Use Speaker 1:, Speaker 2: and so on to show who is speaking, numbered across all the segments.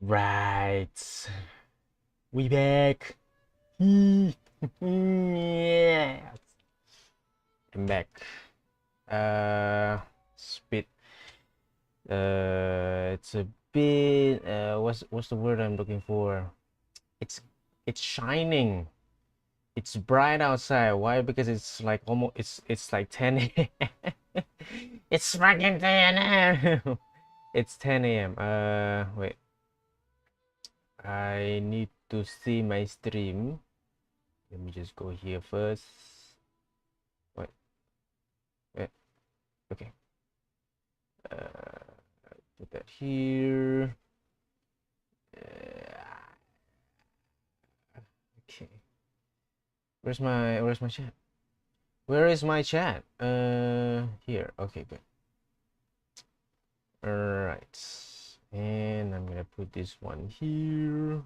Speaker 1: Right. We back. Yes. I'm back. Spit. It's a bit. What's the word I'm looking for? It's it's shining. It's bright outside. Why? Because it's like almost. It's like 10 a.m. It's fucking 10 a.m. It's 10 a.m. Wait. I need to see my stream. Let me just go here first. Wait. Wait. Okay. Put that here. Okay. Where's my chat? Where is my chat? Here. Okay, good. All right. And I'm gonna put this one here.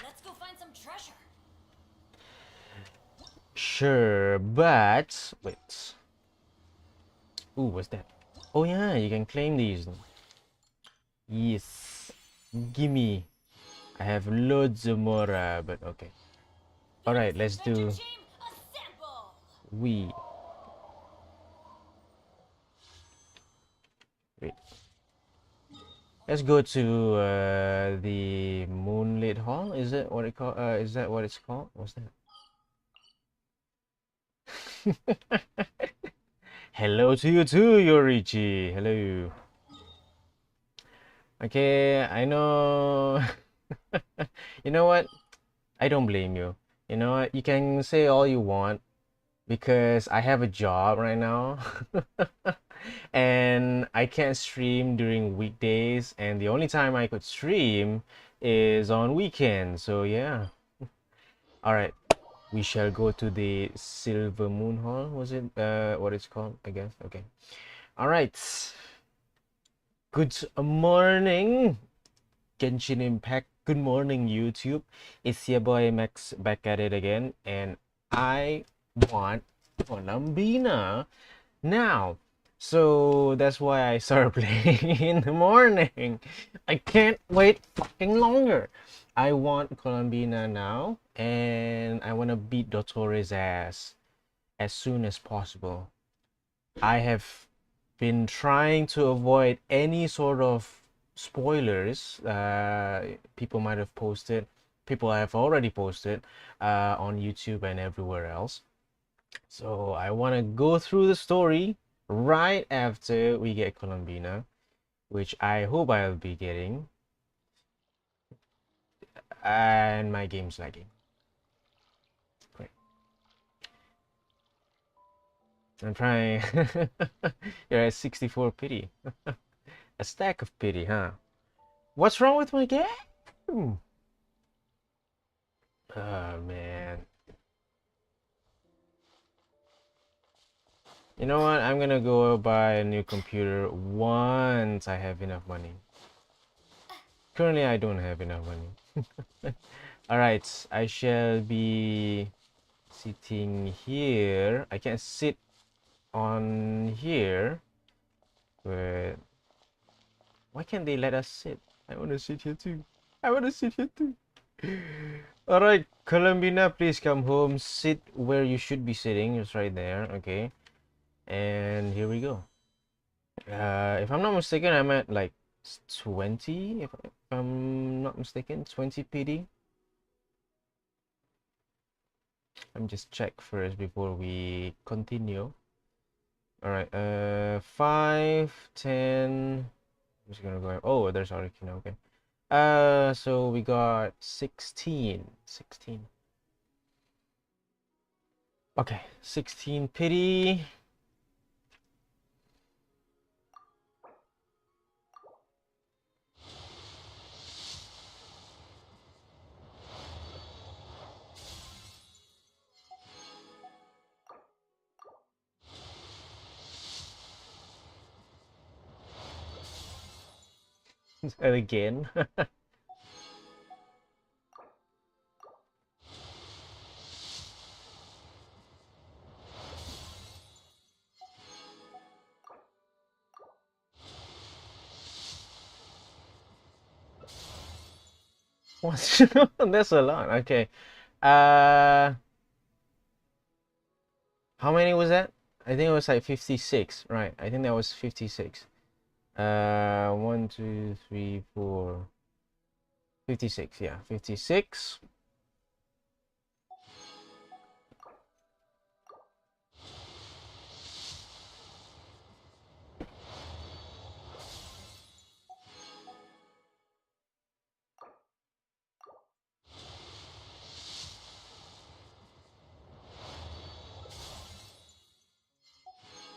Speaker 2: Let's go find some treasure.
Speaker 1: Sure, but wait. Ooh, what's that? Oh yeah, you can claim these. Yes. Gimme. I have loads of more, but okay. All right, let's do. We. Wait. Let's go to the Moonlit Hall. Is it what it called? Is that what it's called? What's that? Hello to you too, Yorichi. Hello. Okay, I know. You know what? I don't blame you. You know what? You can say all you want because I have a job right now. And I can't stream during weekdays, and the only time I could stream is on weekends. So yeah. All right. We shall go to the Silver Moon Hall. Was it what it's called? I guess. Okay. All right. Good morning, Genshin Impact. Good morning, YouTube. It's your boy Max back at it again, and I want Columbina now. So that's why I started playing in the morning. I can't wait fucking longer. I want Columbina now, and I want to beat Dottoro's ass as soon as possible. I have been trying to avoid any sort of spoilers people might have posted, people have already posted on YouTube and everywhere else. So I want to go through the story right after we get Columbina, which I hope I'll be getting. And my game's lagging. Great. I'm trying. You're at 64 pity. A stack of pity, huh? What's wrong with my game? Oh, man. You know what? I'm gonna go buy a new computer once I have enough money. Currently, I don't have enough money. Alright, I shall be sitting here. I can sit on here, but why can't they let us sit? I want to sit here too. I want to sit here too. Alright, Columbina, please come home. Sit where you should be sitting. It's right there. Okay. And here we go. If I'm not mistaken, I'm at like 20. If I'm not mistaken, 20 PD. Let me just check first before we continue. All right, 5, 10. I'm just gonna go. Oh, there's Arikina. Okay. So we got 16. 16. Okay, 16 pity. And again. What? That's a lot. Okay. Uh, how many was that? I think it was like 56, right? I think that was 56. 1, 2, 3, 4, 56. Yeah, 56.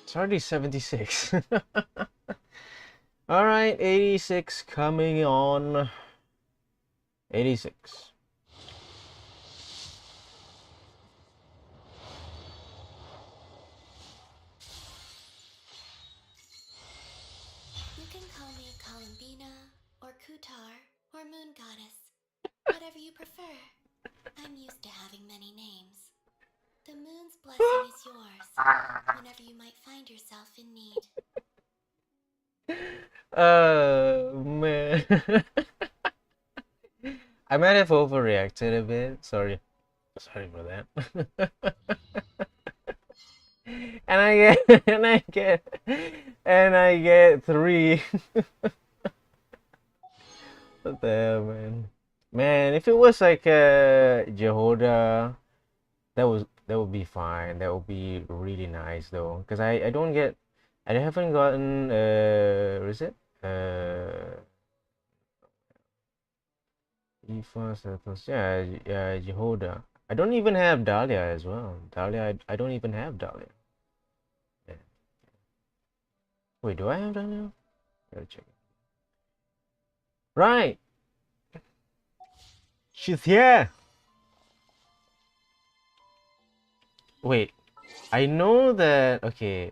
Speaker 1: It's already 76. All right, 86 coming on. 86.
Speaker 2: You can call me Columbina, or Kutar, or Moon Goddess. Whatever you prefer. I'm used to having many names. The moon's blessing is yours, whenever you might find yourself in need.
Speaker 1: Man. I might have overreacted a bit. Sorry. Sorry for that. And I get and I get 3. What the hell, man? Man, if it was like Jehoda, that would be fine. That would be really nice though, because I don't get, I haven't gotten what is it? Ifa Satos. Yeah, yeah, Jehoda. I don't even have Dahlia as well. Dahlia, I don't even have Dahlia. Yeah. Wait, do I have Dahlia? Gotta check. Right, she's here. Wait, I know that. Okay.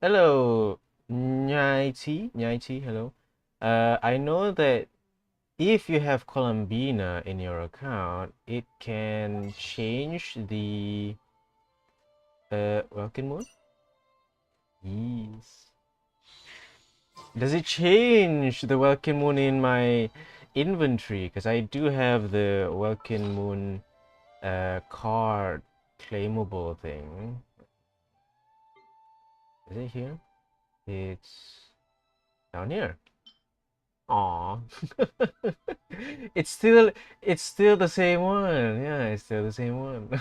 Speaker 1: Hello, Nyai T. Hello. I know that if you have Columbina in your account, it can change the welcome mode. Yes. Does it change the welcome moon in my inventory? Because I do have the welcome moon card claimable thing. Is it here? It's down here. Aw. It's still the same one. Yeah, it's still the same one.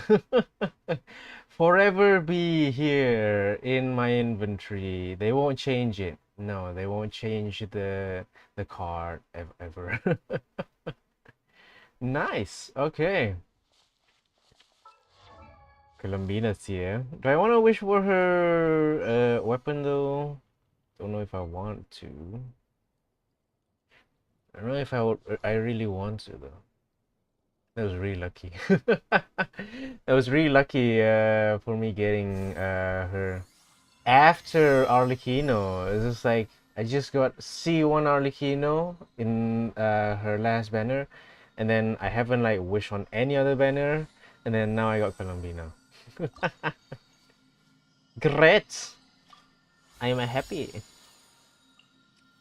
Speaker 1: Forever be here in my inventory. They won't change it. No, they won't change the card ever. Nice. Okay. Columbina's here. Do I want to wish for her weapon though? Don't know if I want to. I don't know if I really want to though. That was really lucky. That was really lucky for me getting her after Arlecchino. It's just like I just got C1 Arlecchino in her last banner, and then I haven't like wished on any other banner, and then now I got Columbina. Great! I am happy.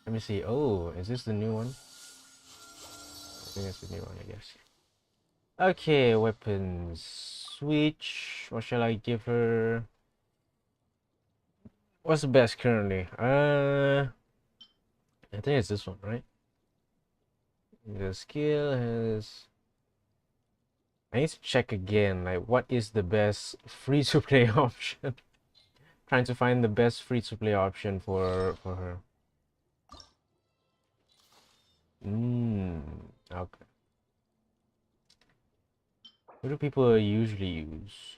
Speaker 1: Let me see. Oh, is this the new one? I think it's the new one, I guess. Okay, weapons. Switch. What shall I give her? What's the best currently? I think it's this one, right? The skill has. I need to check again. Like, what is the best free-to-play option? Trying to find the best free-to-play option for her. Okay. What do people usually use?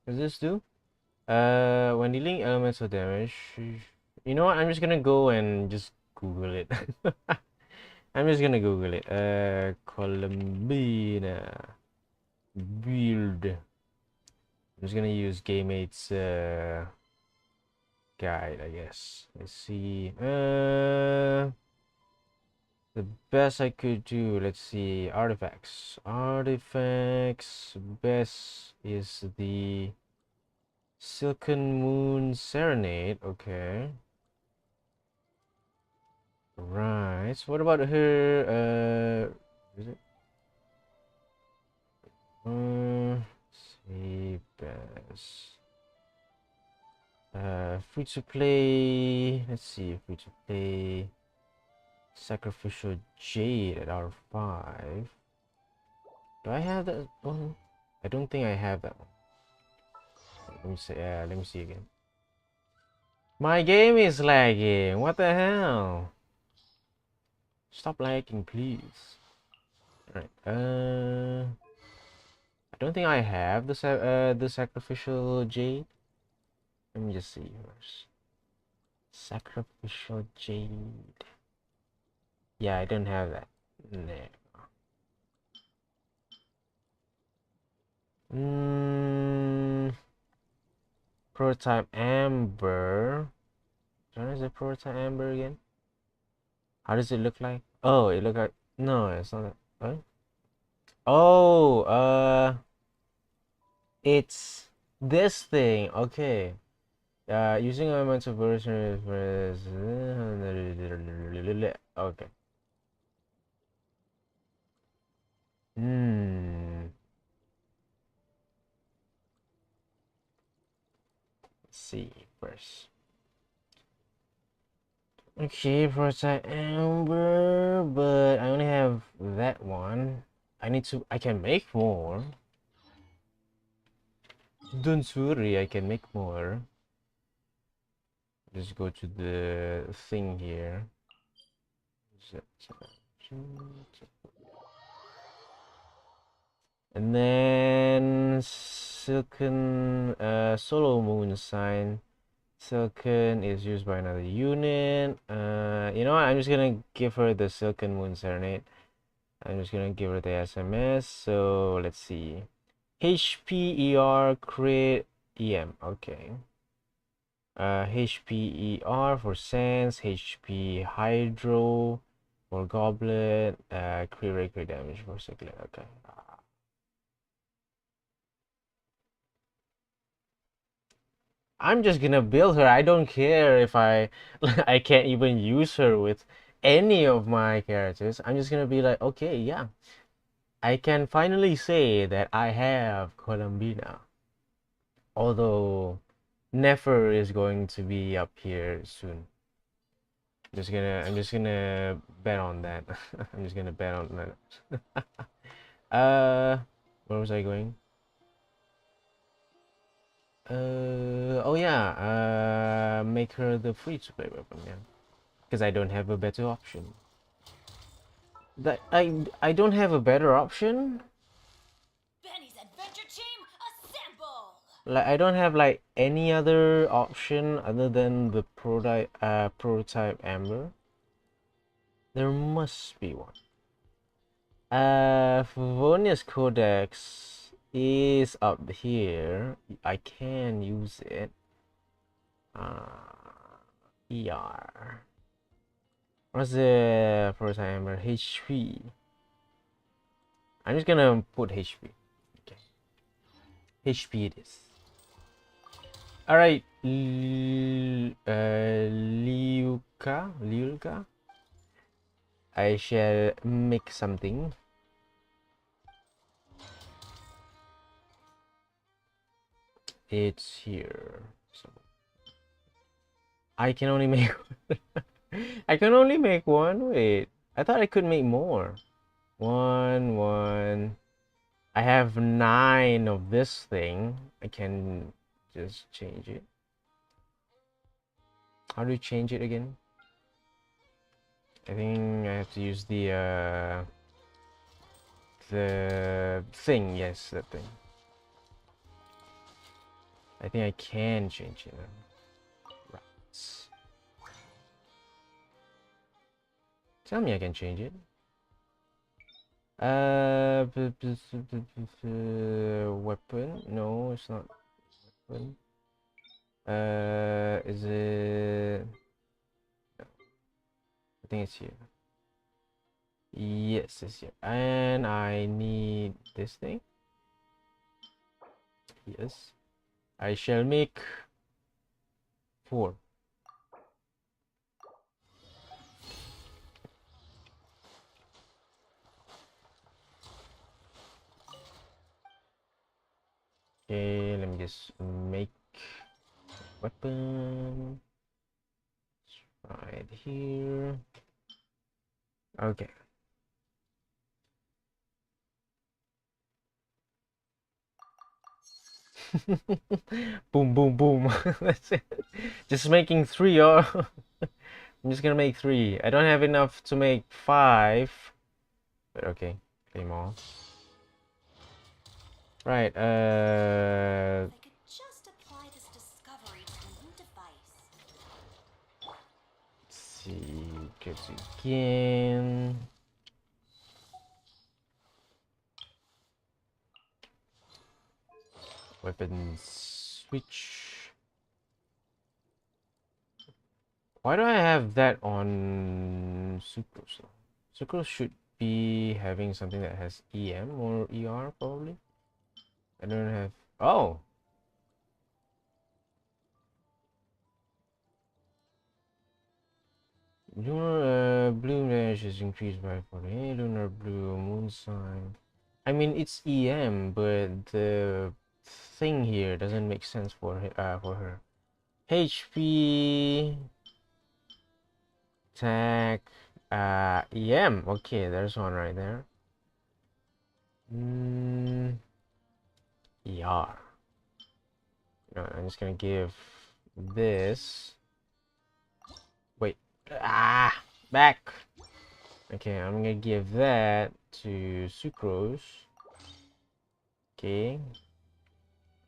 Speaker 1: Does this do? When dealing elemental damage, you know what? I'm just gonna go and just Google it. I'm just gonna Google it. Columbina build. I'm just gonna use GameMate's guide, I guess. Let's see. The best I could do. Let's see. Artifacts. Artifacts. Best is the Silken Moon Serenade. Okay. Right. So what about her? Is it? Save as. Free to play. Let's see. Free to play. Sacrificial Jade at R5. Do I have that one? I don't think I have that one. Let me see. Let me see again. My game is lagging. What the hell? Stop lagging, please. Alright. I don't think I have the sacrificial jade. Let me just see first. Sacrificial jade. Yeah, I don't have that. No. Prototype Amber. What is it? Prototype Amber again? How does it look like? Oh, it look like no, it's not that. What? Oh, it's this thing. Okay. Using elements of version. Okay. Let's see first. Okay, prototype Amber, but I only have that one. I can make more. Don't worry, I can make more. Just go to the thing here. And then Silken Solo Moon Sign. Silken is used by another unit. You know what? I'm just gonna give her the Silken Moon Serenade. I'm just gonna give her the SMS. So let's see. HP, ER, crit, EM. Okay. HP, ER for Sense. HP, Hydro for Goblet. Crit rate, crit damage for Cyclone. Okay. I'm just gonna build her. I don't care if I I can't even use her with any of my characters. I'm just gonna be like, okay, yeah. I can finally say that I have Columbina. Although Nefer is going to be up here soon. I'm just gonna bet on that. I'm just gonna bet on that. Where was I going? Oh yeah, make her the free-to-play weapon, yeah. Because I don't have a better option. I don't have a better option?
Speaker 2: Benny's adventure team, assemble!
Speaker 1: Like I don't have like any other option other than the prototype Amber. There must be one. Favonius Codex is up here. I can use it. ER. What's the prototype Amber? HP. I'm just gonna put HP. Okay. HP it is. Alright. Liuka. I shall make something. It's here. So I can only make I can only make one. Wait. I thought I could make more. One. I have 9 of this thing. I can just change it. How do you change it again? I think I have to use the thing. Yes, that thing. I think I can change it. Right. Tell me I can change it. Weapon? No, it's not weapon. Is it? I think it's here. Yes, it's here. And I need this thing. Yes. I shall make 4. Okay, let me just make weapon right here. Okay. Boom, boom, boom. That's it. Just making 3, oh. I'm just gonna make 3. I don't have enough to make 5. But okay, play more. Right,
Speaker 2: If I could just apply this discovery to a new device.
Speaker 1: let's see, goods again. Weapon switch. Why do I have that on Sucrose? Sucrose should be having something that has EM or ER probably. I don't have. Oh, lunar bloom damage is increased by 48. Lunar blue moon sign. I mean it's EM, but the thing here doesn't make sense for her. HP attack EM. Okay, there's one right there. ER. No, I'm just gonna give this. Wait. Back. Okay, I'm gonna give that to Sucrose. Okay.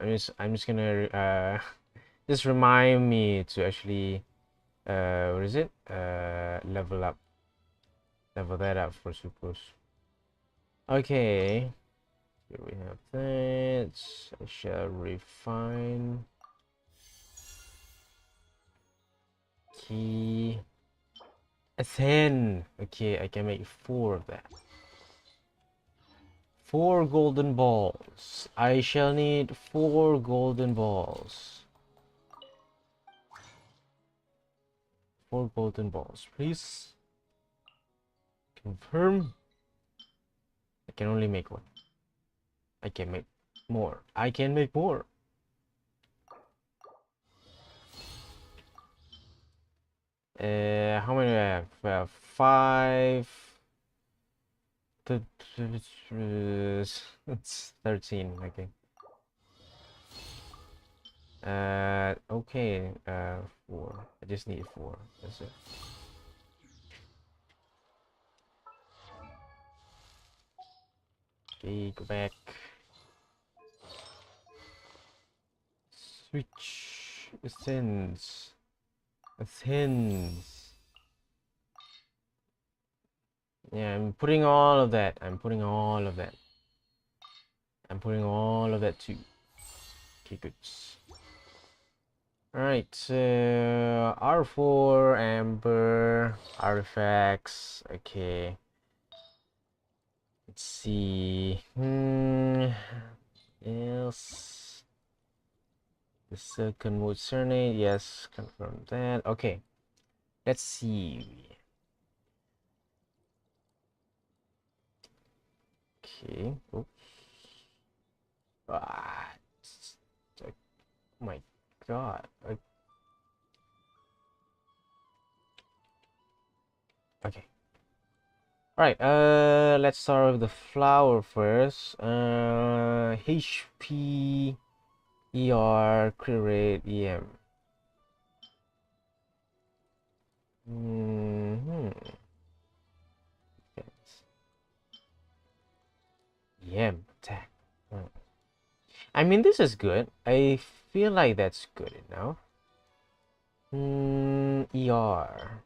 Speaker 1: I'm just gonna just remind me to actually what is it? Level that up for Sucrose. Okay. Here we have that. I shall refine. Key. A 10. Okay, I can make 4 of that. 4 golden balls. I shall need 4 golden balls. 4 golden balls, please. Confirm. I can only make 1. I can make more. I can make more. How many do I have? 5. It's 13. Okay. Okay. 4. I just need 4. That's it. Okay, go back. Switch. Ascends. Ascends. Yeah, I'm putting all of that. I'm putting all of that. I'm putting all of that too. Okay, good. Alright, R4, Amber, artifacts. Okay. Let's see. Yes. The second mode Serenade. Yes, confirm that. Okay. Let's see. Okay. Oops. Oh my god. Okay. Alright, let's start with the flower first. HP, ER, crit rate, EM. EM attack. I mean, this is good. I feel like that's good enough. ER.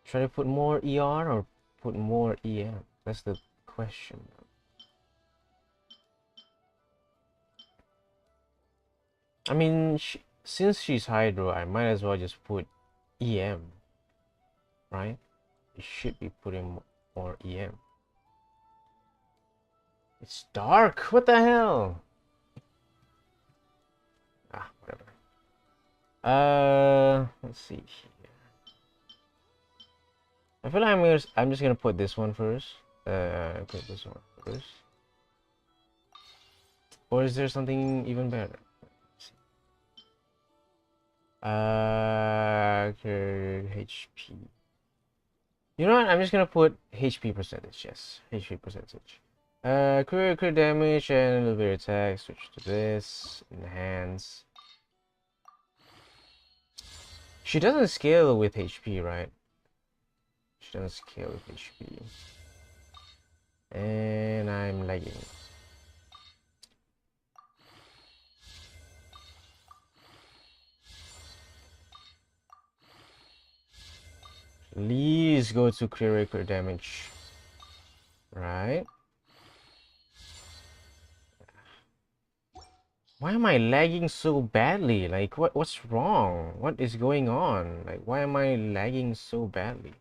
Speaker 1: Should I put more ER or put more EM? That's the question. I mean, since she's Hydro, I might as well just put EM, right? It should be putting more EM. It's dark. What the hell? Whatever. Let's see here. I feel like I'm just gonna put this one first. Okay, this one first. Or is there something even better? HP. You know what? I'm just gonna put HP percentage. Yes, HP percentage. Crit damage and a little bit of attack. Switch to this. Enhance. She doesn't scale with HP, right? She doesn't scale with HP. And I'm lagging. Please go to crit damage. Right? Why am I lagging so badly? Like, what's wrong? What is going on? Like, why am I lagging so badly?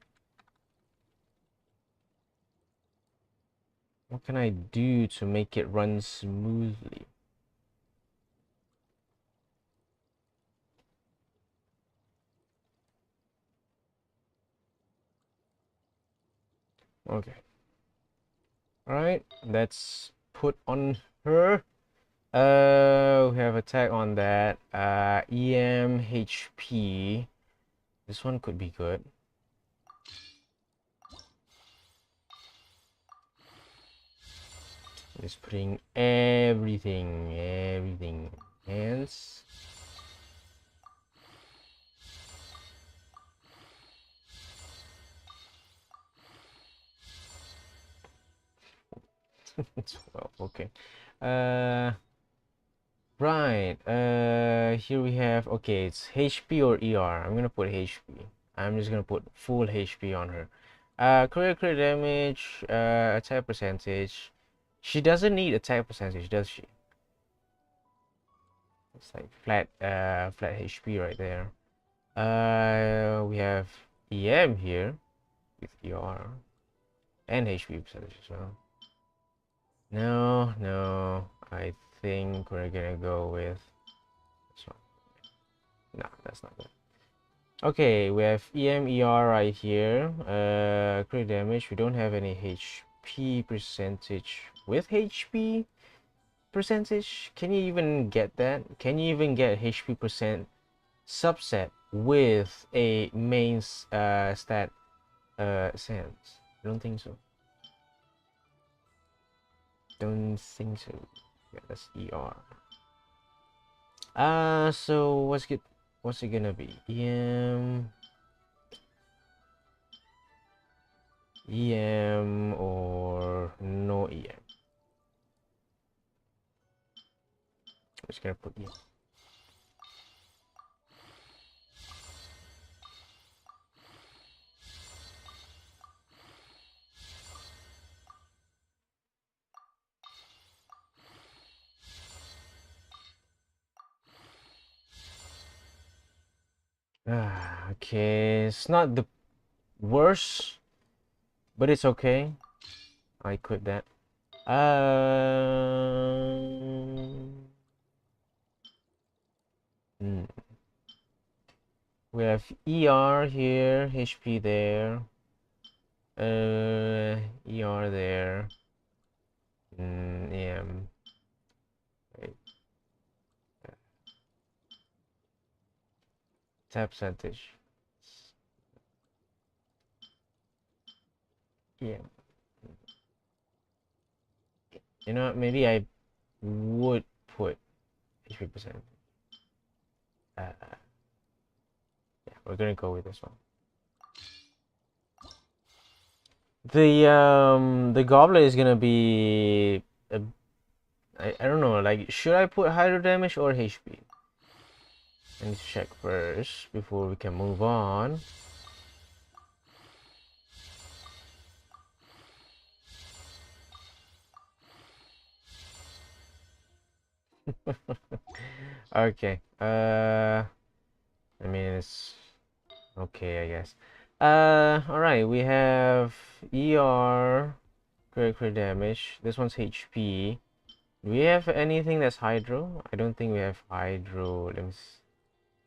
Speaker 1: What can I do to make it run smoothly? Okay. Alright, let's put on her. We have attack on that. EM, HP. This one could be good. Just putting everything. Hands. Well, okay. Right. Here we have, okay, it's HP or ER. I'm gonna put HP. I'm just gonna put full HP on her. Crit damage, attack percentage. She doesn't need attack percentage, does she? It's like flat HP right there. We have EM here with ER and HP percentage as well. No, I think we're gonna go with this one. No, that's not good. Okay, we have EM, ER right here. Crit damage. We don't have any HP percentage with HP percentage. Can you even get that? Can you even get HP percent subset with a main stat sense? I don't think so. Don't think so. Yeah, that's ER. So what's it gonna be? EM or no EM? I'm just gonna put EM. Okay, it's not the worst, but it's okay. I quit that. Hmm. We have ER here, HP there. ER there. EM. Wait. Tap percentage. Yeah. You know what? Maybe I would put HP percent. Yeah, we're gonna go with this one. The goblet is gonna be I don't know, like, should I put hydro damage or HP? I need to check first before we can move on. Okay. I mean, it's okay, I guess. All right. We have ER, crit damage. This one's HP. Do we have anything that's hydro? I don't think we have hydro. Let me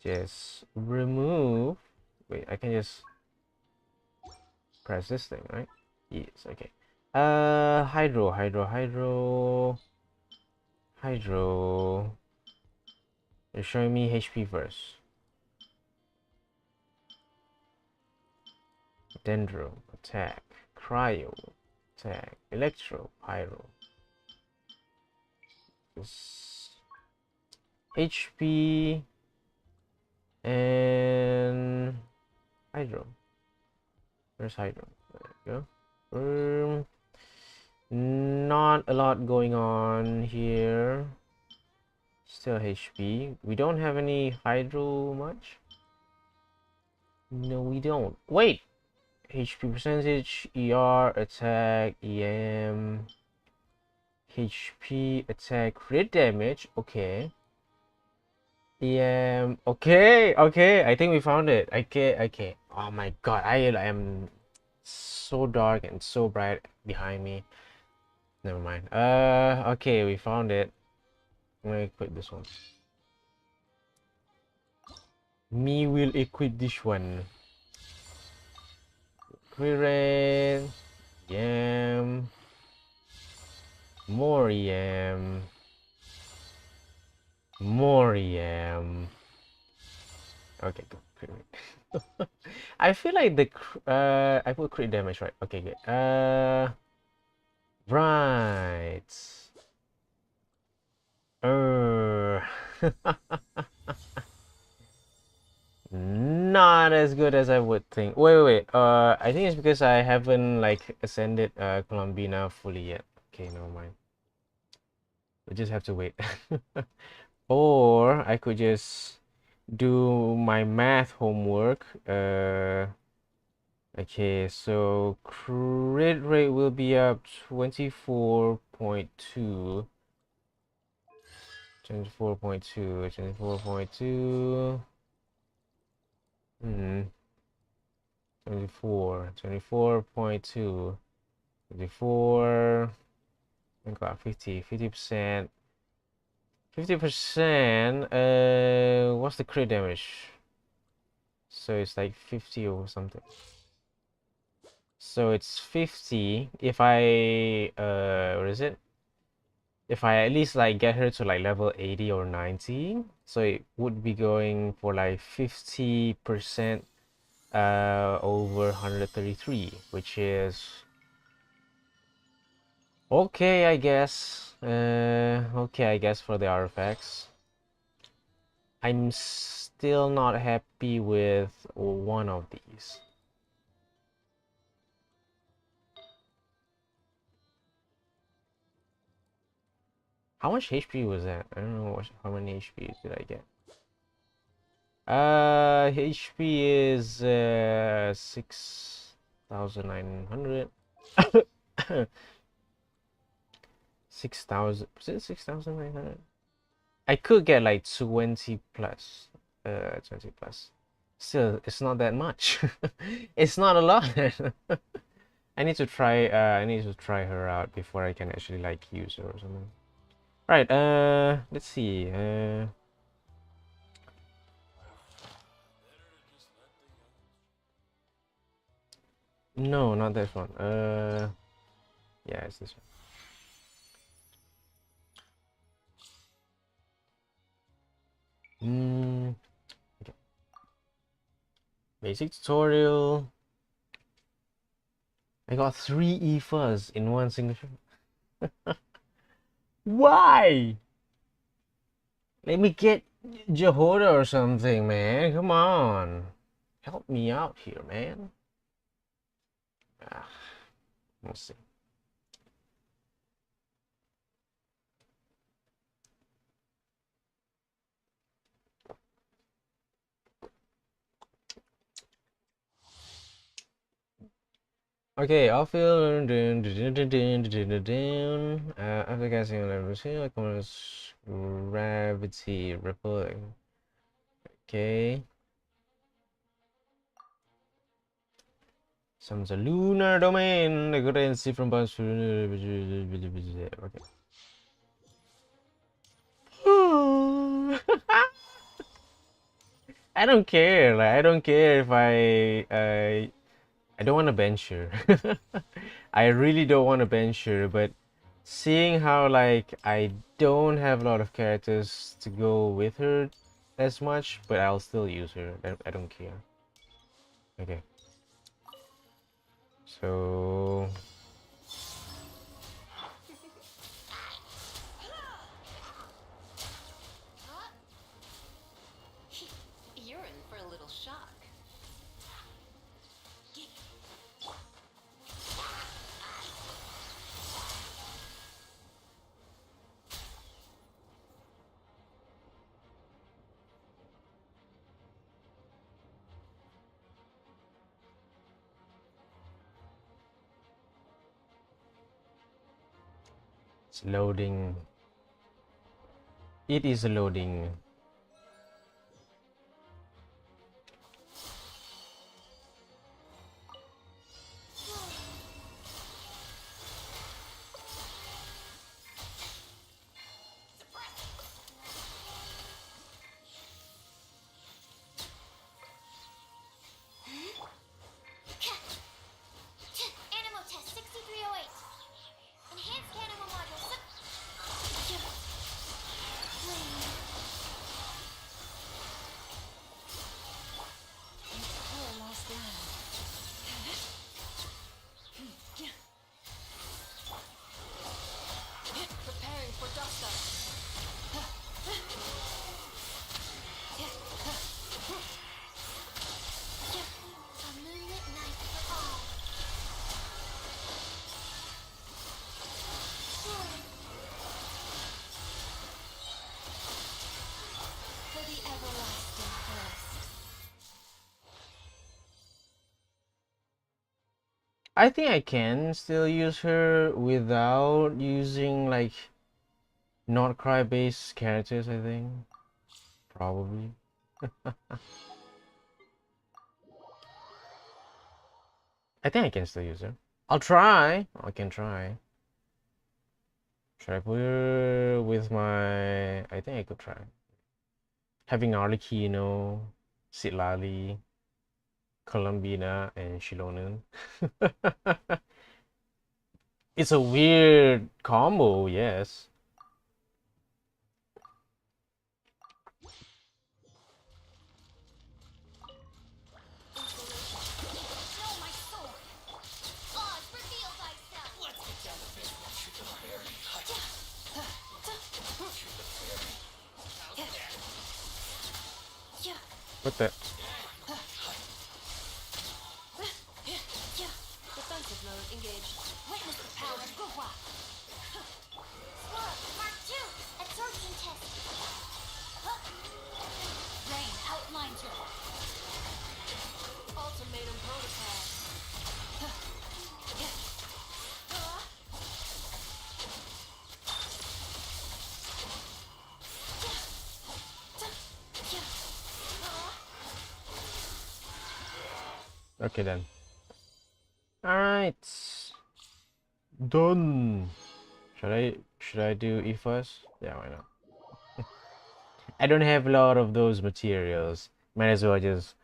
Speaker 1: just remove. Wait, I can just press this thing, right? Yes. Okay. Hydro. Hydro. You're showing me HP first. Dendro, attack. Cryo, attack. Electro, Pyro. HP and Hydro. Where's Hydro? There we go. Not a lot going on here. Still HP. We don't have any Hydro much. No, we don't. Wait! HP percentage, ER, attack, EM, HP, attack, crit damage. Okay. EM. Okay, okay. I think we found it. Okay, okay. Oh my god, I am so dark and so bright behind me. Never mind. Okay, we found it. I'm gonna equip this one. Me will equip this one. Crit rate. EM. More EM. More EM. Okay, good. Crit rate. I feel like the I put crit damage, right? Okay, good. Right. Not as good as I would think. Wait. I think it's because I haven't like ascended Columbina fully yet. Okay, never mind. We just have to wait. Or I could just do my math homework. Okay, so crit rate will be up 24.2. 24.2. 24.2. 24.2. 24. I got 50%. 50%. What's the crit damage? So it's like 50 or something. So it's 50 if I what is it? If I at least like get her to like level 80 or 90, so it would be going for like 50% over 133, which is okay, I guess. Okay, I guess for the artifacts. I'm still not happy with one of these. How much HP was that? I don't know how many HP did I get. HP is 6,900. 6,000. Is it 6,900? I could get like 20 plus. 20 plus. Still, it's not that much. It's not a lot. I need to try. I need to try her out before I can actually like use her or something. Right. Let's see. No, not this one. Yeah, it's this one. Okay. Basic tutorial. I got 3 EFAs in one single shot. Why? Let me get Jehoda or something, man. Come on. Help me out here, man. Ah, we'll see. Okay, I'll feel after casting on everything, like gravity ripple. Okay. Some a lunar domain. I couldn't see from bunch. Okay. I don't care. Like I don't care if I don't want to bench her. I really don't want to bench her, but seeing how like I don't have a lot of characters to go with her as much, but I'll still use her. I don't care. Okay. So
Speaker 2: You're in for a little shock.
Speaker 1: it's loading. It is loading.
Speaker 2: Animal test 6308. Enhanced animal module. Last line. Preparing for dust up. A moonlit night for all. For the everlasting first.
Speaker 1: I think I can still use her without using like not cry based characters, I think. Probably. I think I can still use her. I'll try. I can try. Should I put her with my... I think I could try. Having Arlecchino, Sitlali, Columbina, and Shilonen. It's a weird combo, yes. What the...
Speaker 2: Defensive mode engaged. Witness the power of Guhua. Swirl, Mark 2, absorption test. Rain outline to ultimatum protocol.
Speaker 1: Okay then. Alright. Done. Should I do E first? Yeah, why not? I don't have a lot of those materials. Might as well just,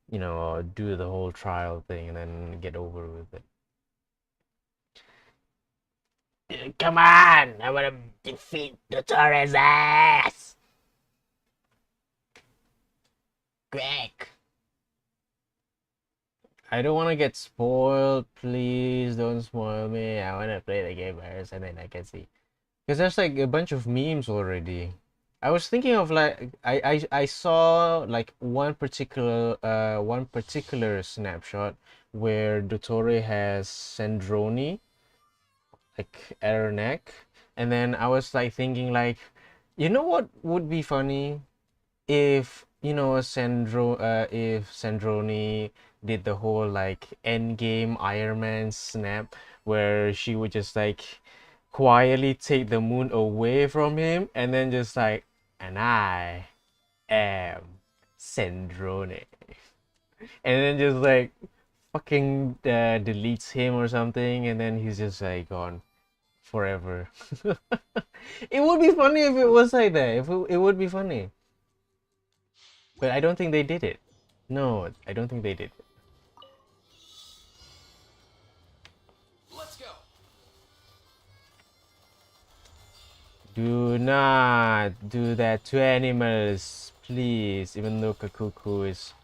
Speaker 1: you know, do the whole trial thing and then get over with it. Come on! I wanna defeat the Torres ass! Quick! I don't want to get spoiled. Please don't spoil me. I want to play the game first and then I can see. Because there's like a bunch of memes already. I was thinking of like I saw like one particular snapshot where Dottore has Sandrone like at her neck, and then I was like thinking like, you know what would be funny if you know if Sandrone did the whole like end game Iron Man snap where she would just like quietly take the moon away from him and then just like, and I am Sandrone, and then just like fucking deletes him or something, and then he's just like gone forever. It would be funny if it was like that. If it would be funny. But I don't think they did it. No, I don't think they did.
Speaker 3: Let's go.
Speaker 1: Do not do that to animals, please. Even though Kakuku is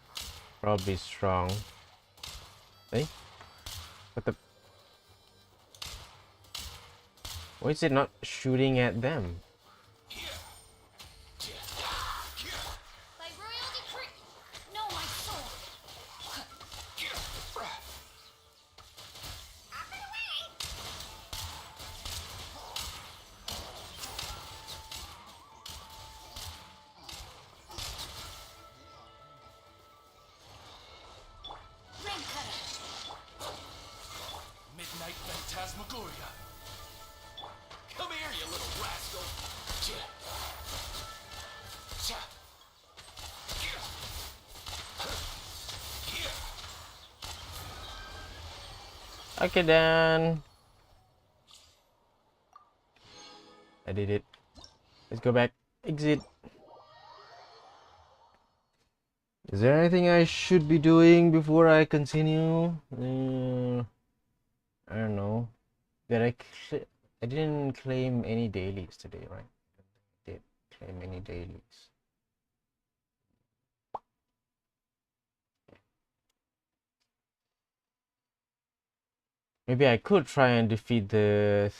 Speaker 1: probably strong. Hey? What the? Why is it not shooting at them?
Speaker 2: By royal decree, no my sword. Up and away! Rain cutter.
Speaker 3: Midnight Phantasmagoria. Come here, you little rascal.
Speaker 1: Okay then. I did it. Let's go back. Exit. Is there anything I should be doing before I continue? I don't know. Did I didn't claim any dailies today, right? I did claim any dailies. Maybe I could try and defeat the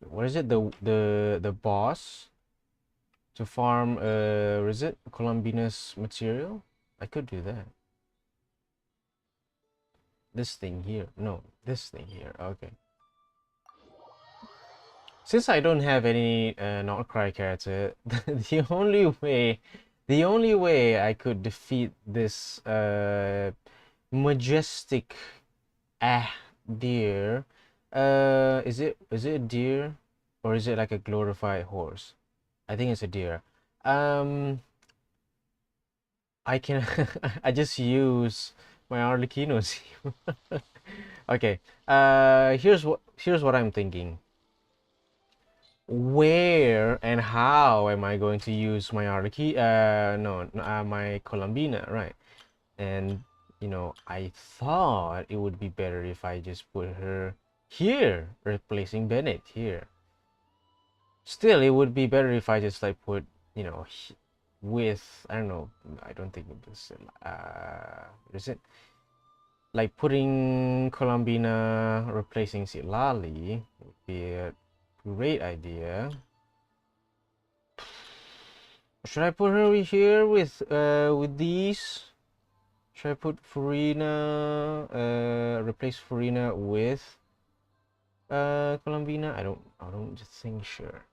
Speaker 1: what is it? The boss to farm is it Columbina's material? I could do that. This thing here. No, this thing here. Okay. Since I don't have any not cry character, the only way I could defeat this majestic deer, is it a deer or is it like a glorified horse? I think it's a deer. I can I just use my Arlecchino. Okay. Here's what I'm thinking. Where and how am I going to use my my Columbina, right? And you know, I thought it would be better if I just put her here, replacing Bennett here. Still, it would be better if I just like put, you know, with, I don't know, I don't think it was is it like putting Columbina replacing Silali would be a great idea. Should I put her here with these? Should I put Farina, replace Farina with Columbina? I don't just think sure.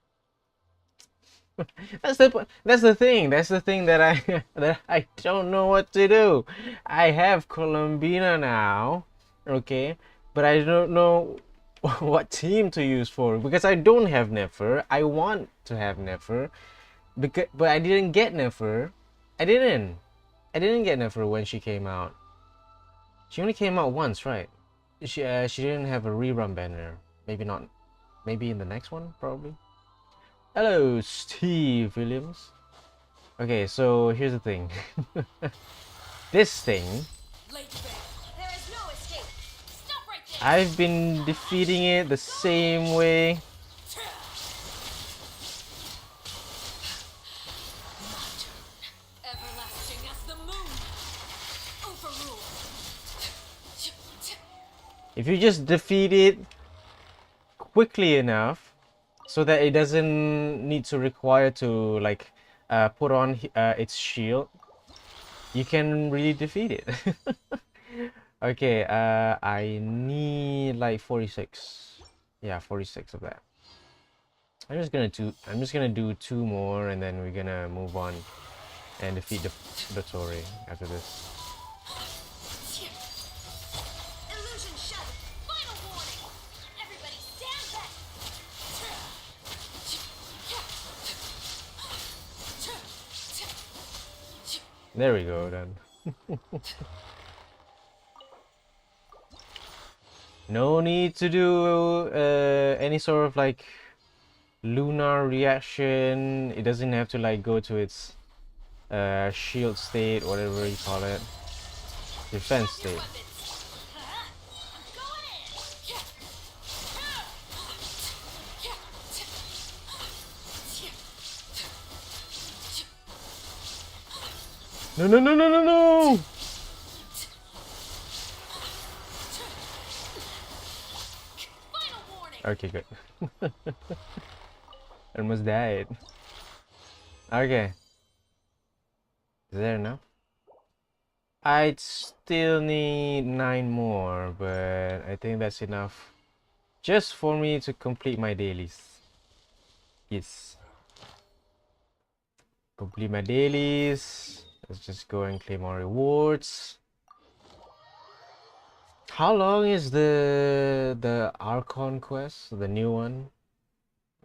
Speaker 1: That's the thing. That's the thing that I that I don't know what to do. I have Columbina now, okay, but I don't know what team to use for because I don't have Nefer. I want to have Nefer, but I didn't get Nefer. I didn't get Nefer when she came out. She only came out once, right? She didn't have a rerun banner. Maybe not. Maybe in the next one, probably. Hello, Steve Williams. Okay, so here's the thing. This thing,
Speaker 2: There is no escape. Stop right there.
Speaker 1: I've been defeating it the same way.
Speaker 2: Everlasting as the moon. Overruled.
Speaker 1: If you just defeat it quickly enough, so that it doesn't need to require to like put on its shield, you can really defeat it. Okay, I need like 46. Yeah, 46 of that. I'm just gonna do 2 more and then we're gonna move on and defeat the Tory after this.
Speaker 2: Illusion shattered. Final warning. Everybody stand back.
Speaker 1: There we go then. No need to do any sort of like lunar reaction. It doesn't have to like go to its shield state, whatever you call it, defense state. No, no, no, no, no, no!
Speaker 2: Final warning.
Speaker 1: Okay, good. Almost died. Okay. Is there enough? I'd still need 9 more, but I think that's enough just for me to complete my dailies. Yes. Complete my dailies. Let's just go and claim our rewards. How long is the Archon quest, the new one,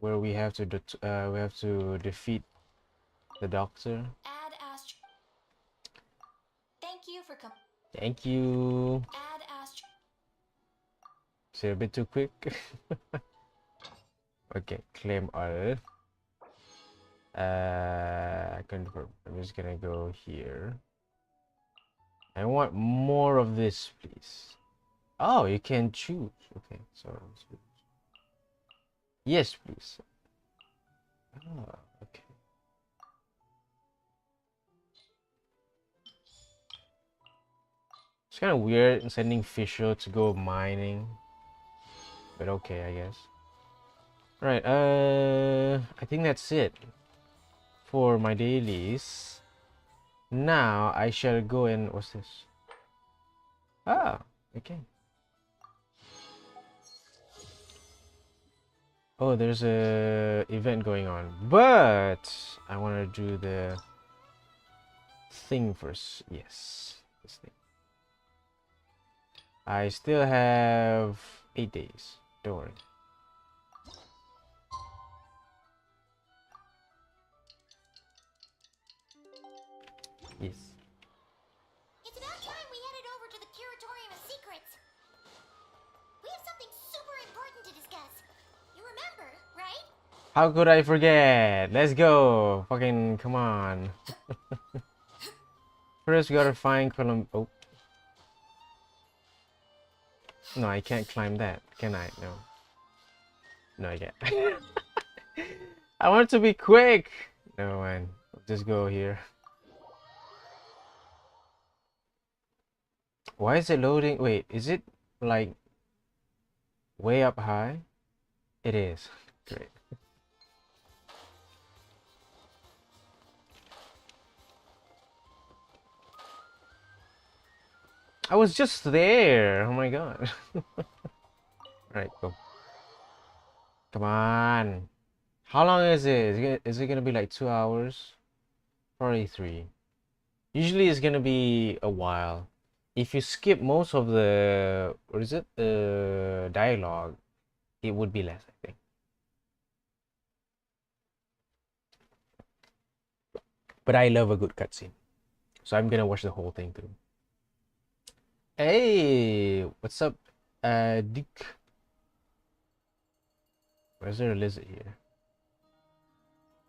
Speaker 1: where we have to defeat the Doctor?
Speaker 2: Add Astro. Thank you for
Speaker 1: Thank you.
Speaker 2: Add Astro.
Speaker 1: Is it a bit too quick? Okay, claim all. Confirm. I'm just gonna go here. I want more of this, please. Oh, you can choose. Okay, so yes, please. Oh, okay. It's kind of weird sending Fisher to go mining, but okay, I guess. All right. I think that's it for my dailies. Now I shall go and what's this? Ah, okay. Oh, there's a event going on, but I want to do the thing first. Yes, this thing. I still have 8 days. Don't worry. Yes.
Speaker 2: It's about time we headed over to the Curatorium of Secrets. We have something super important to discuss. You remember, right?
Speaker 1: How could I forget? Let's go. Fucking come on. First, we gotta find Columbina. Oh. No, I can't climb that. Can I? No. No, I can't. I want to be quick. No, man. Just go here. Why is it loading? Wait, is it like way up high? It is. Great. I was just there. Oh my god. Alright, go. Come on. How long is it? Is it gonna be like 2 hours? Probably 3. Usually it's gonna be a while. If you skip most of the, what is it? The dialogue, it would be less, I think. But I love a good cutscene. So I'm gonna watch the whole thing through. Hey, what's up, Dick? Why is there a lizard here?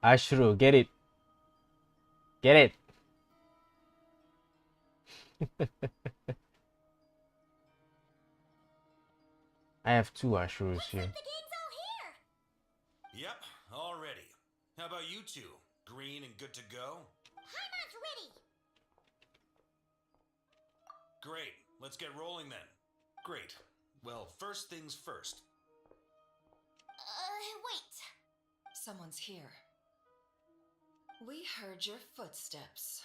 Speaker 1: Ashru, get it. Get it. I have 2 Ashrus here.
Speaker 2: The gang's all here.
Speaker 3: Yep, all ready. How about you two? Green and good to go?
Speaker 2: Heimer's ready.
Speaker 3: Great, let's get rolling then. Great. Well, first things first.
Speaker 2: Wait.
Speaker 4: Someone's here. We heard your footsteps.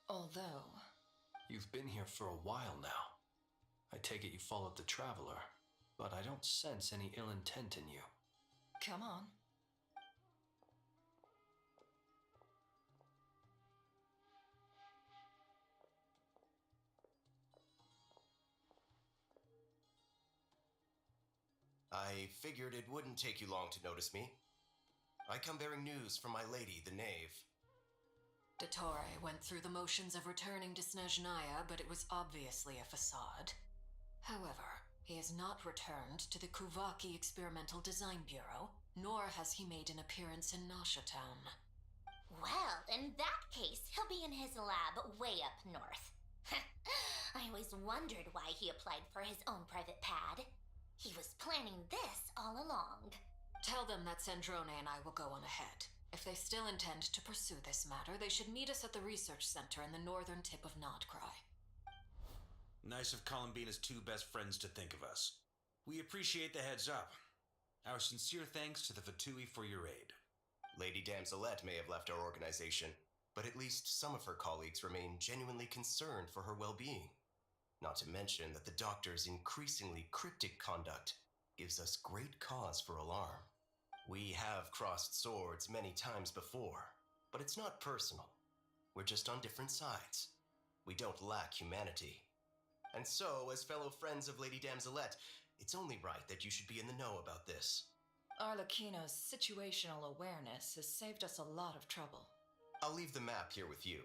Speaker 4: Although...
Speaker 5: You've been here for a while now. I take it you followed the Traveler, but I don't sense any ill intent in you.
Speaker 4: Come on.
Speaker 6: I figured it wouldn't take you long to notice me. I come bearing news from my lady, the Knave.
Speaker 4: Dottore went through the motions of returning to Snezhnaya, but it was obviously a facade. However, he has not returned to the Kuvaki Experimental Design Bureau, nor has he made an appearance in Nasha Town.
Speaker 2: Well, in that case, he'll be in his lab way up north. I always wondered why he applied for his own private pad. He was planning this all along.
Speaker 4: Tell them that Sandrone and I will go on ahead. If they still intend to pursue this matter, they should meet us at the research center in the northern tip of Nodcry.
Speaker 3: Nice of Columbina's two best friends to think of us. We appreciate the heads up. Our sincere thanks to the Fatui for your aid.
Speaker 6: Lady Damselette may have left our organization, but at least some of her colleagues remain genuinely concerned for her well-being. Not to mention that the doctor's increasingly cryptic conduct gives us great cause for alarm. We have crossed swords many times before, but it's not personal. We're just on different sides. We don't lack humanity. And so, as fellow friends of Lady Damselette, it's only right that you should be in the know about this.
Speaker 7: Arlecchino's situational awareness has saved us a lot of trouble.
Speaker 6: I'll leave the map here with you.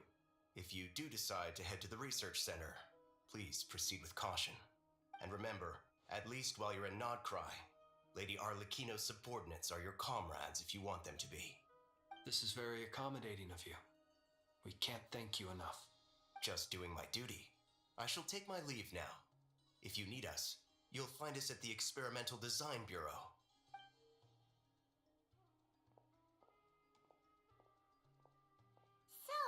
Speaker 6: If you do decide to head to the research center, please proceed with caution. And remember, at least while you're in Nodcry, Lady Arlecchino's subordinates are your comrades if you want them to be.
Speaker 5: This is very accommodating of you. We can't thank you enough.
Speaker 6: Just doing my duty. I shall take my leave now. If you need us, you'll find us at the Experimental Design Bureau.
Speaker 2: So,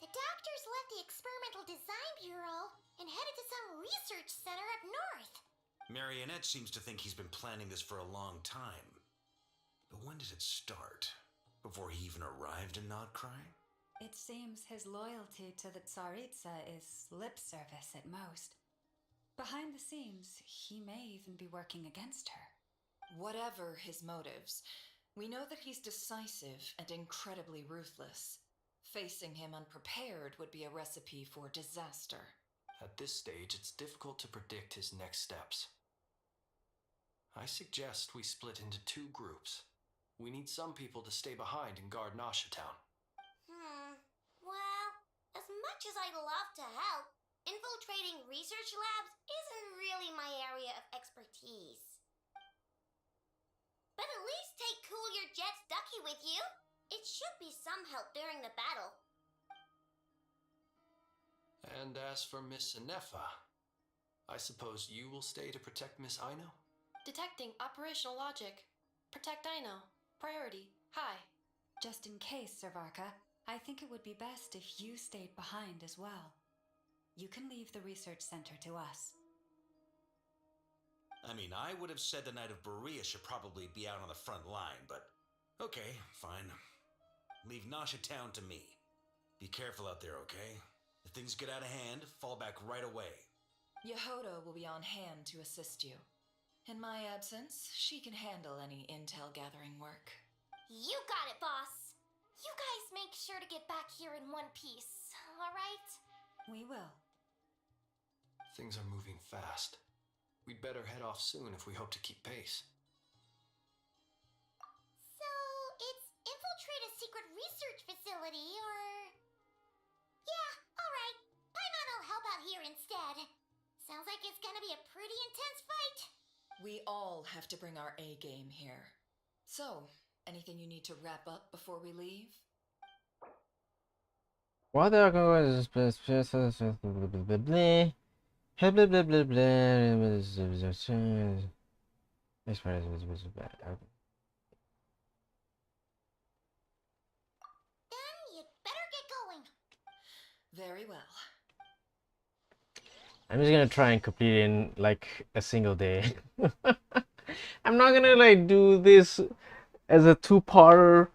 Speaker 2: the doctors left the Experimental Design Bureau and headed to some research center up north.
Speaker 3: Marionette seems to think he's been planning this for a long time. But when did it start? Before he even arrived in Nodcry?
Speaker 8: It seems his loyalty to the Tsaritsa is lip service at most. Behind the scenes, he may even be working against her.
Speaker 7: Whatever his motives, we know that he's decisive and incredibly ruthless. Facing him unprepared would be a recipe for disaster.
Speaker 5: At this stage, it's difficult to predict his next steps. I suggest we split into two groups. We need some people to stay behind and guard Nasha Town.
Speaker 2: Well, as much as I'd love to help, infiltrating research labs isn't really my area of expertise. But at least take Cool Your Jets Ducky with you. It should be some help during the battle.
Speaker 5: And as for Miss Anefa, I suppose you will stay to protect Miss Aino?
Speaker 9: Detecting operational logic. Protect Aino. Priority. High.
Speaker 8: Just in case, Servarka, I think it would be best if you stayed behind as well. You can leave the research center to us.
Speaker 3: I mean, I would have said the Knight of Berea should probably be out on the front line, but okay, fine. Leave Nasha Town to me. Be careful out there, okay? If things get out of hand, fall back right away.
Speaker 7: Yehoto will be on hand to assist you. In my absence, she can handle any intel gathering work.
Speaker 2: You got it, boss. You guys make sure to get back here in one piece, alright?
Speaker 8: We will.
Speaker 5: Things are moving fast. We'd better head off soon if we hope to keep pace.
Speaker 2: So, it's infiltrate a secret research facility, or... Yeah, alright. Paimon will help out here instead. Sounds like it's gonna be a pretty intense fight.
Speaker 7: We all have to bring our A game here. So, anything you need to wrap up before we leave?
Speaker 1: What are going
Speaker 2: Then you'd better get going.
Speaker 7: Very well.
Speaker 1: I'm just gonna try and complete it in like a single day. I'm not gonna like do this as a two-parter.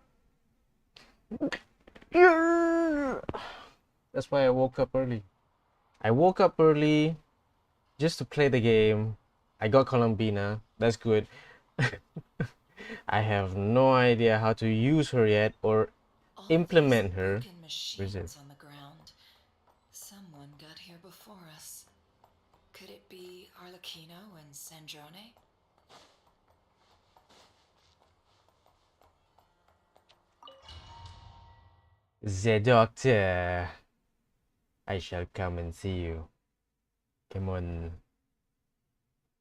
Speaker 1: That's why I woke up early. I woke up early just to play the game. I got Columbina. That's good. I have no idea how to use her yet or
Speaker 7: All
Speaker 1: implement
Speaker 7: these
Speaker 1: her.
Speaker 7: broken
Speaker 1: Where's it?
Speaker 7: machines on the ground. Someone got here before us. Could it be Arlecchino and Sandrone?
Speaker 1: The doctor. I shall come and see you. Come on.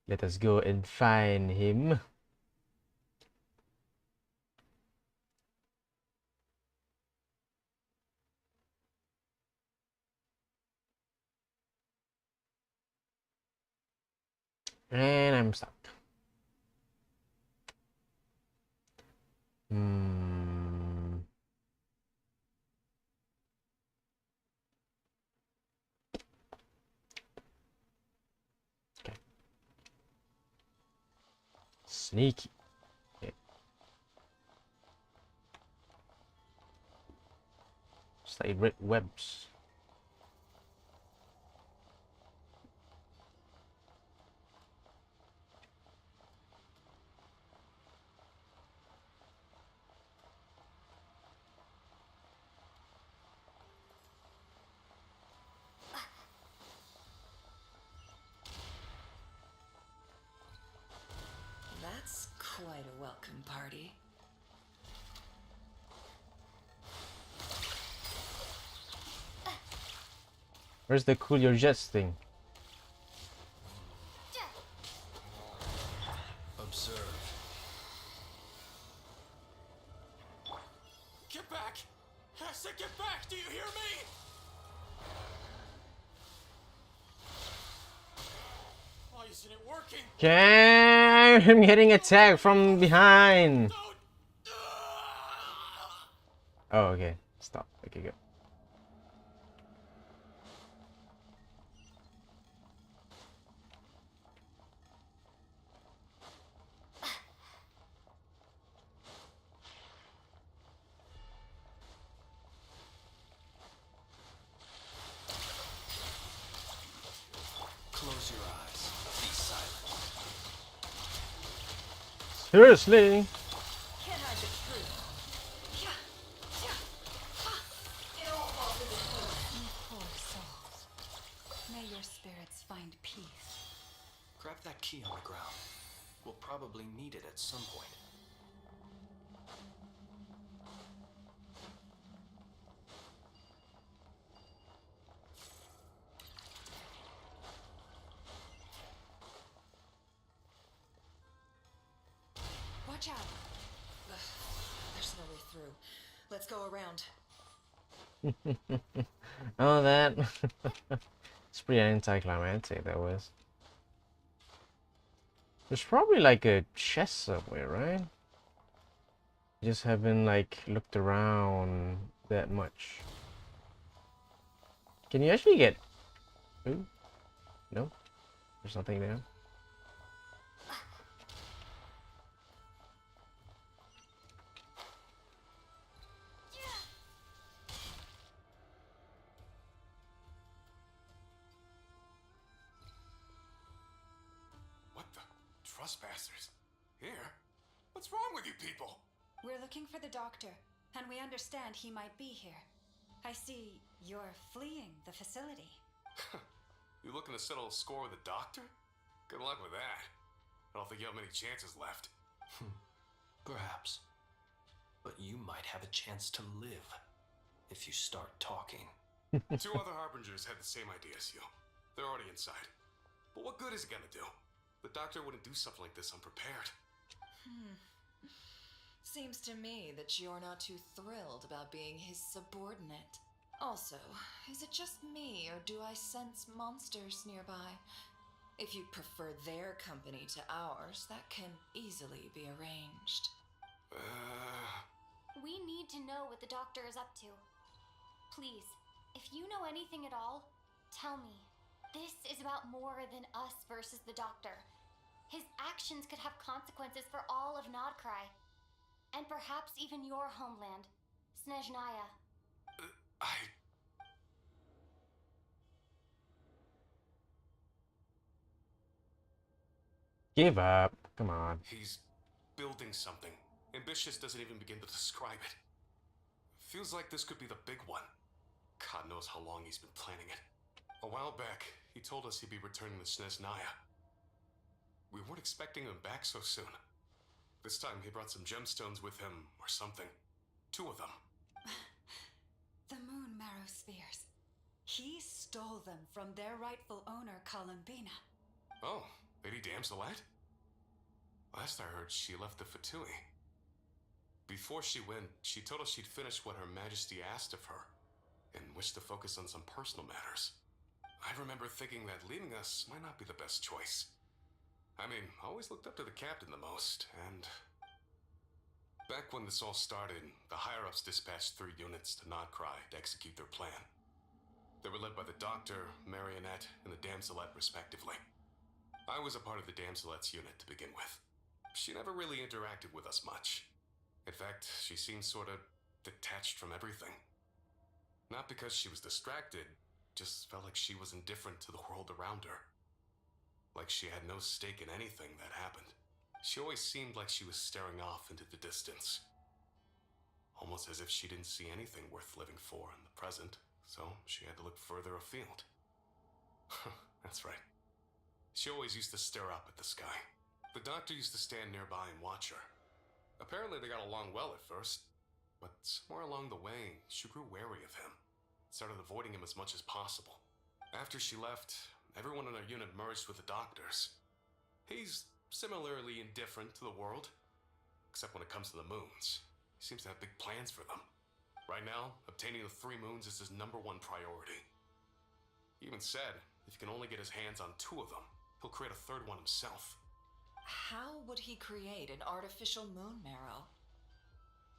Speaker 1: Let us go and find him. And I'm stuck. Sneaky. Okay. It's like red webs.
Speaker 7: That's quite a welcome party.
Speaker 1: Where's the cool your jets thing?
Speaker 5: Observe.
Speaker 3: Get back! I said get back! Do you hear me? Why isn't it working?
Speaker 1: Okay, I'm getting attacked from behind.
Speaker 3: Don't!
Speaker 1: Oh, okay. Stop. Okay, go.
Speaker 5: Close your eyes. Be silent.
Speaker 1: Seriously?
Speaker 7: Can't hide the truth.
Speaker 8: Poor souls. May your spirits find peace.
Speaker 5: Grab that key on the ground. We'll probably need it at some point.
Speaker 7: Watch out. There's no way through. Let's go around.
Speaker 1: Oh, that. It's pretty anticlimactic, that was. There's probably like a chest somewhere, right? Just haven't like looked around that much. Can you actually get... Ooh. No? There's nothing there.
Speaker 3: What the? Trespassers? Here? What's wrong with you people?
Speaker 8: We're looking for the doctor, and we understand he might be here. I see you're fleeing the facility.
Speaker 10: You looking to settle a score with the doctor? Good luck with that. I don't think you have many chances left.
Speaker 5: Perhaps. But you might have a chance to live if you start talking.
Speaker 10: Two other harbingers had the same idea as you. They're already inside. But what good is it gonna do? The doctor wouldn't do something like this unprepared.
Speaker 7: Seems to me that you're not too thrilled about being his subordinate. Also, is it just me, or do I sense monsters nearby? If you prefer their company to ours, that can easily be arranged.
Speaker 2: We need to know what the doctor is up to. Please, if you know anything at all, tell me. This is about more than us versus the doctor. His actions could have consequences for all of Nodcry. And perhaps even your homeland, Snezhnaya.
Speaker 1: Give up. Come on.
Speaker 10: He's building something. Ambitious doesn't even begin to describe it. Feels like this could be the big one. God knows how long he's been planning it. A while back, he told us he'd be returning to Snezhnaya. We weren't expecting him back so soon. This time he brought some gemstones with him, or something. 2 of them.
Speaker 8: The moon marrow spheres. He stole them from their rightful owner, Columbina.
Speaker 10: Oh, Lady Damselette? Last I heard, she left the Fatui. Before she went, she told us she'd finished what Her Majesty asked of her, and wished to focus on some personal matters. I remember thinking that leaving us might not be the best choice. I mean, I always looked up to the captain the most, and... Back when this all started, the higher-ups dispatched 3 units to Nodcry to execute their plan. They were led by the Doctor, Marionette, and the Damselette, respectively. I was a part of the Damselette's unit to begin with. she never really interacted with us much. In fact, she seemed sort of detached from everything. Not because she was distracted, just felt like she was indifferent to the world around her. Like she had no stake in anything that happened. She always seemed like she was staring off into the distance. Almost as if she didn't see anything worth living for in the present, so she had to look further afield. That's right. She always used to stare up at the sky. The doctor used to stand nearby and watch her. Apparently they got along well at first, but somewhere along the way, she grew wary of him. Started avoiding him as much as possible. After she left, everyone in our unit merged with the doctors. He's similarly indifferent to the world, except when it comes to the moons. He seems to have big plans for them. Right now, obtaining the 3 moons is his #1 priority. He even said if he can only get his hands on 2 of them, he'll create a 3rd one himself.
Speaker 7: How would he create an artificial moon marrow?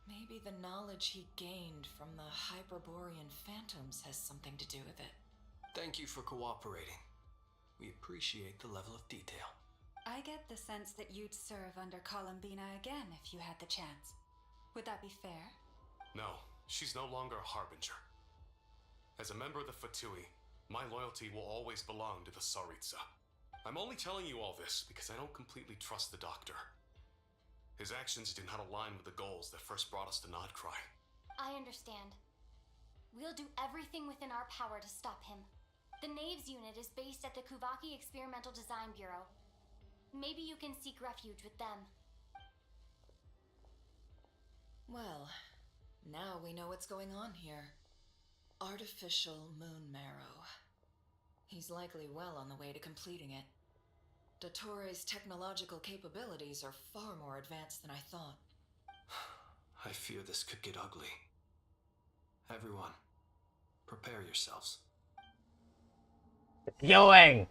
Speaker 7: Maybe the knowledge he gained from the Hyperborean phantoms has something to do with it.
Speaker 5: Thank you for cooperating. We appreciate the level of detail.
Speaker 8: I get the sense that you'd serve under Columbina again if you had the chance. Would that be fair?
Speaker 10: No, she's no longer a harbinger. As a member of the Fatui, my loyalty will always belong to the Tsaritsa. I'm only telling you all this because I don't completely trust the doctor. His actions do not align with the goals that first brought us to Nodcry.
Speaker 2: I understand. We'll do everything within our power to stop him. The Knaves unit is based at the Kuvaki Experimental Design Bureau. Maybe you can seek refuge with them.
Speaker 7: Well, now we know what's going on here. Artificial moon marrow. He's likely well on the way to completing it. Dottore's technological capabilities are far more advanced than I thought.
Speaker 5: I fear this could get ugly. Everyone, prepare yourselves.
Speaker 1: Going!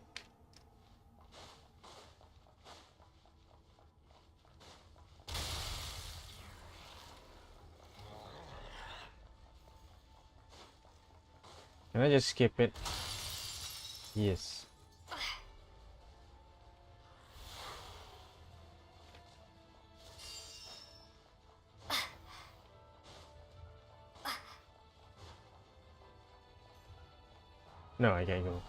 Speaker 1: Can I just skip it? Yes. No, I can't go.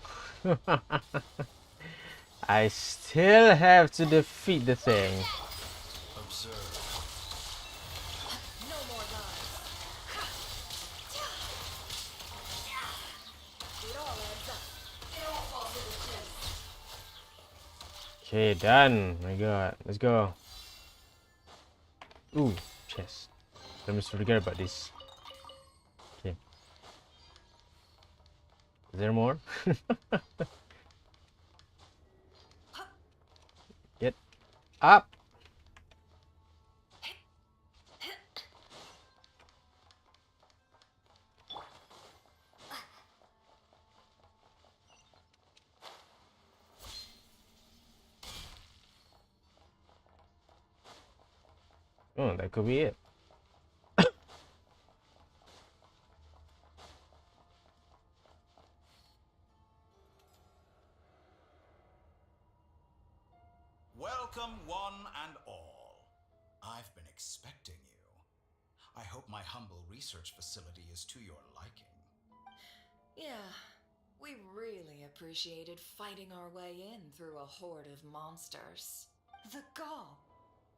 Speaker 1: I still have to defeat the thing.
Speaker 5: Observe.
Speaker 7: No more lies. It all adds up. It all falls into place.
Speaker 1: Okay, done. My god, let's go. Ooh, chest. Let me forget about this. Okay. Is there more? Get up. Oh, that could be it.
Speaker 3: Welcome, one and all. I've been expecting you. I hope my humble research facility is to your liking.
Speaker 7: Yeah, we really appreciated fighting our way in through a horde of monsters.
Speaker 8: The gall!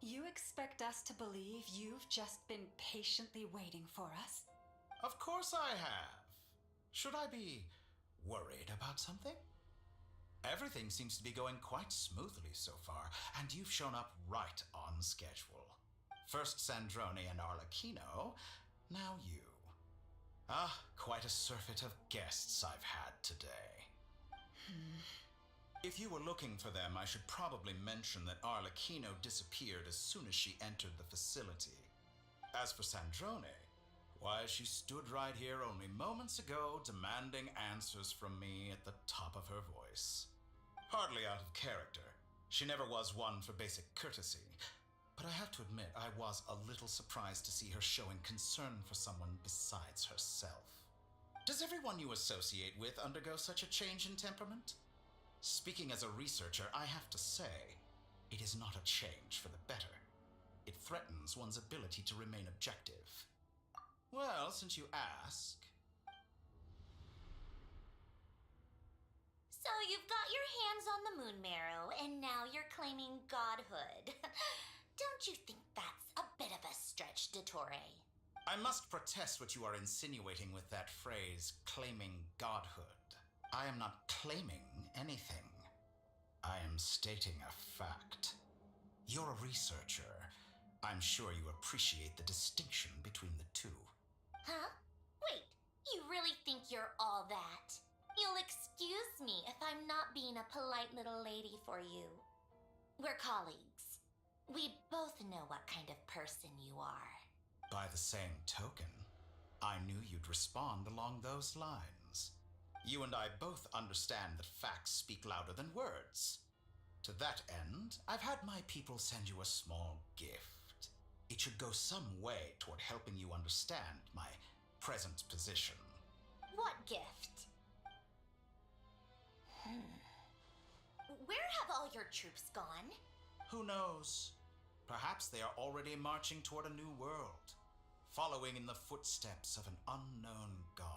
Speaker 8: You expect us to believe you've just been patiently waiting for us?
Speaker 3: Of course I have. Should I be worried about something? Everything seems to be going quite smoothly so far, and you've shown up right on schedule. First Sandrone and Arlecchino, now you. Ah, quite a surfeit of guests I've had today. If you were looking for them, I should probably mention that Arlecchino disappeared as soon as she entered the facility. As for Sandrone, why, she stood right here only moments ago demanding answers from me at the top of her voice. Hardly out of character. She never was one for basic courtesy. But I have to admit, I was a little surprised to see her showing concern for someone besides herself. Does everyone you associate with undergo such a change in temperament? Speaking as a researcher, I have to say,
Speaker 11: It is not a change for the better. It threatens one's ability to remain objective. Well, since you ask...
Speaker 2: So you've got your hands on the moon marrow, and now you're claiming godhood. Don't you think that's a bit of a stretch, Dottore?
Speaker 11: I must protest what you are insinuating with that phrase, claiming godhood. I am not claiming anything. I am stating a fact. You're a researcher. I'm sure you appreciate the distinction between the two.
Speaker 2: Huh? Wait, you really think you're all that? You'll excuse me if I'm not being a polite little lady for you. We're colleagues. We both know what kind of person you are.
Speaker 11: By the same token, I knew you'd respond along those lines. You and I both understand that facts speak louder than words. To that end, I've had my people send you a small gift. It should go some way toward helping you understand my present position.
Speaker 2: What gift? Where have all your troops gone?
Speaker 11: Who knows? Perhaps they are already marching toward a new world, following in the footsteps of an unknown god.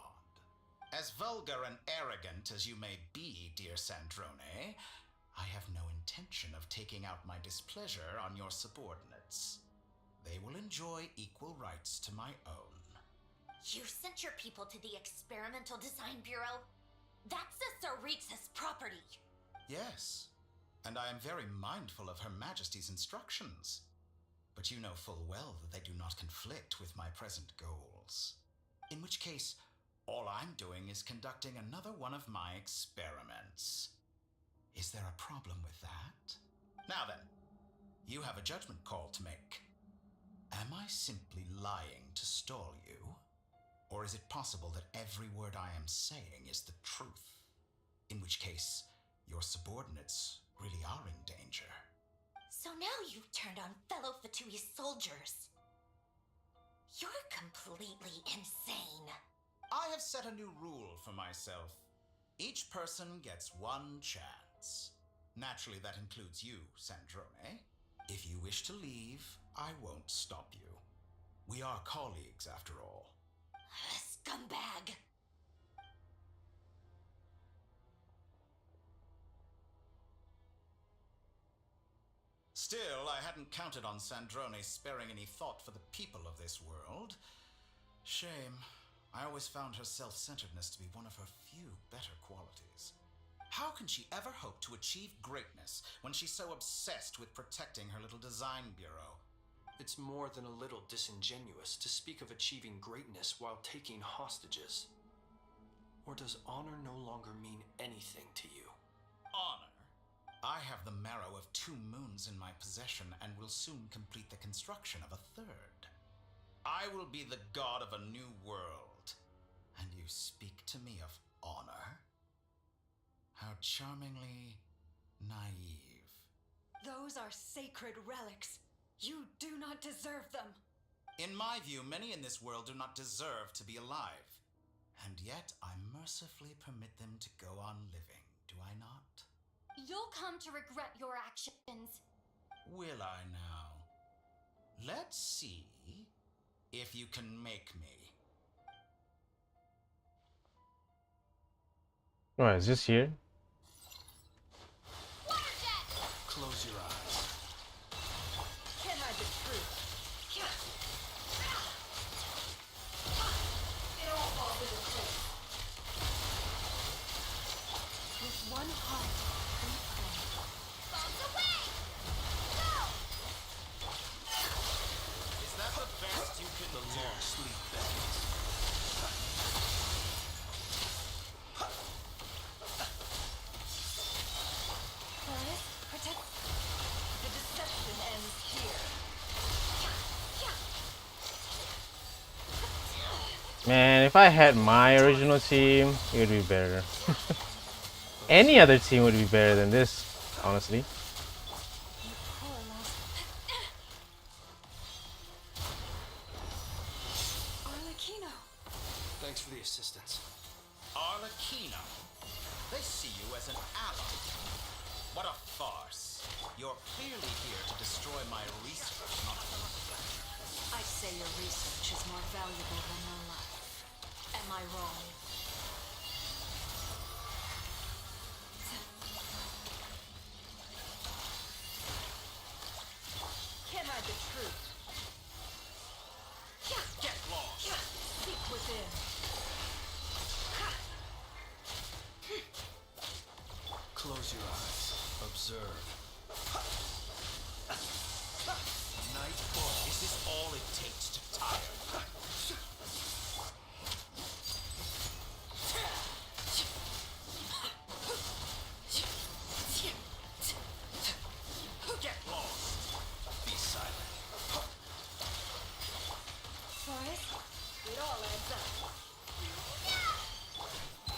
Speaker 11: As vulgar and arrogant as you may be, dear Sandrone, I have no intention of taking out my displeasure on your subordinates. They will enjoy equal rights to my own.
Speaker 2: You sent your people to the Experimental Design Bureau? That's a Tsaritsa's property.
Speaker 11: Yes, and I am very mindful of Her Majesty's instructions. But you know full well that they do not conflict with my present goals. In which case, all I'm doing is conducting another one of my experiments. Is there a problem with that? Now then, you have a judgment call to make. Am I simply lying to stall you? Or is it possible that every word I am saying is the truth? In which case, your subordinates really are in danger.
Speaker 2: So now you've turned on fellow Fatui soldiers. You're completely insane.
Speaker 11: I have set a new rule for myself. Each person gets one chance. Naturally, that includes you, Sandrone. If you wish to leave, I won't stop you. We are colleagues, after all.
Speaker 2: Scumbag!
Speaker 11: Still, I hadn't counted on Sandrone sparing any thought for the people of this world. Shame. I always found her self-centeredness to be one of her few better qualities. How can she ever hope to achieve greatness when she's so obsessed with protecting her little design bureau?
Speaker 5: It's more than a little disingenuous to speak of achieving greatness while taking hostages. Or does honor no longer mean anything to you?
Speaker 11: Honor? I have the marrow of 2 moons in my possession and will soon complete the construction of a 3rd. I will be the god of a new world. And you speak to me of honor? How charmingly naive.
Speaker 8: Those are sacred relics. You do not deserve them.
Speaker 11: In my view, many in this world do not deserve to be alive. And yet, I mercifully permit them to go on living, do I not?
Speaker 2: You'll come to regret your actions.
Speaker 11: Will I now? Let's see if you can make me.
Speaker 1: Alright, is this here?
Speaker 5: Close your eyes.
Speaker 7: Can't hide the truth. It all falls into place.
Speaker 8: With one heart, we pray.
Speaker 2: Bombs away! Go!
Speaker 11: Is that the best you can
Speaker 5: The
Speaker 11: do?
Speaker 5: long sleep beckons.
Speaker 8: Boris, protect.
Speaker 7: The deception ends here.
Speaker 1: Man, if I had my original team, it would be better. Any other team would be better than this, honestly.
Speaker 8: You poor lost. Arlecchino.
Speaker 5: Thanks for the assistance.
Speaker 11: Arlecchino. They see you as an ally. What a farce. You're clearly here to destroy my research, not me.
Speaker 4: I'd say your research is more valuable than your life. Am I wrong?
Speaker 7: Can't hide the truth.
Speaker 11: Get lost!
Speaker 4: Seek within.
Speaker 5: Close your eyes. Observe.
Speaker 11: Night, is this all it takes to tire? Get lost! Be silent.
Speaker 7: Forrest, it all adds up.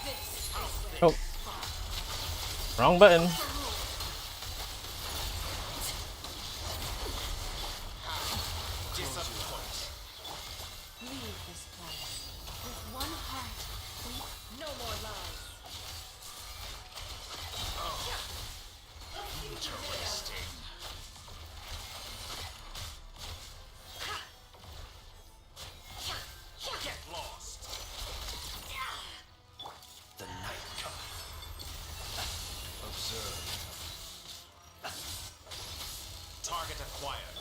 Speaker 7: This is
Speaker 1: Oh, wrong button.
Speaker 11: Disappoint.
Speaker 7: leave this place with one heart. No more lies.
Speaker 11: Interesting. Get lost. The night cometh.
Speaker 5: Observe.
Speaker 11: Target acquired.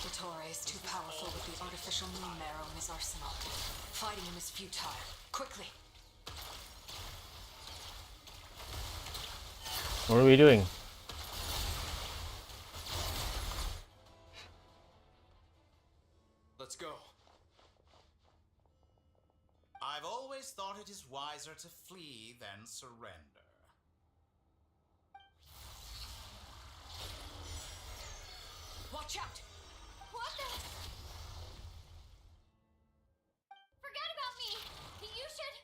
Speaker 4: Dottore is too powerful with the artificial moon marrow in his arsenal. Fighting him is futile. Quickly!
Speaker 1: What are we doing?
Speaker 5: Let's go.
Speaker 11: I've always thought it is wiser to flee than surrender.
Speaker 4: Watch out!
Speaker 2: What the? Forget about me! You should...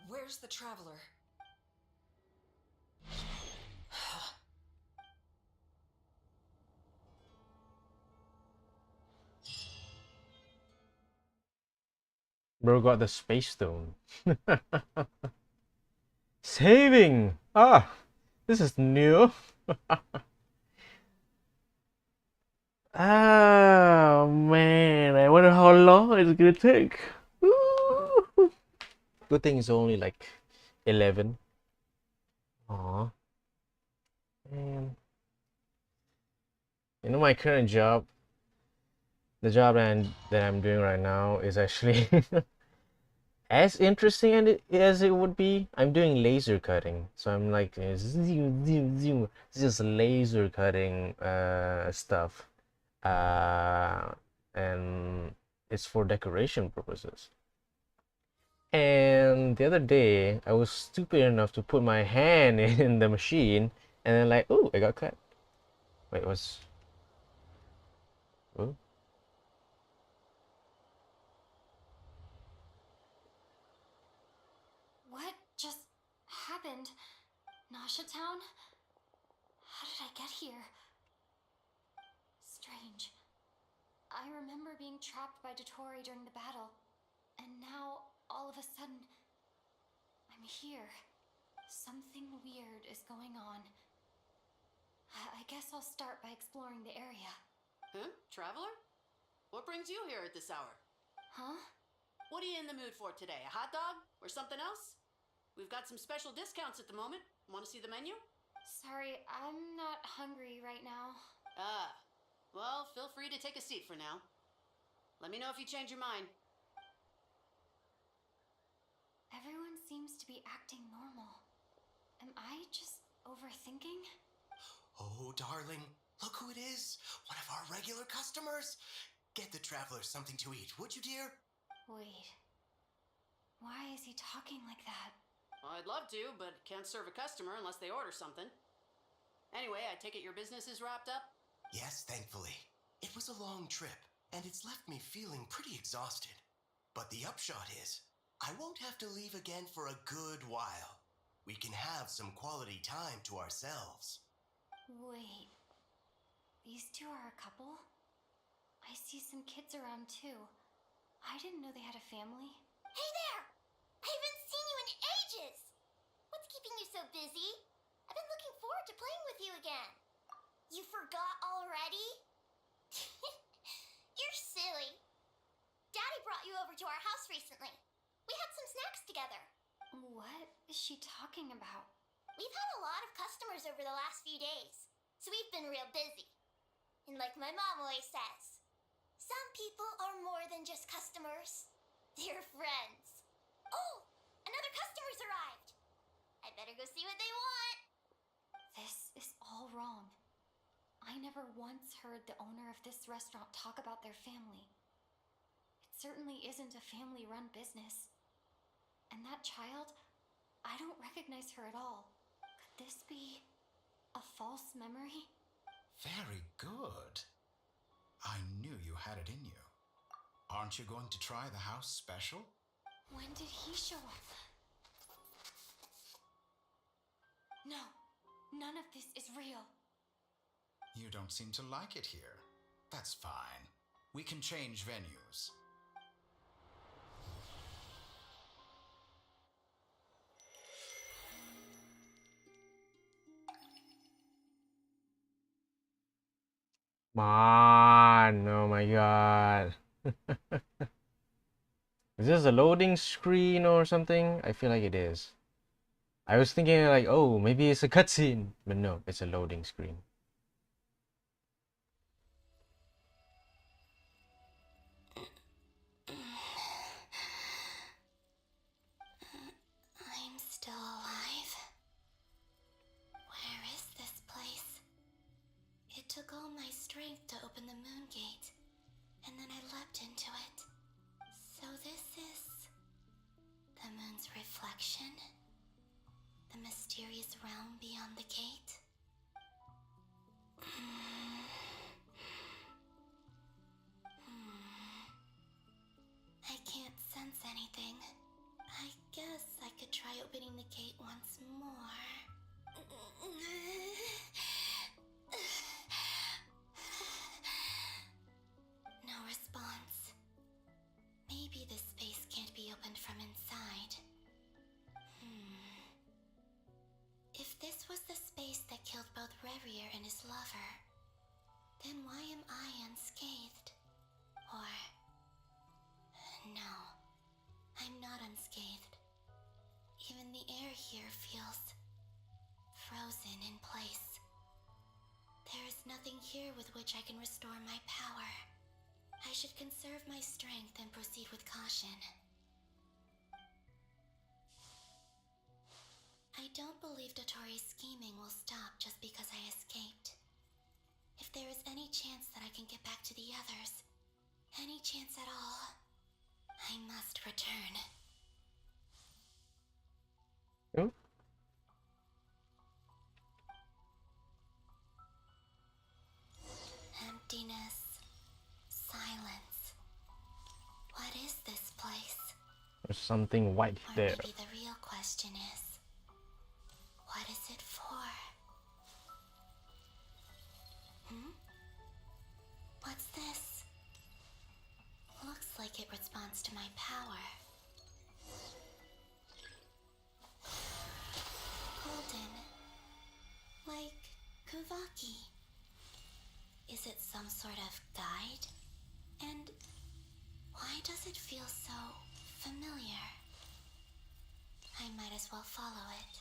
Speaker 4: Where's the traveler?
Speaker 1: Bro got the space stone. Saving! Ah, this is new. Oh man, I wonder how long it's gonna take. Ooh. Good thing it's only like 11. Aw. Man. You know my current job, the job that I'm doing right now is actually as interesting as it would be. I'm doing laser cutting, so I'm like zoom, zoom, zoom, just laser cutting stuff, and it's for decoration purposes. And the other day, I was stupid enough to put my hand in the machine, and then like, oh, I got cut. Wait, what's? Oh.
Speaker 2: What just happened? Nasha Town? How did I get here? Strange. I remember being trapped by Dottore during the battle, and now, all of a sudden, I'm here. Something weird is going on. I guess I'll start by exploring the area.
Speaker 12: Huh? Traveler? What brings you here at this hour?
Speaker 2: Huh?
Speaker 12: What are you in the mood for today? A hot dog? Or something else? We've got some special discounts at the moment. Want to see the menu?
Speaker 2: Sorry, I'm not hungry right now.
Speaker 12: Ah. Well, feel free to take a seat for now. Let me know if you change your mind.
Speaker 2: Everyone seems to be acting normal. Am I just overthinking?
Speaker 6: Oh, darling, look who it is. One of our regular customers. Get the traveler something to eat, would you, dear?
Speaker 2: Wait. Why is he talking like that?
Speaker 12: Well, I'd love to, but can't serve a customer unless they order something. Anyway, I take it your business is wrapped up?
Speaker 6: Yes, thankfully. It was a long trip, and it's left me feeling pretty exhausted. But the upshot is, I won't have to leave again for a good while. We can have some quality time to ourselves.
Speaker 2: Wait. These two are a couple? I see some kids around too. I didn't know they had a family.
Speaker 13: Hey there! I haven't seen you in ages! What's keeping you
Speaker 2: so busy. I've been looking forward to playing with you again. You forgot already? You're silly. Daddy brought you over to our house recently. We had some snacks together.
Speaker 8: What is she talking about?
Speaker 2: We've had a lot of customers over the last few days, so we've been real busy. And like my mom always says, some people are more than just customers. They're friends. Oh, another customer's arrived. I better go see what they want.
Speaker 8: This is all wrong. I never once heard the owner of this restaurant talk about their family. It certainly isn't a family-run business. And that child, I don't recognize her at all. Could this be a false memory?
Speaker 11: Very good. I knew you had it in you. Aren't you going to try the house special?
Speaker 8: When did he show up? No, none of this is real.
Speaker 11: You don't seem to like it here. That's fine. We can change venues.
Speaker 1: Come on. Oh my god. Is this a loading screen or something? I feel like it is. I was thinking like, oh, maybe it's a cutscene. But no, it's a loading screen.
Speaker 2: I'm still alive. Where is this place? It took all my strength to open the moon gate, and then I leapt into it. So this is the moon's reflection? The mysterious realm beyond the gate? I can't sense anything. I guess I could try opening the gate once more. No response. Maybe this space can't be opened from inside. If this was the space that killed both Revier and his lover, then why am I unscathed? Or... no, I'm not unscathed. Even the air here feels frozen in place. There is nothing here with which I can restore my power. I should conserve my strength and proceed with caution. I don't believe Dotori's scheming will stop just because I escaped. If there is any chance that I can get back to the others, any chance at all, I must return.
Speaker 1: Oh.
Speaker 2: Emptiness. Silence. What is this place?
Speaker 1: There's something white
Speaker 2: Or
Speaker 1: there.
Speaker 2: maybe the real question is, what is it for? What's this? Looks like it responds to my power. Golden. Like Kuvaki. Is it some sort of guide? And why does it feel so familiar? I might as well follow it.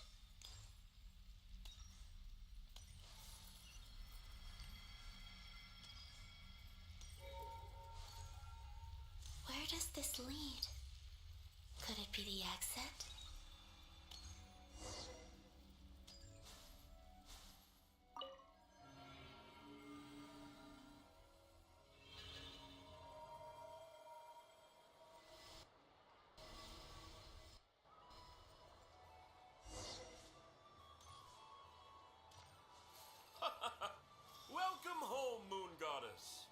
Speaker 2: Where does this lead? Could it be the exit?
Speaker 5: Welcome home, Moon Goddess.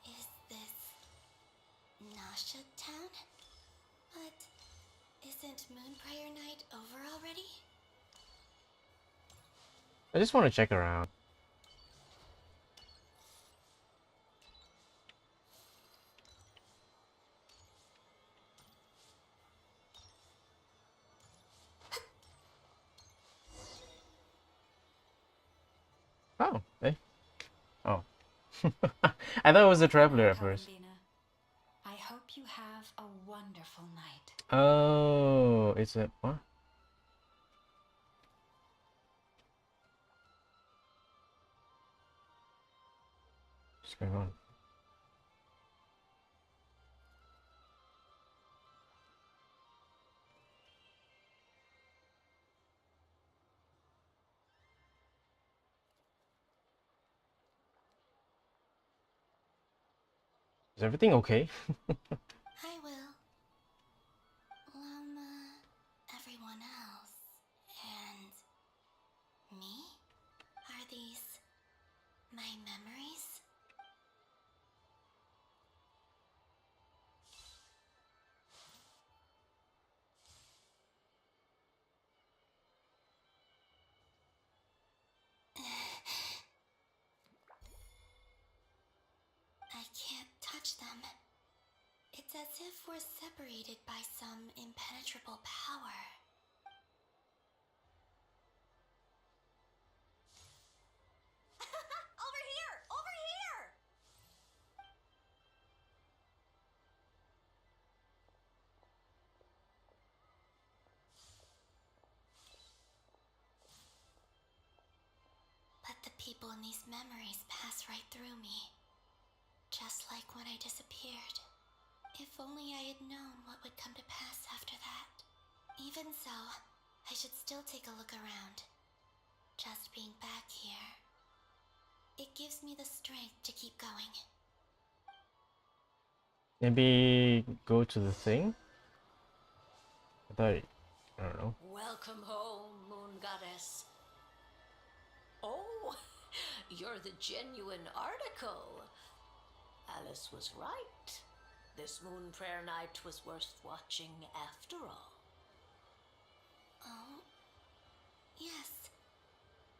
Speaker 2: Is this Nasha Town? But isn't Moon Prayer Night over already?
Speaker 1: I just want to check around. Oh, eh? Oh. I thought it was a traveler at first.
Speaker 7: Columbina. I hope you have a wonderful night.
Speaker 1: Oh, it's a what? What's going on? Is everything okay?
Speaker 2: I will. Everyone else. And me? Are these my memories? I can't touch them. It's as if we're separated by some impenetrable power.
Speaker 7: Over here! Over here!
Speaker 2: But the people in these memories pass right through me. Just like when I disappeared. If only I had known what would come to pass after that. Even so, I should still take a look around. Just being back here. It gives me the strength to keep going.
Speaker 1: Maybe go to the thing? I thought, I don't know.
Speaker 12: Welcome home, Moon Goddess. Oh, you're the genuine article. Alice was right. This Moon Prayer Night was worth watching after all.
Speaker 2: Oh, yes.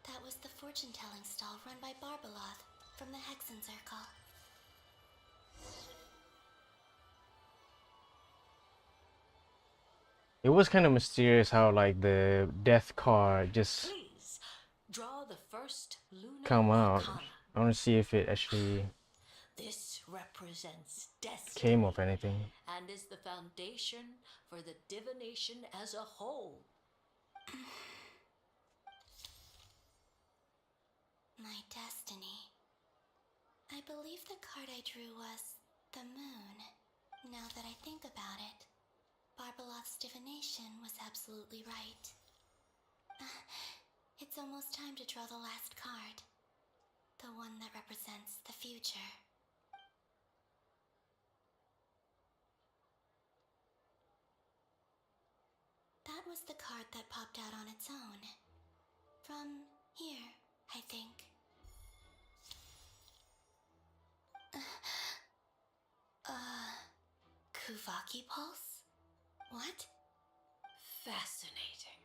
Speaker 2: That was the fortune-telling stall run by Barbaloth from the Hexen Circle.
Speaker 1: It was kind of mysterious how like the death card just
Speaker 12: Please, draw the first lunar
Speaker 1: come out.
Speaker 12: arcana.
Speaker 1: I want to see if it actually
Speaker 12: This represents destiny
Speaker 1: came of anything.
Speaker 12: and is the foundation for the divination as a whole.
Speaker 2: My destiny. I believe the card I drew was the moon. Now that I think about it, Barbaloth's divination was absolutely right. It's almost time to draw the last card. The one that represents the future. That was the card that popped out on its own. From here, I think. Kuvaki Pulse? What?
Speaker 12: Fascinating.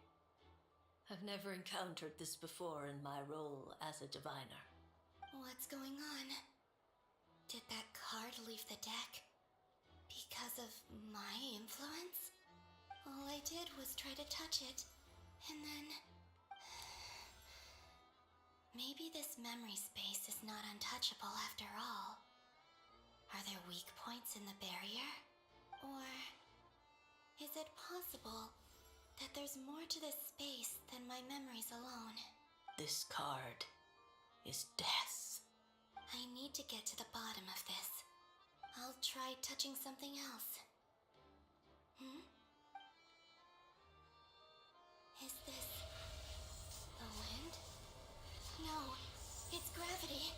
Speaker 12: I've never encountered this before in my role as a diviner.
Speaker 2: What's going on? Did that card leave the deck? Because of my influence? All I did was try to touch it, and then... Maybe this memory space is not untouchable after all. Are there weak points in the barrier? Or is it possible that there's more to this space than my memories alone?
Speaker 12: This card is death.
Speaker 2: I need to get to the bottom of this. I'll try touching something else. Is this the wind? No, it's gravity.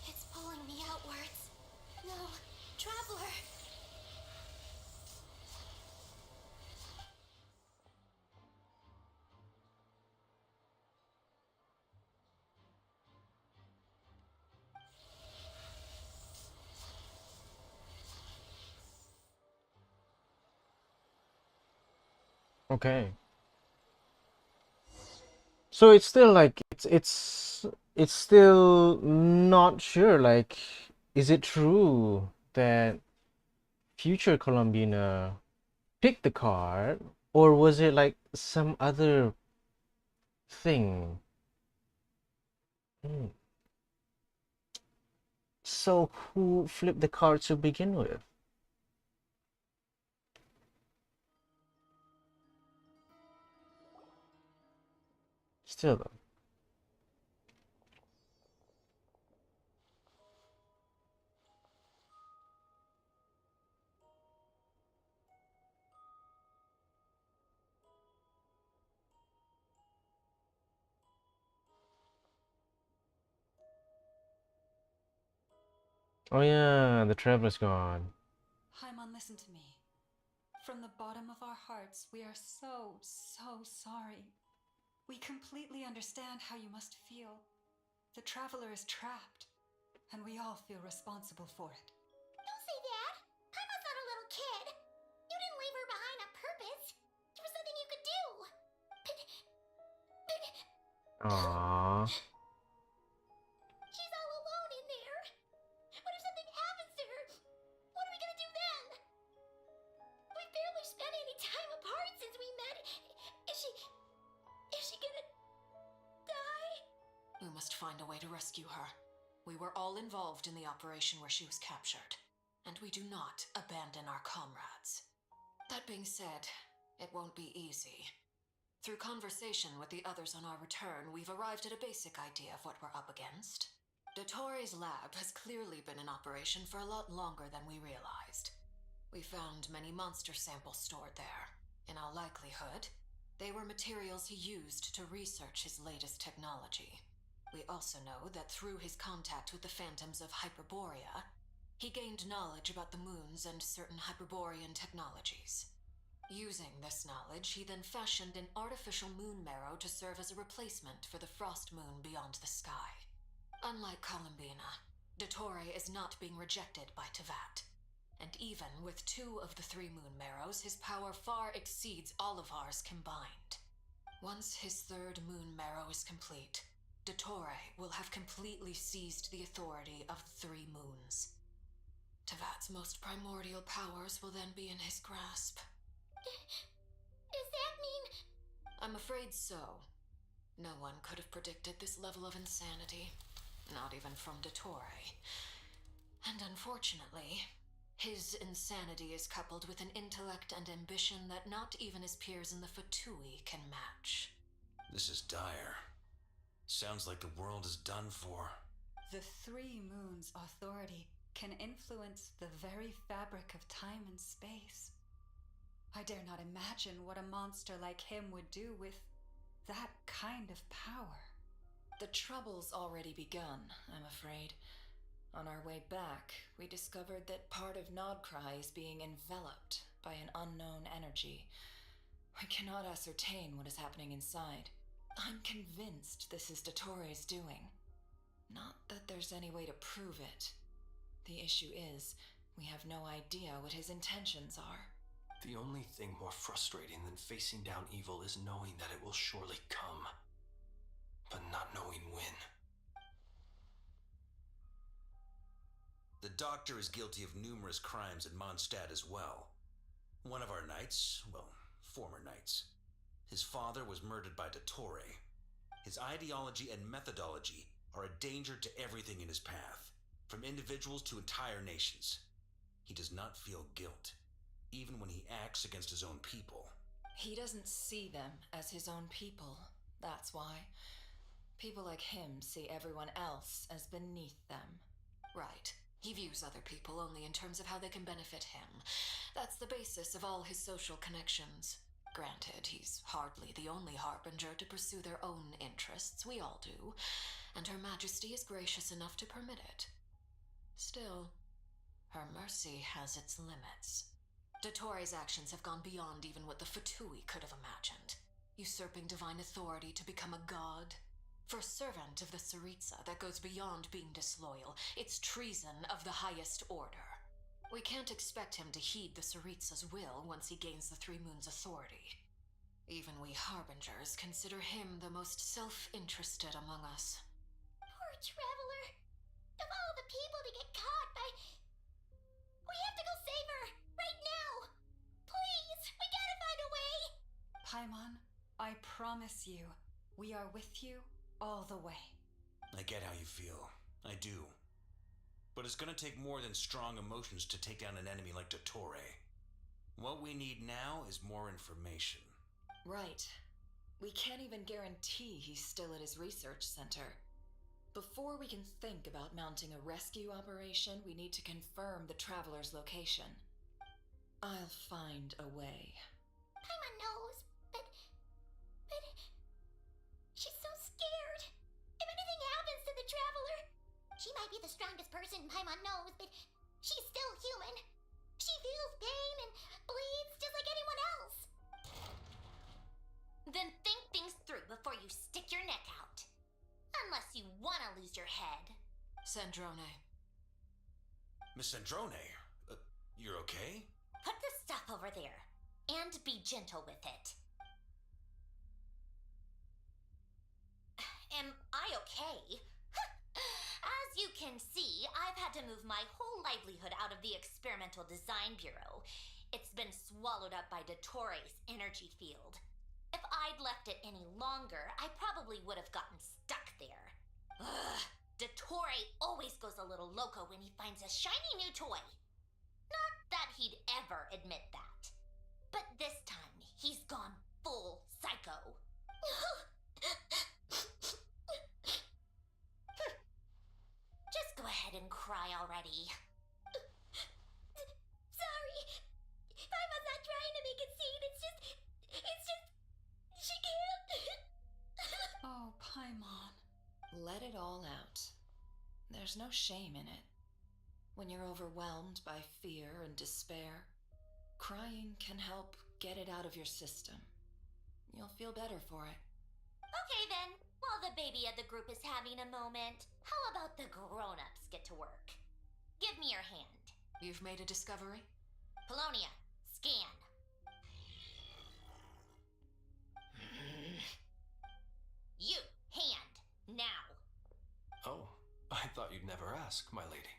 Speaker 2: It's pulling me outwards. No, Traveler!
Speaker 1: Okay. So it's still like it's still not sure, like, is it true that future Columbina picked the card, or was it like some other thing? Hmm. So who flipped the card to begin with? Still though. Oh yeah, the traveler's gone.
Speaker 13: Paimon, listen to me. From the bottom of our hearts, we are so sorry. We completely understand how you must feel. The traveler is trapped, and we all feel responsible for it.
Speaker 2: Don't say that. Paimon's not a little kid. You didn't leave her behind on purpose. There was nothing you could do.
Speaker 1: Aww.
Speaker 2: She's all alone in there. What if something happens to her? What are we gonna do then? We've barely spent any time apart since we met. Is she gonna die?
Speaker 4: We must find a way to rescue her. We were all involved in the operation where she was captured, and we do not abandon our comrades. That being said, it won't be easy. Through conversation with the others on our return, we've arrived at a basic idea of what we're up against. Dottore's lab has clearly been in operation for a lot longer than we realized. We found many monster samples stored there. In all likelihood, they were materials he used to research his latest technology. We also know that through his contact with the phantoms of Hyperborea, he gained knowledge about the moons and certain Hyperborean technologies. Using this knowledge, he then fashioned an artificial moon marrow to serve as a replacement for the frost moon beyond the sky. Unlike Columbina, Dottore is not being rejected by Tevat. And even with 2 of the 3 moon marrows, his power far exceeds all of ours combined. Once his 3rd moon marrow is complete, Dottore will have completely seized the authority of the 3 moons. Tevat's most primordial powers will then be in his grasp.
Speaker 2: Does that mean...
Speaker 4: I'm afraid so. No one could have predicted this level of insanity. Not even from Dottore. And unfortunately, his insanity is coupled with an intellect and ambition that not even his peers in the Fatui can match.
Speaker 3: This is dire. Sounds like the world is done for.
Speaker 13: The 3 moons' authority can influence the very fabric of time and space. I dare not imagine what a monster like him would do with that kind of power.
Speaker 7: The trouble's already begun, I'm afraid. On our way back, we discovered that part of Nodcry is being enveloped by an unknown energy. We cannot ascertain what is happening inside. I'm convinced this is Dottore's doing. Not that there's any way to prove it. The issue is, we have no idea what his intentions are.
Speaker 5: The only thing more frustrating than facing down evil is knowing that it will surely come, but not knowing when.
Speaker 3: The doctor is guilty of numerous crimes in Mondstadt as well. One of our knights, well, former knights, his father was murdered by Dottore. His ideology and methodology are a danger to everything in his path, from individuals to entire nations. He does not feel guilt, even when he acts against his own people.
Speaker 7: He doesn't see them as his own people, that's why. People like him see everyone else as beneath them.
Speaker 4: Right. He views other people only in terms of how they can benefit him. That's the basis of all his social connections. Granted, he's hardly the only harbinger to pursue their own interests. We all do. And Her Majesty is gracious enough to permit it. Still, her mercy has its limits. Dottore's actions have gone beyond even what the Fatui could have imagined. Usurping divine authority to become a god. For a servant of the Tsaritsa, that goes beyond being disloyal. It's treason of the highest order. We can't expect him to heed the Tsaritsa's will once he gains the 3 moons' authority. Even we harbingers consider him the most self-interested among us.
Speaker 2: Poor traveler. Of all the people to get caught by... We have to go save her! Right now! Please! We gotta find a way!
Speaker 13: Paimon, I promise you, we are with you all the way.
Speaker 3: I get how you feel. I do. But it's gonna take more than strong emotions to take down an enemy like Dottore. What we need now is more information.
Speaker 7: Right. We can't even guarantee he's still at his research center. Before we can think about mounting a rescue operation, we need to confirm the traveler's location. I'll find a way.
Speaker 2: Paimon knows, but she's so scared. If anything happens to the traveler, she might be the strongest person Paimon knows, but she's still human. She feels pain and bleeds just like anyone else. Then think things through before you stick your neck out. Unless you want to lose your head.
Speaker 4: Sandrone.
Speaker 3: Miss Sandrone, you're okay?
Speaker 2: Put the stuff over there, and be gentle with it. Am I okay? As you can see, I've had to move my whole livelihood out of the Experimental Design Bureau. It's been swallowed up by Dottore's energy field. If I'd left it any longer, I probably would have gotten stuck there. Ugh, Dottore always goes a little loco when he finds a shiny new toy. Not that he'd ever admit that. But this time, he's gone full psycho. Just go ahead and cry already. Sorry. Paimon's not trying to make a scene. It's just... She can't.
Speaker 13: Oh, Paimon.
Speaker 7: Let it all out. There's no shame in it. When you're overwhelmed by fear and despair, crying can help get it out of your system. You'll feel better for it.
Speaker 2: Okay then, while the baby of the group is having a moment, how about the grown-ups get to work? Give me your hand.
Speaker 4: You've made a discovery?
Speaker 2: Polonia, scan. You, hand, now.
Speaker 5: Oh, I thought you'd never ask, my lady.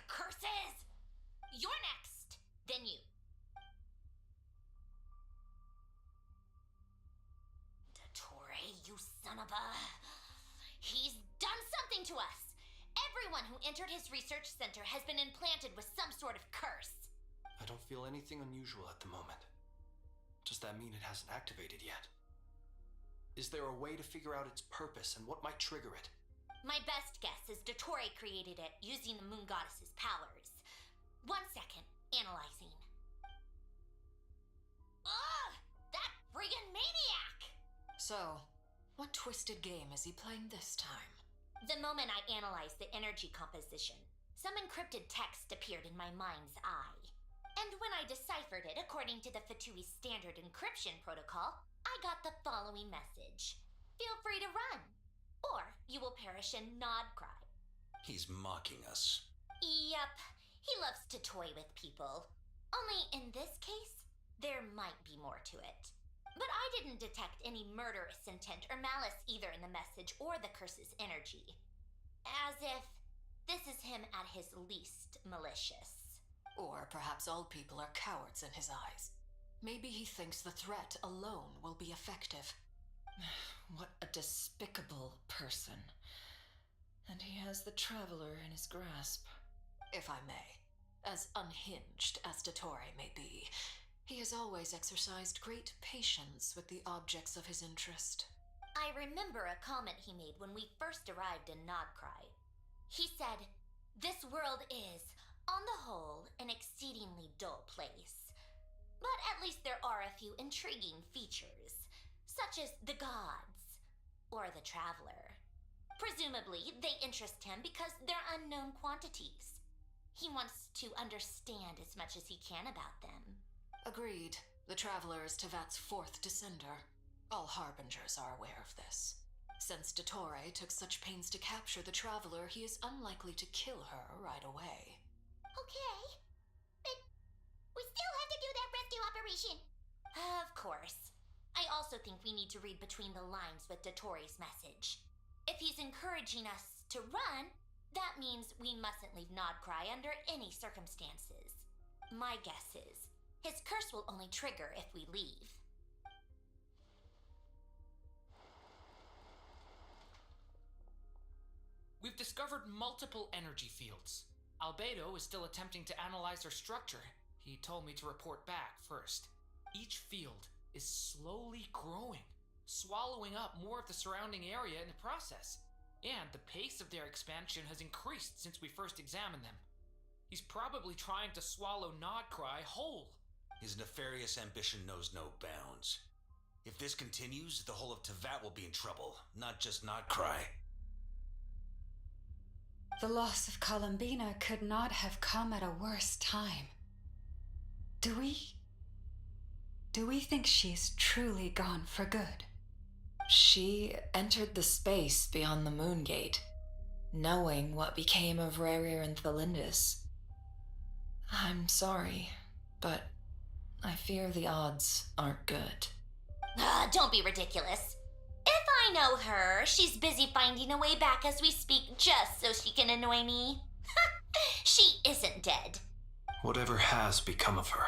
Speaker 2: Curses! You're next, then you. Dottore, you son of a... He's done something to us! Everyone who entered his research center has been implanted with some sort of curse.
Speaker 5: I don't feel anything unusual at the moment. Does that mean it hasn't activated yet? Is there a way to figure out its purpose and what might trigger it?
Speaker 2: My best guess is Dottore created it using the moon goddess's powers. 1 second, analyzing. Ugh! That friggin' maniac!
Speaker 4: So, what twisted game is he playing this time?
Speaker 2: The moment I analyzed the energy composition, some encrypted text appeared in my mind's eye. And when I deciphered it according to the Fatui standard encryption protocol, I got the following message. Feel free to run, or you will perish in nod cry.
Speaker 3: He's mocking us.
Speaker 2: Yep, he loves to toy with people. Only in this case, there might be more to it. But I didn't detect any murderous intent or malice either in the message or the curse's energy. As if this is him at his least malicious.
Speaker 4: Or perhaps all people are cowards in his eyes. Maybe he thinks the threat alone will be effective.
Speaker 7: What a despicable person. And he has the Traveler in his grasp.
Speaker 4: If I may, as unhinged as Dottore may be, he has always exercised great patience with the objects of his interest.
Speaker 2: I remember a comment he made when we first arrived in Nodcry. He said, "This world is, on the whole, an exceedingly dull place. But at least there are a few intriguing features, such as the gods, or the Traveler. Presumably, they interest him because they're unknown quantities. He wants to understand as much as he can about them."
Speaker 4: Agreed. The Traveler is Tevat's 4th descender. All Harbingers are aware of this. Since Dottore took such pains to capture the Traveler, he is unlikely to kill her right away.
Speaker 2: Okay, but we still have to do that rescue operation. Of course. I also think we need to read between the lines with Dottore's message. If he's encouraging us to run, that means we mustn't leave Nodcry under any circumstances. My guess is, his curse will only trigger if we leave.
Speaker 14: We've discovered multiple energy fields. Albedo is still attempting to analyze their structure. He told me to report back first. Each field is slowly growing, swallowing up more of the surrounding area in the process. And the pace of their expansion has increased since we first examined them. He's probably trying to swallow Nodcry whole.
Speaker 3: His nefarious ambition knows no bounds. If this continues, the whole of Tevat will be in trouble, not just Nodcry.
Speaker 13: The loss of Columbina could not have come at a worse time. Do we think she's truly gone for good?
Speaker 7: She entered the space beyond the Moon Gate, knowing what became of Rerir and Thelindis. I'm sorry, but I fear the odds aren't good.
Speaker 2: Don't be ridiculous. If I know her, she's busy finding a way back as we speak just so she can annoy me. She isn't dead.
Speaker 5: Whatever has become of her,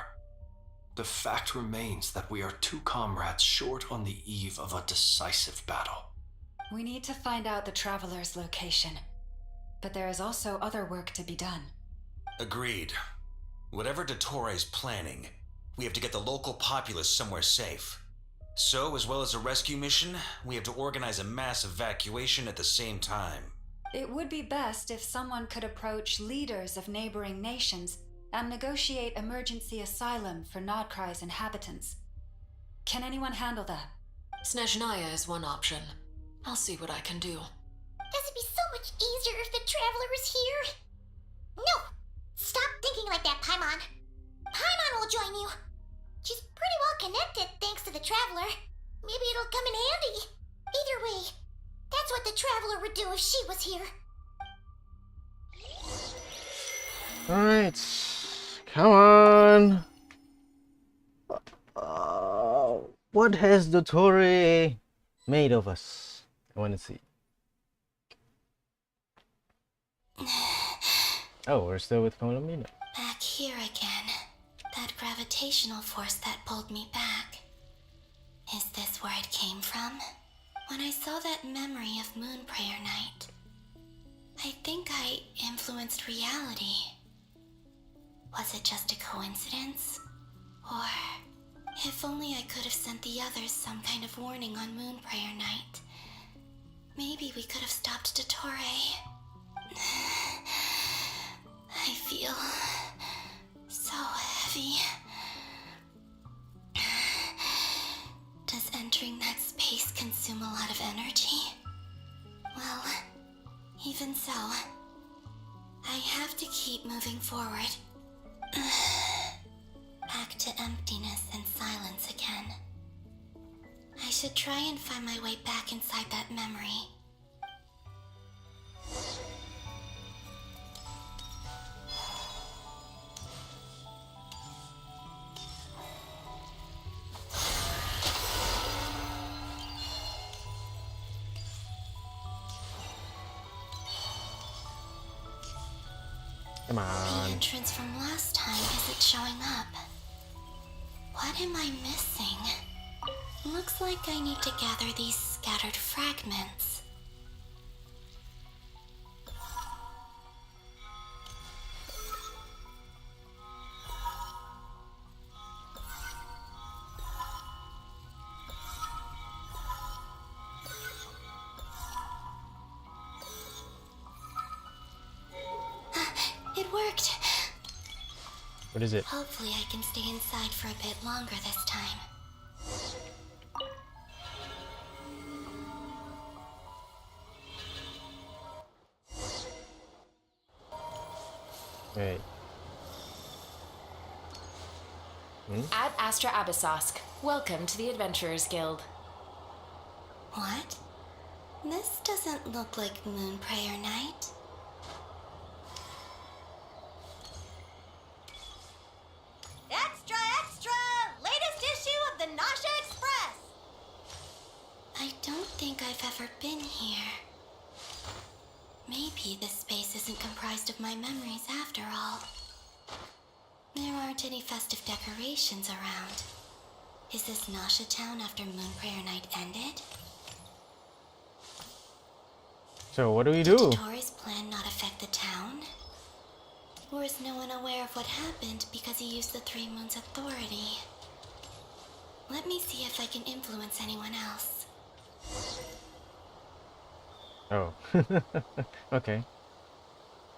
Speaker 5: the fact remains that we are two comrades short on the eve of a decisive battle.
Speaker 13: We need to find out the Traveler's location, but there is also other work to be done.
Speaker 3: Agreed. Whatever Dottore is planning, we have to get the local populace somewhere safe. So, as well as a rescue mission, we have to organize a mass evacuation at the same time.
Speaker 13: It would be best if someone could approach leaders of neighboring nations and negotiate emergency asylum for Nodcry's inhabitants. Can anyone handle that?
Speaker 4: Snezhnaya is one option. I'll see what I can do.
Speaker 2: Does it be so much easier if the Traveler is here? No! Stop thinking like that, Paimon. Paimon will join you. She's pretty well connected thanks to the Traveler. Maybe it'll come in handy. Either way, that's what the Traveler would do if she was here.
Speaker 1: Alright. Come on. What has Dottore made of us? I want to see. Oh, we're still with Columbina.
Speaker 2: Back here again. That gravitational force that pulled me back. Is this where it came from? When I saw that memory of Moon Prayer Night, I think I influenced reality. Was it just a coincidence? Or, if only I could have sent the others some kind of warning on Moon Prayer Night, maybe we could have stopped Dottore. I feel so heavy. Does entering that space consume a lot of energy? Well, even so, I have to keep moving forward. Back to emptiness and silence again. I should try and find my way back inside that memory.
Speaker 1: Come on.
Speaker 2: The entrance from last time isn't showing up. What am I missing? Looks like I need to gather these scattered fragments. It worked.
Speaker 1: What is it?
Speaker 2: Hopefully I can stay inside for a bit longer this time.
Speaker 1: Hey.
Speaker 15: Ad Astra Abyssosk. Welcome to the Adventurers Guild.
Speaker 2: What? This doesn't look like Moon Prayer Night.
Speaker 16: Extra, extra! Latest issue of the Nasha Express!
Speaker 2: I don't think I've ever been here. Maybe this space isn't comprised of my memories after all. There aren't any festive decorations around. Is this Nasha Town after Moon Prayer Night ended?
Speaker 1: So what do we
Speaker 2: Did
Speaker 1: do?
Speaker 2: Dottoro's plan not affect the town? Or is no one aware of what happened because he used the Three Moons' authority? Let me see if I can influence anyone else.
Speaker 1: Oh. Okay.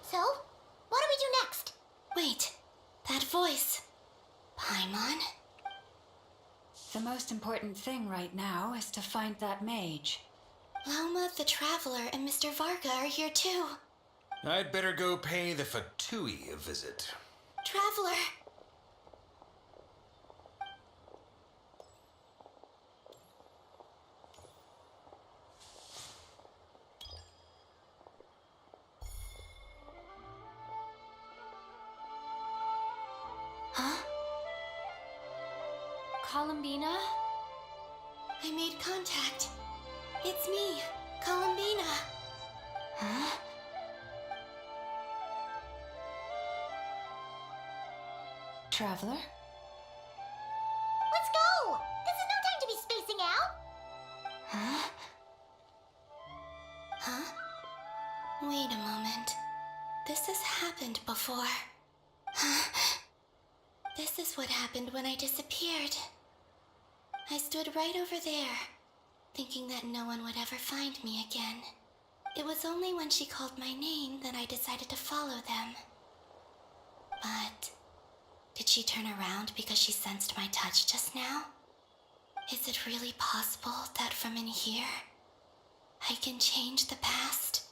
Speaker 16: So, what do we do next?
Speaker 2: Wait, that voice. Paimon?
Speaker 13: The most important thing right now is to find that mage.
Speaker 2: Lauma the Traveler and Mr. Varga are here too.
Speaker 3: I'd better go pay the Fatui a visit.
Speaker 2: Traveler! Huh?
Speaker 8: Columbina?
Speaker 2: I made contact. It's me, Columbina.
Speaker 8: Huh?
Speaker 13: Traveler?
Speaker 16: Let's go! This is no time to be spacing out!
Speaker 8: Huh?
Speaker 2: Huh? Wait a moment. This has happened before. This is what happened when I disappeared. I stood right over there, thinking that no one would ever find me again. It was only when she called my name that I decided to follow them. But did she turn around because she sensed my touch just now? Is it really possible that from in here, I can change the past?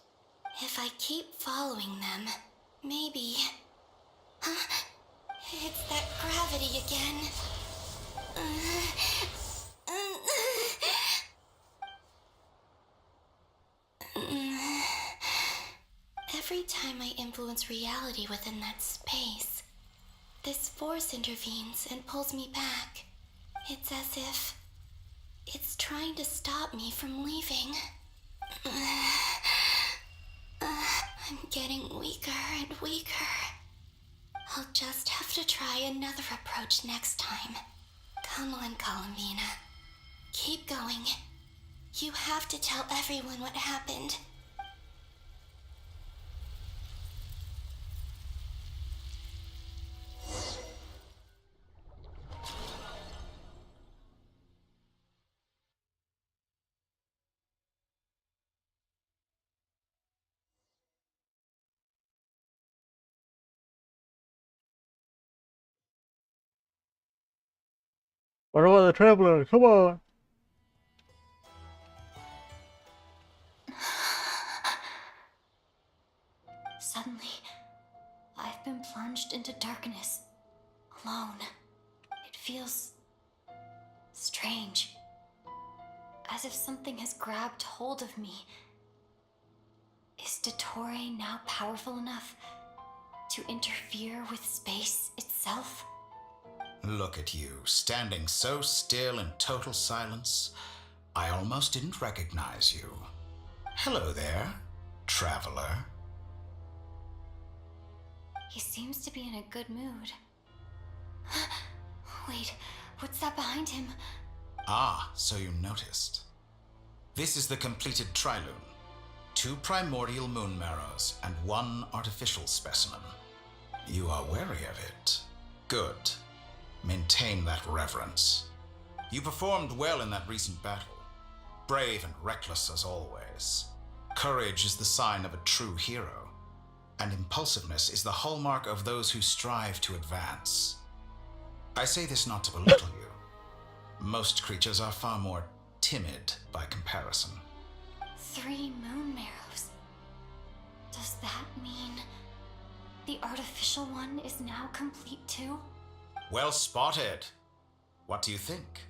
Speaker 2: If I keep following them, maybe... It's that gravity again. Every time I influence reality within that space, this force intervenes and pulls me back. It's as if it's trying to stop me from leaving. I'm getting weaker and weaker. I'll just have to try another approach next time. Come on, Columbina. Keep going. You have to tell everyone what happened.
Speaker 1: What about the traveler? Come on.
Speaker 8: Suddenly, I've been plunged into darkness, alone. It feels strange, as if something has grabbed hold of me. Is Dottore now powerful enough to interfere with space itself?
Speaker 11: Look at you, standing so still in total silence. I almost didn't recognize you. Hello there, traveler.
Speaker 8: He seems to be in a good mood. Wait, what's that behind him?
Speaker 11: Ah, so you noticed. This is the completed trilune. 2 primordial moon marrows and 1 artificial specimen. You are wary of it. Good. Maintain that reverence. You performed well in that recent battle. Brave and reckless as always. Courage is the sign of a true hero, and impulsiveness is the hallmark of those who strive to advance. I say this not to belittle you. Most creatures are far more timid by comparison.
Speaker 8: 3 moon marrows. Does that mean the artificial one is now complete too?
Speaker 11: Well spotted. What do you think?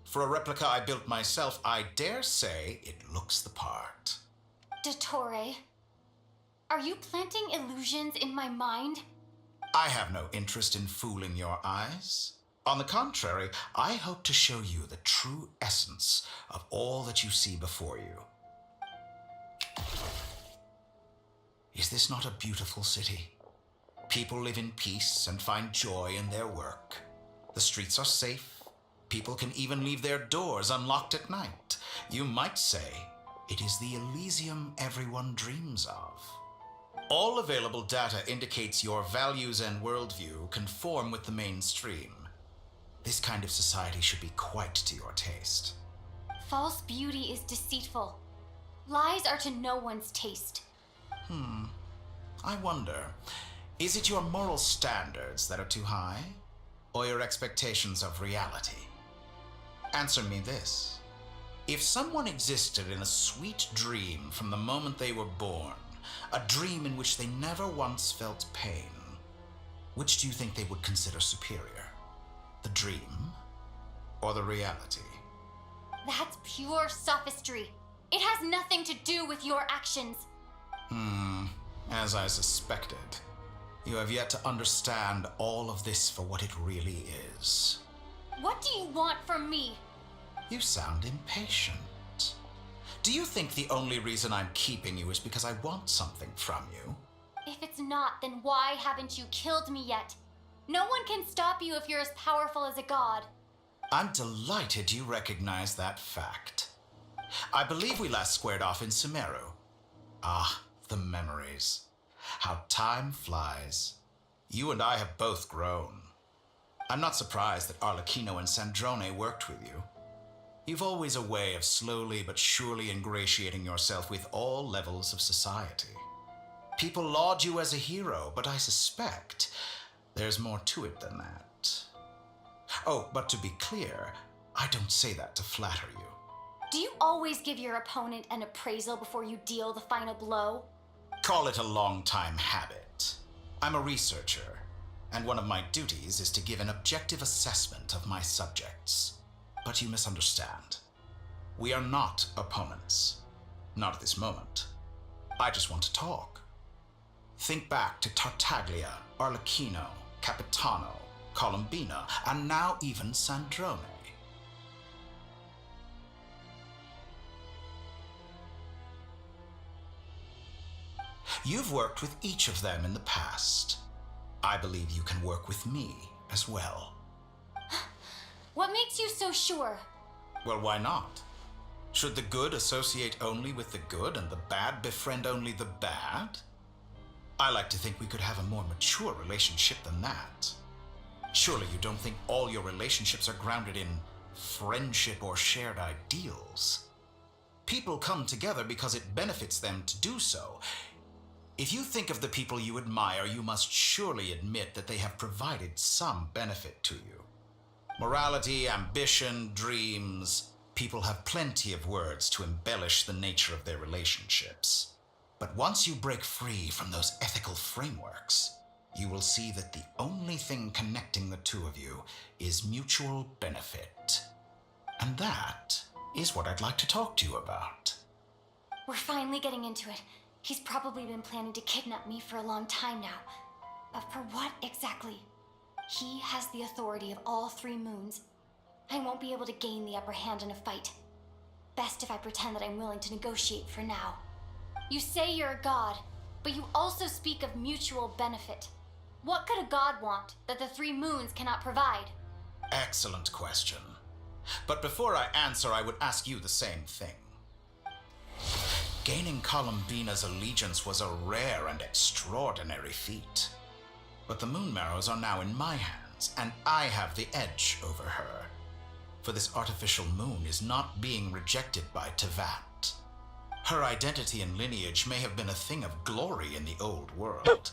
Speaker 11: For a replica I built myself, I dare say it looks the part.
Speaker 8: Dottore, are you planting illusions in my mind?
Speaker 11: I have no interest in fooling your eyes. On the contrary, I hope to show you the true essence of all that you see before you. Is this not a beautiful city? People live in peace and find joy in their work. The streets are safe. People can even leave their doors unlocked at night. You might say It is the Elysium everyone dreams of. All available data indicates your values and worldview conform with the mainstream. This kind of society should be quite to your taste.
Speaker 8: False beauty is deceitful. Lies are to no one's taste.
Speaker 11: I wonder, is it your moral standards that are too high, or your expectations of reality? Answer me this. If someone existed in a sweet dream from the moment they were born, a dream in which they never once felt pain, which do you think they would consider superior? The dream or the reality?
Speaker 8: That's pure sophistry. It has nothing to do with your actions.
Speaker 11: As I suspected. You have yet to understand all of this for what it really is.
Speaker 8: What do you want from me?
Speaker 11: You sound impatient. Do you think the only reason I'm keeping you is because I want something from you?
Speaker 8: If it's not, then why haven't you killed me yet? No one can stop you if you're as powerful as a god.
Speaker 11: I'm delighted you recognize that fact. I believe we last squared off in Sumeru. Ah, the memories. How time flies. You and I have both grown. I'm not surprised that Arlecchino and Sandrone worked with you. You've always a way of slowly but surely ingratiating yourself with all levels of society. People laud you as a hero, but I suspect there's more to it than that. Oh, but to be clear, I don't say that to flatter you.
Speaker 8: Do you always give your opponent an appraisal before you deal the final blow?
Speaker 11: Call it a long-time habit. I'm a researcher, and one of my duties is to give an objective assessment of my subjects. But you misunderstand. We are not opponents. Not at this moment. I just want to talk. Think back to Tartaglia, Arlecchino, Capitano, Columbina, and now even Sandrone. You've worked with each of them in the past. I believe you can work with me as well.
Speaker 8: What makes you so sure?
Speaker 11: Well, why not? Should the good associate only with the good and the bad befriend only the bad? I like to think we could have a more mature relationship than that. Surely you don't think all your relationships are grounded in friendship or shared ideals? People come together because it benefits them to do so. If you think of the people you admire, you must surely admit that they have provided some benefit to you. Morality, ambition, dreams. People have plenty of words to embellish the nature of their relationships. But once you break free from those ethical frameworks, you will see that the only thing connecting the two of you is mutual benefit. And that is what I'd like to talk to you about.
Speaker 8: We're finally getting into it. He's probably been planning to kidnap me for a long time now. But for what exactly? He has the authority of all three moons. I won't be able to gain the upper hand in a fight. Best if I pretend that I'm willing to negotiate for now. You say you're a god, but you also speak of mutual benefit. What could a god want that the three moons cannot provide?
Speaker 11: Excellent question. But before I answer, I would ask you the same thing. Gaining Columbina's allegiance was a rare and extraordinary feat. But the Moon Marrows are now in my hands, and I have the edge over her. For this artificial moon is not being rejected by Tevat. Her identity and lineage may have been a thing of glory in the old world.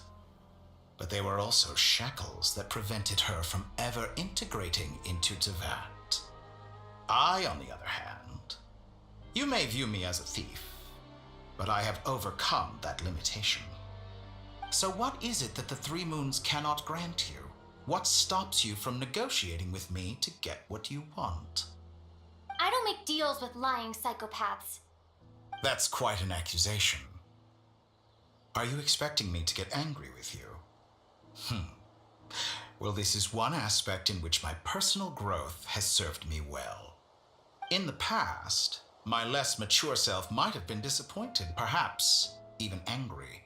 Speaker 11: But they were also shackles that prevented her from ever integrating into Tevat. I, on the other hand, you may view me as a thief, but I have overcome that limitation. So what is it that the three moons cannot grant you? What stops you from negotiating with me to get what you want?
Speaker 8: I don't make deals with lying psychopaths.
Speaker 11: That's quite an accusation. Are you expecting me to get angry with you? Well, this is one aspect in which my personal growth has served me well. In the past, my less mature self might have been disappointed, perhaps even angry,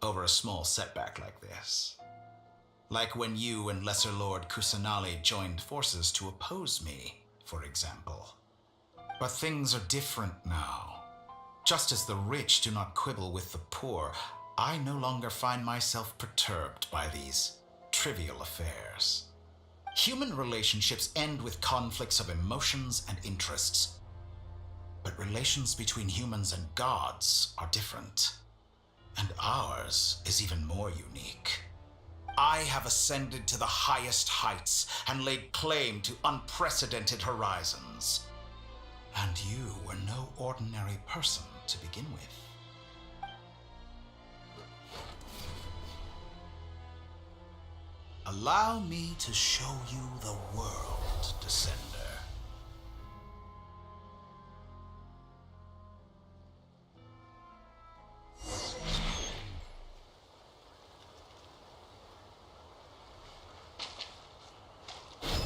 Speaker 11: over a small setback like this. Like when you and Lesser Lord Kusanali joined forces to oppose me, for example. But things are different now. Just as the rich do not quibble with the poor, I no longer find myself perturbed by these trivial affairs. Human relationships end with conflicts of emotions and interests. But relations between humans and gods are different. And ours is even more unique. I have ascended to the highest heights and laid claim to unprecedented horizons. And you were no ordinary person to begin with. Allow me to show you the world, Descender.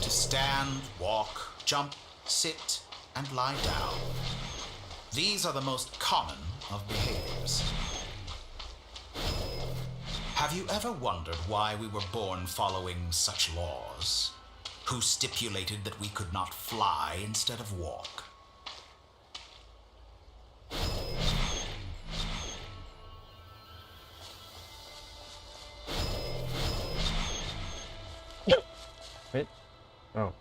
Speaker 11: To stand, walk, jump, sit, and lie down. These are the most common of behaviors. Have you ever wondered why we were born following such laws? Who stipulated that we could not fly instead of walk?
Speaker 1: Wait. Oh.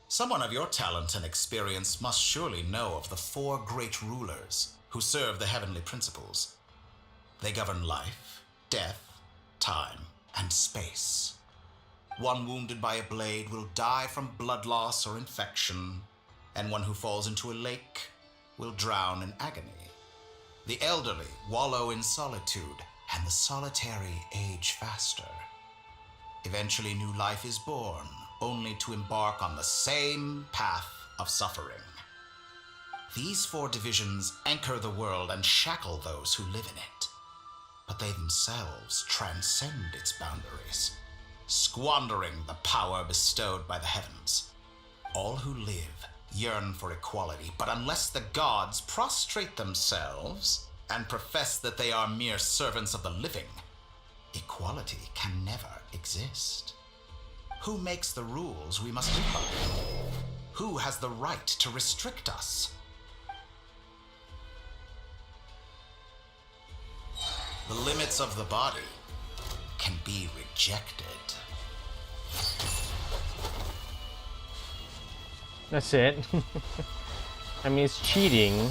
Speaker 11: Someone of your talent and experience must surely know of the 4 great rulers who serve the heavenly principles. They govern life, death, time, and space. One wounded by a blade will die from blood loss or infection, and one who falls into a lake will drown in agony. The elderly wallow in solitude, and the solitary age faster. Eventually, new life is born, only to embark on the same path of suffering. These 4 divisions anchor the world and shackle those who live in it. But they themselves transcend its boundaries, squandering the power bestowed by the heavens. All who live yearn for equality, but unless the gods prostrate themselves and profess that they are mere servants of the living, equality can never exist. Who makes the rules we must live by? Who has the right to restrict us? The limits of the body can be rejected.
Speaker 1: That's it. I mean, it's cheating.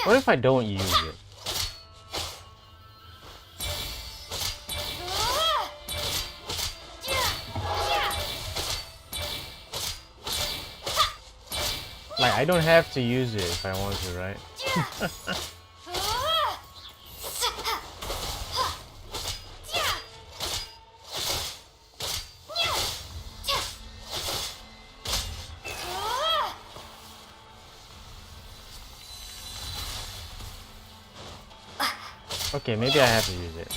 Speaker 1: What if I don't use it? Like, I don't have to use it if I want to, right? Okay, maybe I have to use it.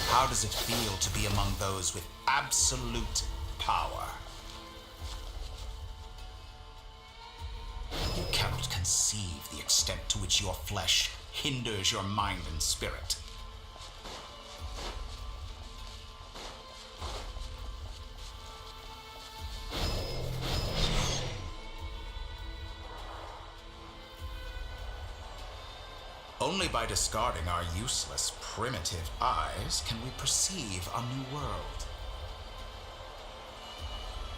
Speaker 11: How does it feel to be among those with absolute power? You cannot conceive the extent to which your flesh hinders your mind and spirit. Only by discarding our useless, primitive eyes can we perceive a new world.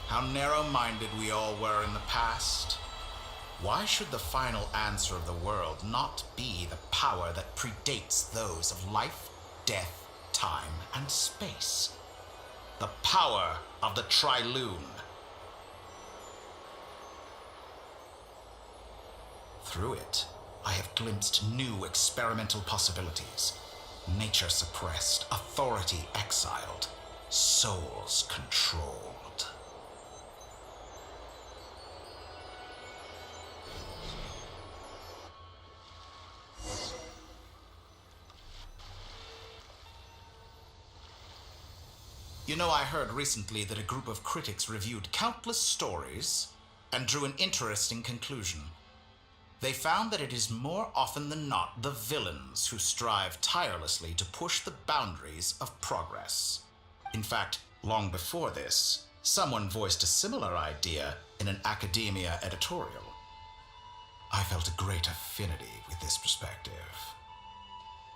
Speaker 11: How narrow-minded we all were in the past. Why should the final answer of the world not be the power that predates those of life, death, time, and space? the power of the Trilune. Through it, I have glimpsed new experimental possibilities. Nature suppressed, authority exiled, souls controlled. You know, I heard recently that a group of critics reviewed countless stories and drew an interesting conclusion. They found that it is more often than not the villains who strive tirelessly to push the boundaries of progress. In fact, long before this, someone voiced a similar idea in an academia editorial. I felt a great affinity with this perspective.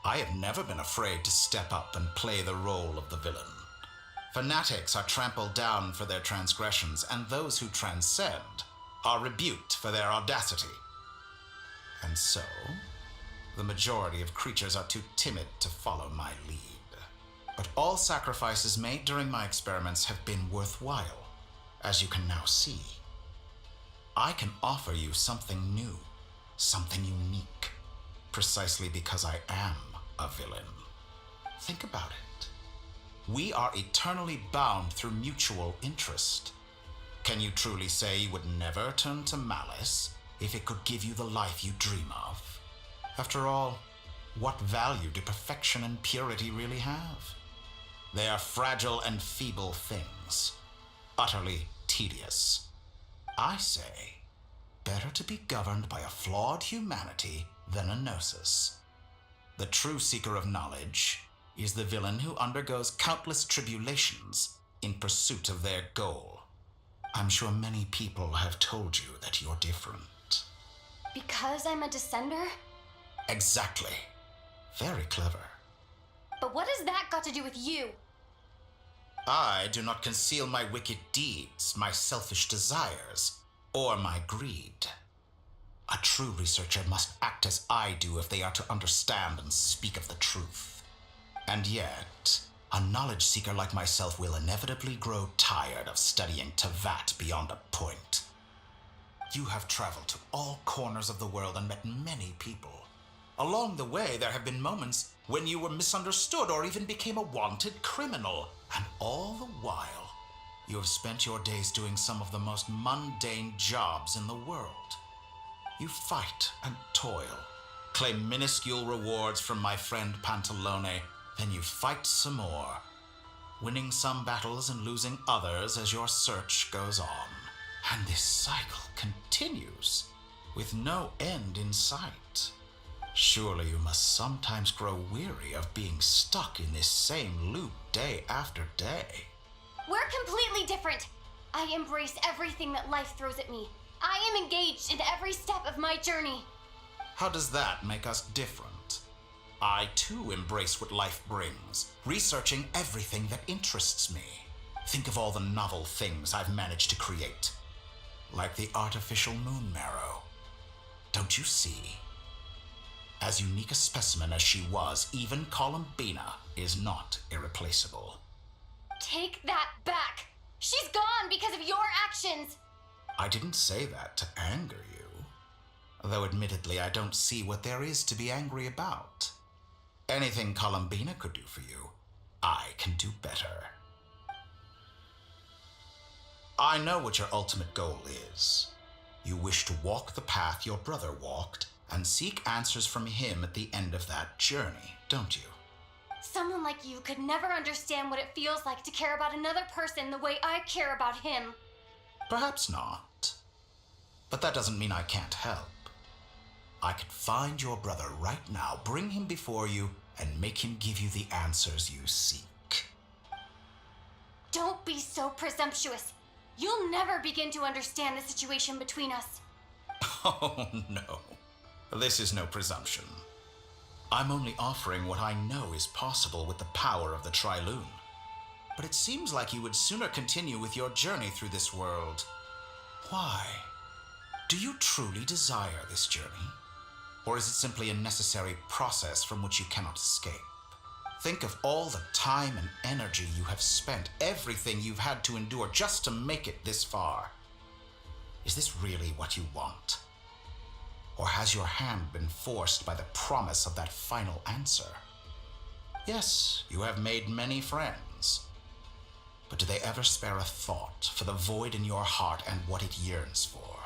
Speaker 11: I have never been afraid to step up and play the role of the villain. Fanatics are trampled down for their transgressions, and those who transcend are rebuked for their audacity. And so, the majority of creatures are too timid to follow my lead. But all sacrifices made during my experiments have been worthwhile, as you can now see. I can offer you something new, something unique, precisely because I am a villain. Think about it. We are eternally bound through mutual interest. Can you truly say you would never turn to malice if it could give you the life you dream of? After all, what value do perfection and purity really have? They are fragile and feeble things, utterly tedious. I say, better to be governed by a flawed humanity than a gnosis. The true seeker of knowledge is the villain who undergoes countless tribulations in pursuit of their goal. I'm sure many people have told you that you're different.
Speaker 8: Because I'm a descender?
Speaker 11: Exactly. Very clever.
Speaker 8: But what has that got to do with you?
Speaker 11: I do not conceal my wicked deeds, my selfish desires, or my greed. A true researcher must act as I do if they are to understand and speak of the truth. And yet, a knowledge seeker like myself will inevitably grow tired of studying Tevat beyond a point. You have traveled to all corners of the world and met many people. Along the way, there have been moments when you were misunderstood or even became a wanted criminal. And all the while, you have spent your days doing some of the most mundane jobs in the world. You fight and toil, claim minuscule rewards from my friend Pantalone, then you fight some more, winning some battles and losing others as your search goes on. And this cycle continues, with no end in sight. Surely you must sometimes grow weary of being stuck in this same loop day after day.
Speaker 8: We're completely different. I embrace everything that life throws at me. I am engaged in every step of my journey.
Speaker 11: How does that make us different? I too embrace what life brings, researching everything that interests me. Think of all the novel things I've managed to create, like the artificial moon marrow. Don't you see? As unique a specimen as she was, even Columbina is not irreplaceable.
Speaker 8: Take that back! She's gone because of your actions!
Speaker 11: I didn't say that to anger you. Though admittedly, I don't see what there is to be angry about. Anything Columbina could do for you, I can do better. I know what your ultimate goal is. You wish to walk the path your brother walked and seek answers from him at the end of that journey, don't you?
Speaker 8: Someone like you could never understand what it feels like to care about another person the way I care about him.
Speaker 11: Perhaps not. But that doesn't mean I can't help. I could find your brother right now, bring him before you, and make him give you the answers you seek.
Speaker 8: Don't be so presumptuous. You'll never begin to understand the situation between us.
Speaker 11: Oh, no. This is no presumption. I'm only offering what I know is possible with the power of the Trilune. But it seems like you would sooner continue with your journey through this world. Why? Do you truly desire this journey? Or is it simply a necessary process from which you cannot escape? Think of all the time and energy you have spent, everything you've had to endure just to make it this far. Is this really what you want? Or has your hand been forced by the promise of that final answer? Yes, you have made many friends. But do they ever spare a thought for the void in your heart and what it yearns for?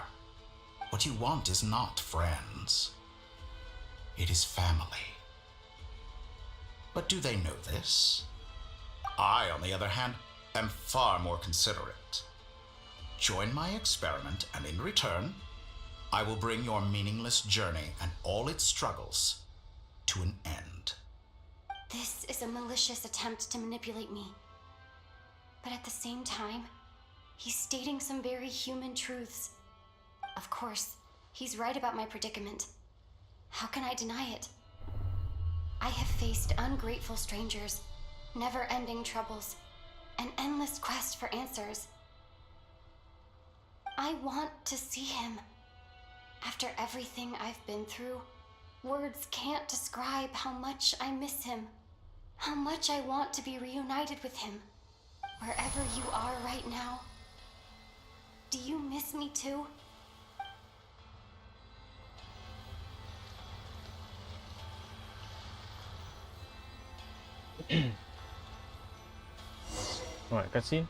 Speaker 11: What you want is not friends. It is family. But do they know this? I, on the other hand, am far more considerate. Join my experiment, and in return, I will bring your meaningless journey and all its struggles to an end.
Speaker 8: This is a malicious attempt to manipulate me. But at the same time, he's stating some very human truths. Of course, he's right about my predicament. How can I deny it? I have faced ungrateful strangers, never-ending troubles, an endless quest for answers. I want to see him. After everything I've been through, words can't describe how much I miss him, how much I want to be reunited with him. Wherever you are right now, do you miss me too?
Speaker 1: Alright, cutscene.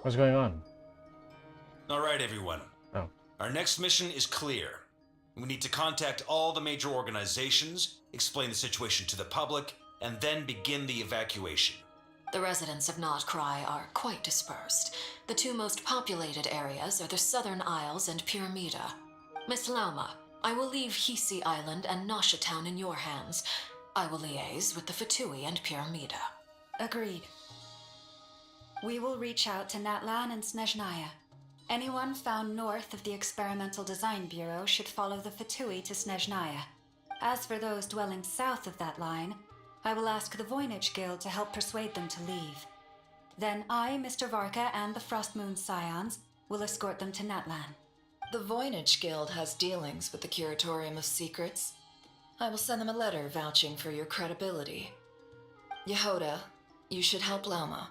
Speaker 1: What's going on?
Speaker 3: All right, everyone.
Speaker 1: Oh.
Speaker 3: Our next mission is clear. We need to contact all the major organizations, explain the situation to the public, and then begin the evacuation.
Speaker 4: The residents of Not Cry are quite dispersed. The two most populated areas are the Southern Isles and Pyramida. Miss Lauma, I will leave Hisi Island and Nasha Town in your hands. I will liaise with the Fatui and Pyramida.
Speaker 13: Agreed. We will reach out to Natlan and Snezhnaya. Anyone found north of the Experimental Design Bureau should follow the Fatui to Snezhnaya. As for those dwelling south of that line, I will ask the Voynich Guild to help persuade them to leave. Then I, Mr. Varka, and the Frostmoon Scions will escort them to Natlan.
Speaker 7: The Voynich Guild has dealings with the Curatorium of Secrets. I will send them a letter vouching for your credibility. Yehoda, you should help Lauma.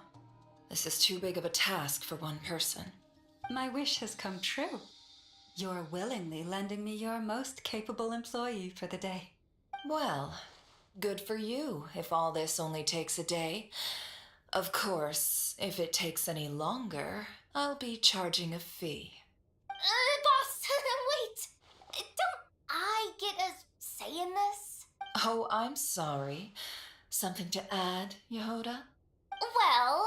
Speaker 7: This is too big of a task for one person.
Speaker 13: My wish has come true. You're willingly lending me your most capable employee for the day.
Speaker 7: Well, good for you if all this only takes a day. Of course, if it takes any longer, I'll be charging a fee.
Speaker 16: Boss, wait! Don't I get a say in this?
Speaker 7: Oh, I'm sorry. Something to add, Yehoda?
Speaker 16: Well,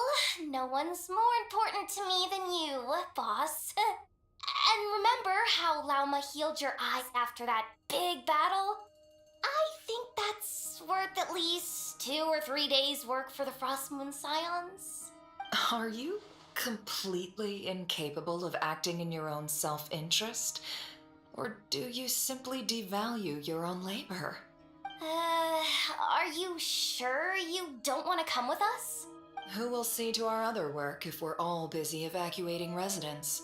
Speaker 16: no one's more important to me than you, boss. And remember how Lauma healed your eyes after that big battle? I think that's worth at least 2 or 3 days' work for the Frostmoon Scions.
Speaker 7: Are you completely incapable of acting in your own self-interest? Or do you simply devalue your own labor?
Speaker 16: Are you sure you don't want to come with us?
Speaker 7: Who will see to our other work if we're all busy evacuating residents?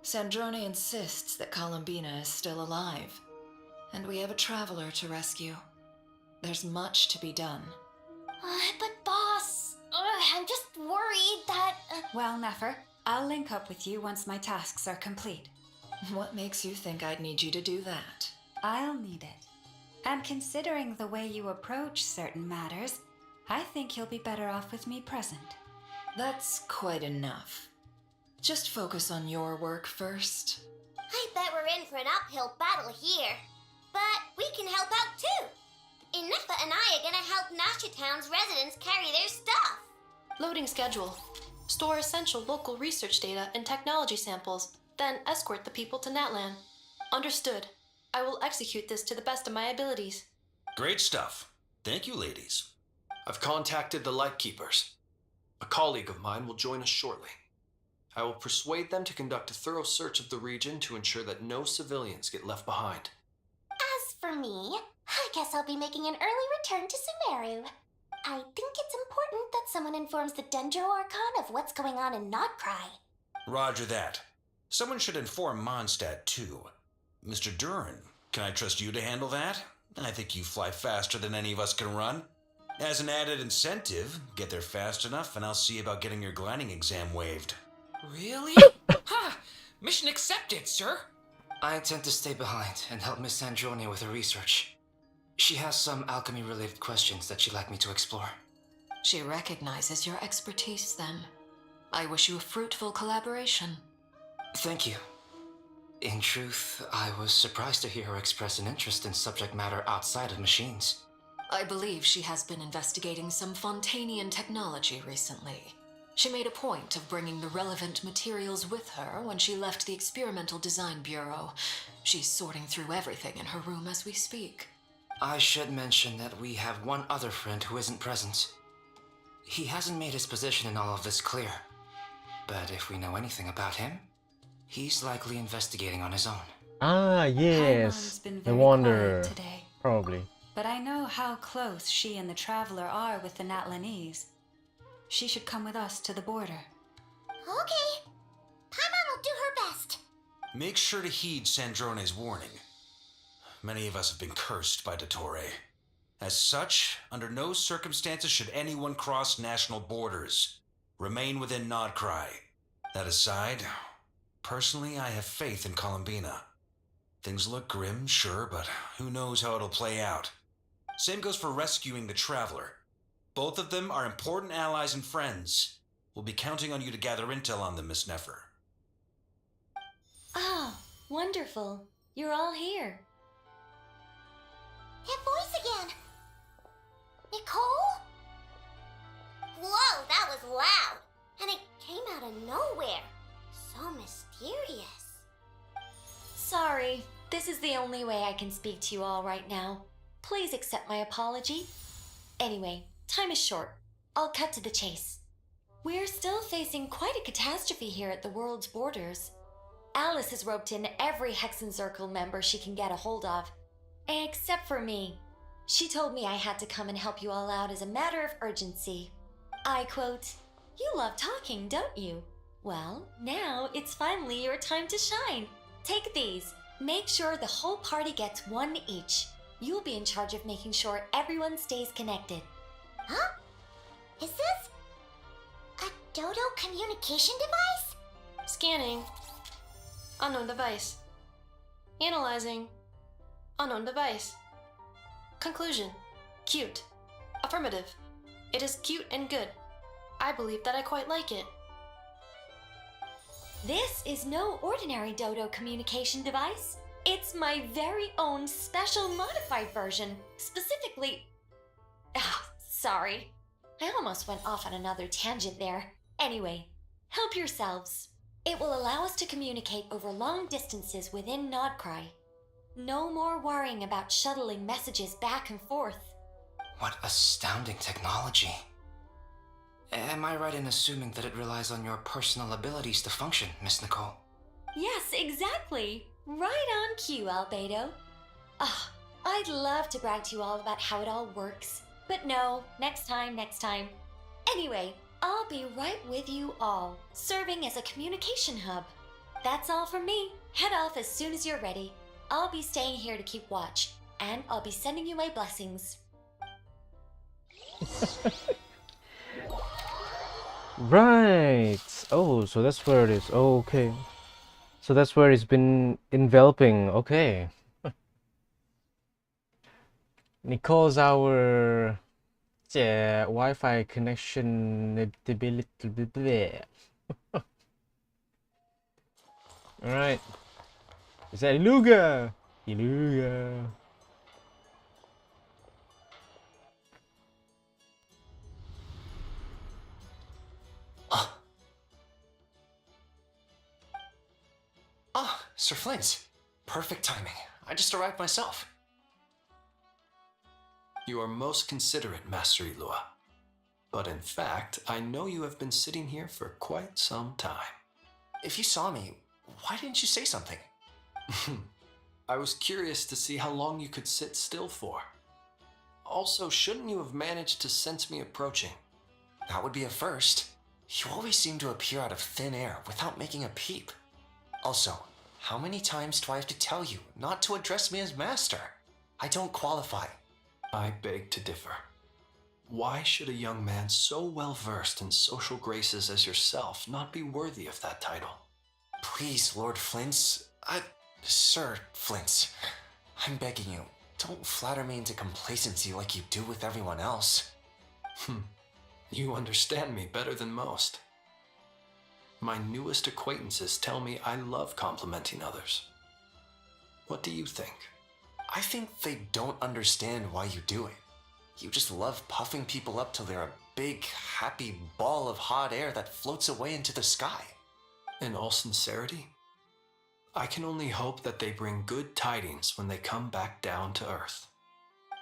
Speaker 7: Sandrone insists that Columbina is still alive, and we have a traveler to rescue. There's much to be done.
Speaker 16: But boss, I'm just worried that...
Speaker 13: Well, Nefer, I'll link up with you once my tasks are complete.
Speaker 7: What makes you think I'd need you to do that?
Speaker 13: I'll need it. And considering the way you approach certain matters, I think you'll be better off with me present.
Speaker 7: That's quite enough. Just focus on your work first.
Speaker 16: I bet we're in for an uphill battle here. But we can help out too. Inefa and I are gonna help Nasha Town's residents carry their stuff.
Speaker 9: Loading schedule. Store essential local research data and technology samples, then escort the people to Natlan. Understood. I will execute this to the best of my abilities.
Speaker 3: Great stuff. Thank you, ladies.
Speaker 5: I've contacted the Lightkeepers. A colleague of mine will join us shortly. I will persuade them to conduct a thorough search of the region to ensure that no civilians get left behind.
Speaker 16: As for me, I guess I'll be making an early return to Sumeru. I think it's important that someone informs the Dendro Archon of what's going on in Notcry.
Speaker 3: Roger that. Someone should inform Mondstadt, too. Mr. Durin, can I trust you to handle that? I think you fly faster than any of us can run. As an added incentive, get there fast enough and I'll see about getting your gliding exam waived.
Speaker 14: Really? Ha! Mission accepted, sir.
Speaker 17: I intend to stay behind and help Miss Sandrone with her research. She has some alchemy-related questions that she'd like me to explore.
Speaker 4: She recognizes your expertise, then. I wish you a fruitful collaboration.
Speaker 17: Thank you. In truth, I was surprised to hear her express an interest in subject matter outside of machines.
Speaker 4: I believe she has been investigating some Fontanian technology recently. She made a point of bringing the relevant materials with her when she left the Experimental Design Bureau. She's sorting through everything in her room as we speak.
Speaker 17: I should mention that we have one other friend who isn't present. He hasn't made his position in all of this clear. But if we know anything about him, he's likely investigating on his own.
Speaker 1: Ah, yes.
Speaker 13: been
Speaker 1: The
Speaker 13: very
Speaker 1: Wanderer.
Speaker 13: quiet today.
Speaker 1: Probably.
Speaker 13: But I know how close she and the Traveler are with the Natlanese. She should come with us to the border.
Speaker 16: Okay. Paimon will do her best.
Speaker 3: Make sure to heed Sandrone's warning. Many of us have been cursed by Dottore. As such, under no circumstances should anyone cross national borders. Remain within Nodcry. That aside, personally I have faith in Columbina. Things look grim, sure, but who knows how it'll play out. Same goes for rescuing the Traveler. Both of them are important allies and friends. We'll be counting on you to gather intel on them, Miss Nefer.
Speaker 16: Oh, wonderful. You're all here. That voice again. Nicole? Whoa, that was loud. And it came out of nowhere. So mysterious. Sorry, this is the only way I can speak to you all right now. Please accept my apology. Anyway, time is short. I'll cut to the chase. We're still facing quite a catastrophe here at the world's borders. Alice has roped in every Hexen Circle member she can get a hold of. Except for me. She told me I had to come and help you all out as a matter of urgency. I quote, "You love talking, don't you? Well, now it's finally your time to shine. Take these. Make sure the whole party gets one each. You'll be in charge of making sure everyone stays connected." Huh? Is this a Dodo communication device?
Speaker 9: Scanning. Unknown device. Analyzing. Unknown device. Conclusion. Cute. Affirmative. It is cute and good. I believe that I quite like it.
Speaker 16: This is no ordinary Dodo communication device. It's my very own special modified version. Specifically... sorry. I almost went off on another tangent there. Anyway, help yourselves. It will allow us to communicate over long distances within Nodcry. No more worrying about shuttling messages back and forth.
Speaker 17: What astounding technology. Am I right in assuming that it relies on your personal abilities to function, Miss Nicole?
Speaker 16: Yes, exactly. Right on cue, Albedo. I'd love to brag to you all about how it all works. But no, next time. Anyway, I'll be right with you all, serving as a communication hub. That's all from me. Head off as soon as you're ready. I'll be staying here to keep watch, and I'll be sending you my blessings.
Speaker 1: Right. Oh, so that's where it is. Oh, okay. So that's where it's been enveloping. Okay. Nicole's our Wi-Fi connection ability. All right. Is that Iluga? Iluga.
Speaker 5: Sir Flint. Perfect timing. I just arrived myself. You are most considerate, Master Ilua. But in fact, I know you have been sitting here for quite some time.
Speaker 6: If you saw me, why didn't you say something?
Speaker 5: I was curious to see how long you could sit still for. Also, shouldn't you have managed to sense me approaching?
Speaker 6: That would be a first. You always seem to appear out of thin air without making a peep. Also, how many times do I have to tell you not to address me as master? I don't qualify.
Speaker 5: I beg to differ. Why should a young man so well versed in social graces as yourself not be worthy of that title?
Speaker 6: Please, Lord Flint's. Sir Flint's. I'm begging you, don't flatter me into complacency like you do with everyone else.
Speaker 5: You understand me better than most. My newest acquaintances tell me I love complimenting others. What do you think?
Speaker 6: I think they don't understand why you do it. You just love puffing people up till they're a big, happy ball of hot air that floats away into the sky.
Speaker 5: In all sincerity, I can only hope that they bring good tidings when they come back down to Earth.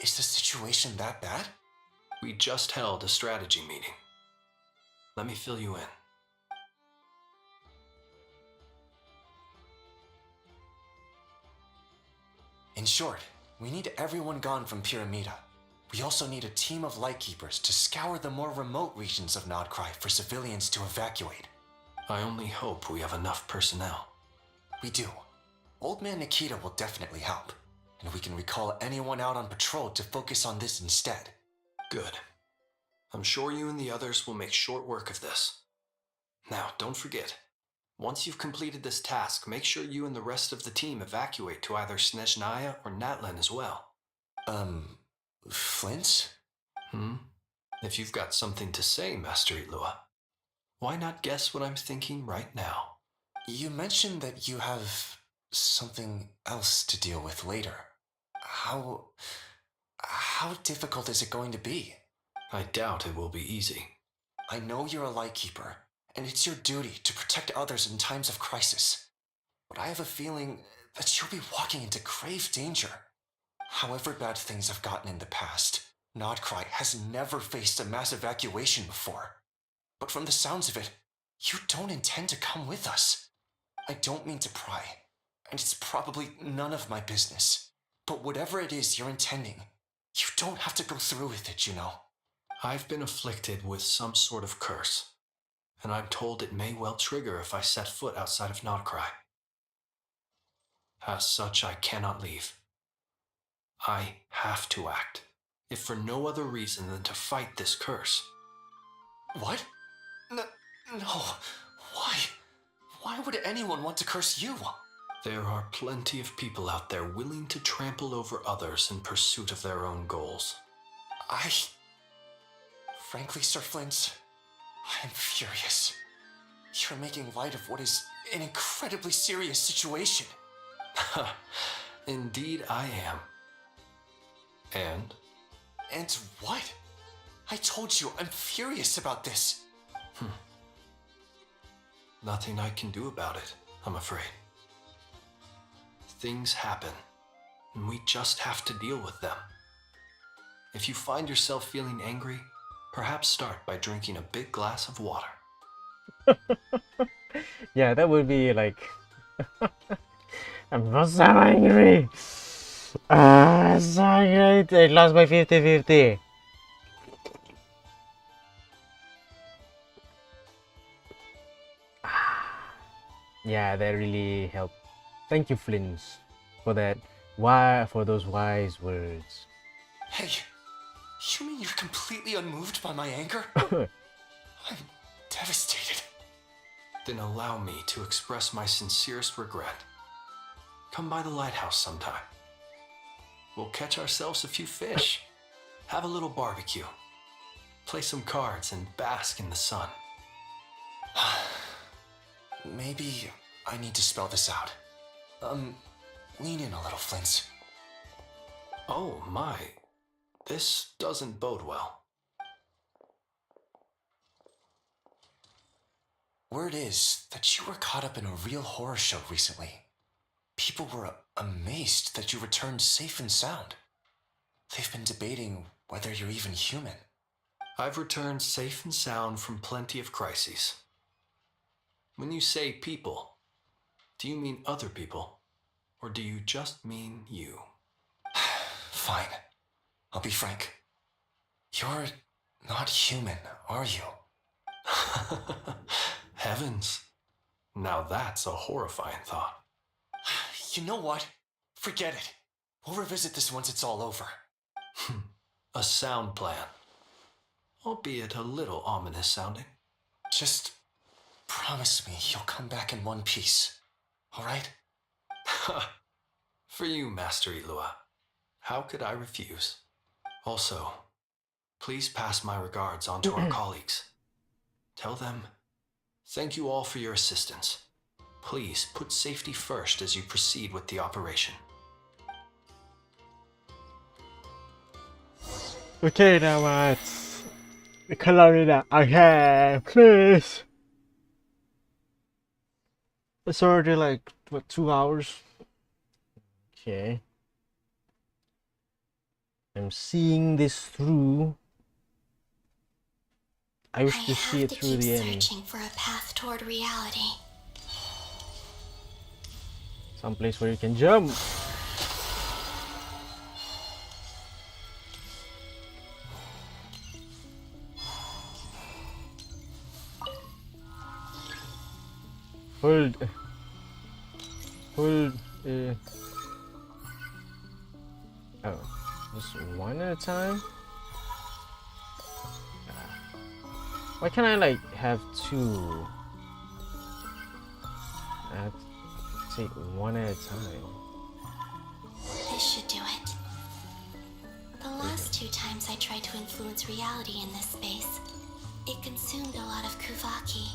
Speaker 6: Is the situation that bad?
Speaker 5: We just held a strategy meeting. Let me fill you in.
Speaker 6: In short, we need everyone gone from Pyramida. We also need a team of Lightkeepers to scour the more remote regions of Nodcry for civilians to evacuate.
Speaker 5: I only hope we have enough personnel.
Speaker 6: We do. Old Man Nikita will definitely help, and we can recall anyone out on patrol to focus on this instead.
Speaker 5: Good. I'm sure you and the others will make short work of this. Now, don't forget, once you've completed this task, make sure you and the rest of the team evacuate to either Snezhnaya or Natlan as well.
Speaker 6: Flint?
Speaker 5: If you've got something to say, Master Ilua, why not guess what I'm thinking right now?
Speaker 6: You mentioned that you have something else to deal with later. How difficult is it going to be?
Speaker 5: I doubt it will be easy.
Speaker 6: I know you're a Lightkeeper, and it's your duty to protect others in times of crisis. But I have a feeling that you'll be walking into grave danger. However bad things have gotten in the past, Nodcry has never faced a mass evacuation before. But from the sounds of it, you don't intend to come with us. I don't mean to pry, and it's probably none of my business. But whatever it is you're intending, you don't have to go through with it, you know.
Speaker 5: I've been afflicted with some sort of curse, and I'm told it may well trigger if I set foot outside of Nodcry. As such, I cannot leave. I have to act, if for no other reason than to fight this curse.
Speaker 6: What? No. Why? Why would anyone want to curse you?
Speaker 5: There are plenty of people out there willing to trample over others in pursuit of their own goals.
Speaker 6: Frankly, Sir Flint, I'm furious. You're making light of what is an incredibly serious situation.
Speaker 5: Indeed I am. And?
Speaker 6: And what? I told you I'm furious about this.
Speaker 5: Nothing I can do about it, I'm afraid. Things happen, and we just have to deal with them. If you find yourself feeling angry, perhaps start by drinking a big glass of water.
Speaker 1: Yeah, that would be like... I'm so angry! I'm so angry! I lost my 50-50. Yeah, that really helped. Thank you, Flint, for that. For those wise words.
Speaker 6: Hey, you mean you're completely unmoved by my anger? I'm devastated.
Speaker 5: Then allow me to express my sincerest regret. Come by the lighthouse sometime. We'll catch ourselves a few fish, have a little barbecue, play some cards, and bask in the sun.
Speaker 6: Maybe I need to spell this out. Lean in a little, Flint.
Speaker 5: Oh my, this doesn't bode well.
Speaker 6: Word is that you were caught up in a real horror show recently. People were amazed that you returned safe and sound. They've been debating whether you're even human.
Speaker 5: I've returned safe and sound from plenty of crises. When you say people, do you mean other people? Or do you just mean you?
Speaker 17: Fine. I'll be frank. You're not human, are you?
Speaker 5: Heavens. Now that's a horrifying thought.
Speaker 17: You know what? Forget it. We'll revisit this once it's all over.
Speaker 5: A sound plan. Albeit a little ominous sounding.
Speaker 17: Just promise me you'll come back in one piece. Alright?
Speaker 5: For you, Master Ilua. How could I refuse? Also, please pass my regards on to our colleagues. Tell them, thank you all for your assistance. Please put safety first as you proceed with the operation.
Speaker 1: Okay, now it's Columbina. Okay, please. It's already like, what, 2 hours? Okay. I'm seeing this through. I wish to see it through the end.
Speaker 2: Searching for a path toward reality.
Speaker 1: Some place where you can jump. Hold. Oh, just one at a time? Why can't I like have two? I have to take one at a time.
Speaker 2: This should do it. The last 2 times I tried to influence reality in this space, it consumed a lot of Kuvaki.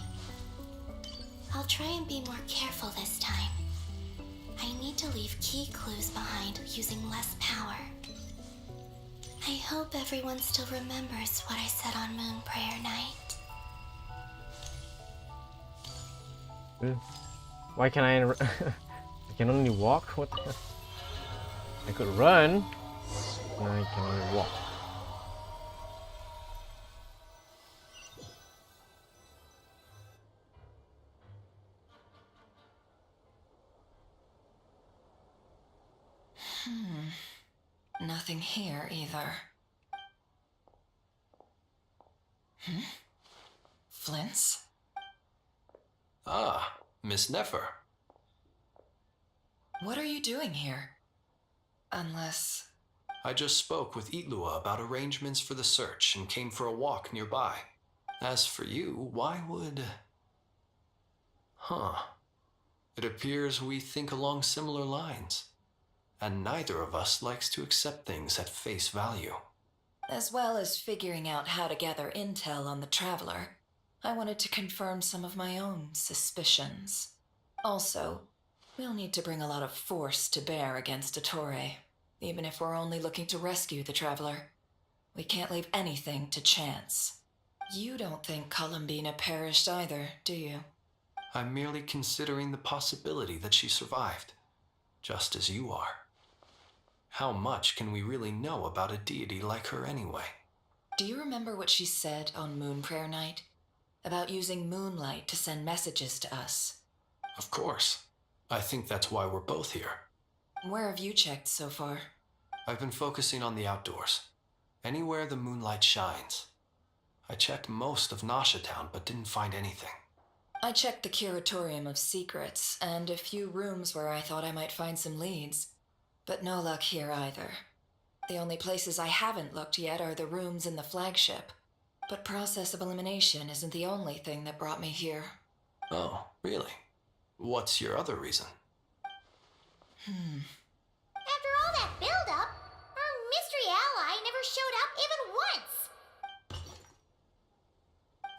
Speaker 2: I'll try and be more careful this time. I need to leave key clues behind using less power. I hope everyone still remembers what I said on Moon Prayer Night.
Speaker 1: Why can I can only walk? What the hell? I could run. No, I can only walk.
Speaker 7: Nothing here either. Flints?
Speaker 5: Ah, Miss Nefer.
Speaker 7: What are you doing here? Unless...
Speaker 5: I just spoke with Ilua about arrangements for the search and came for a walk nearby. As for you, why would... It appears we think along similar lines. And neither of us likes to accept things at face value.
Speaker 7: As well as figuring out how to gather intel on the Traveler, I wanted to confirm some of my own suspicions. Also, we'll need to bring a lot of force to bear against Dottore, even if we're only looking to rescue the Traveler. We can't leave anything to chance. You don't think Columbina perished either, do you?
Speaker 5: I'm merely considering the possibility that she survived, just as you are. How much can we really know about a deity like her anyway?
Speaker 7: Do you remember what she said on Moon Prayer Night? About using moonlight to send messages to us?
Speaker 5: Of course. I think that's why we're both here.
Speaker 7: Where have you checked so far?
Speaker 5: I've been focusing on the outdoors. Anywhere the moonlight shines. I checked most of Nasha Town, but didn't find anything.
Speaker 7: I checked the Curatorium of Secrets, and a few rooms where I thought I might find some leads. But no luck here either. The only places I haven't looked yet are the rooms in the flagship. But process of elimination isn't the only thing that brought me here.
Speaker 5: Oh, really? What's your other reason?
Speaker 16: After all that build-up, our mystery ally never showed up even once!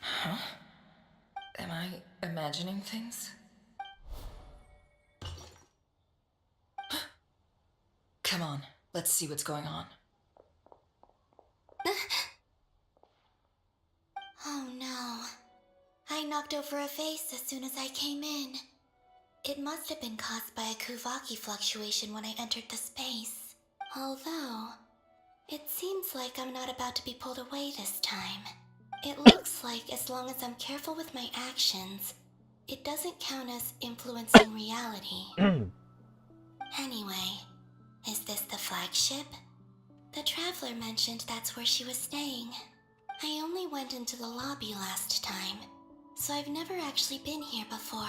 Speaker 7: Huh? Am I imagining things? Come on, let's see what's going on.
Speaker 2: Oh no. I knocked over a vase as soon as I came in. It must have been caused by a Kuvaki fluctuation when I entered the space. Although, it seems like I'm not about to be pulled away this time. It looks like as long as I'm careful with my actions, it doesn't count as influencing reality. Anyway, is this the flagship? The traveler mentioned that's where she was staying. I only went into the lobby last time, so I've never actually been here before.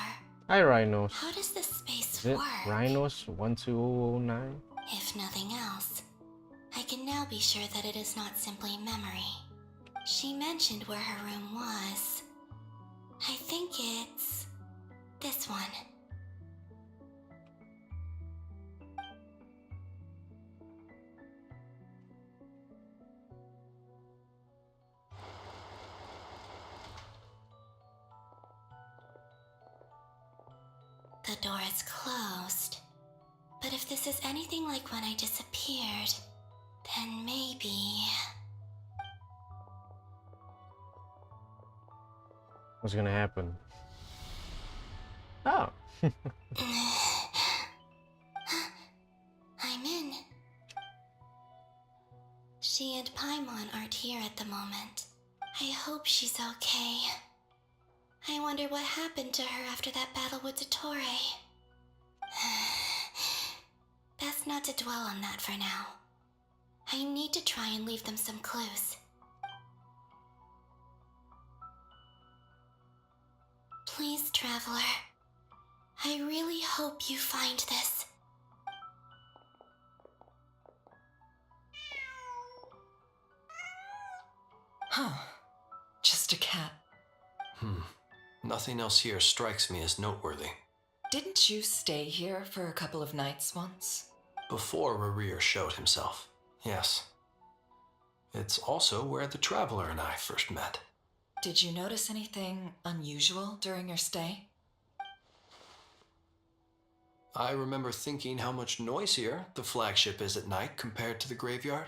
Speaker 1: Hi, Rhinos.
Speaker 2: How does this space
Speaker 1: Is it
Speaker 2: work?
Speaker 1: Rhinos 12009?
Speaker 2: If nothing else, I can now be sure that it is not simply memory. She mentioned where her room was. I think it's this one. The door is closed. But if this is anything like when I disappeared, then maybe...
Speaker 1: What's gonna happen? Oh.
Speaker 2: I'm in. She and Paimon aren't here at the moment. I hope she's okay. I wonder what happened to her after that battle with Dottore. Best not to dwell on that for now. I need to try and leave them some clues. Please, Traveler. I really hope you find this.
Speaker 7: Huh. Just a cat.
Speaker 5: Nothing else here strikes me as noteworthy.
Speaker 7: Didn't you stay here for a couple of nights once?
Speaker 5: Before Rarir showed himself, yes. It's also where the Traveler and I first met.
Speaker 7: Did you notice anything unusual during your stay?
Speaker 5: I remember thinking how much noisier the flagship is at night compared to the graveyard.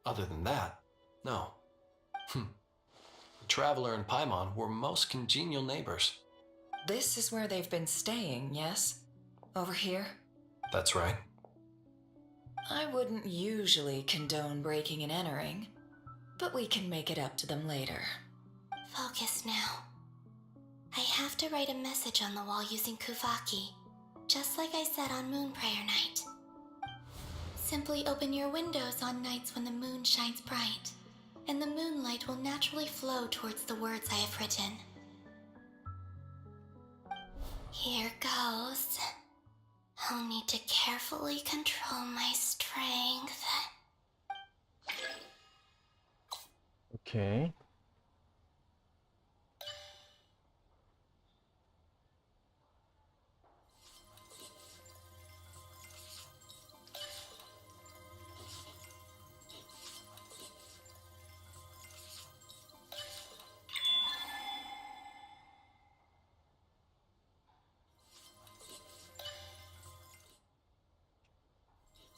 Speaker 5: Other than that, no. The Traveler and Paimon were most congenial neighbors.
Speaker 7: This is where they've been staying, yes? Over here?
Speaker 5: That's right.
Speaker 7: I wouldn't usually condone breaking and entering, but we can make it up to them later.
Speaker 2: Focus now. I have to write a message on the wall using Kuvaki, just like I said on Moon Prayer Night. Simply open your windows on nights when the moon shines bright, and the moonlight will naturally flow towards the words I have written. Here goes. I'll need to carefully control my strength.
Speaker 1: Okay.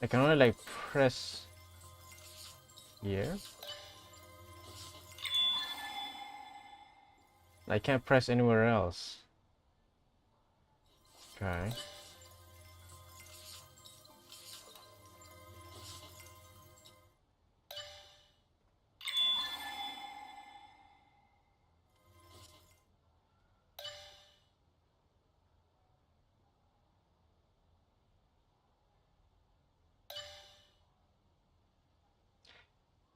Speaker 1: I can only like press here. I can't press anywhere else. Okay.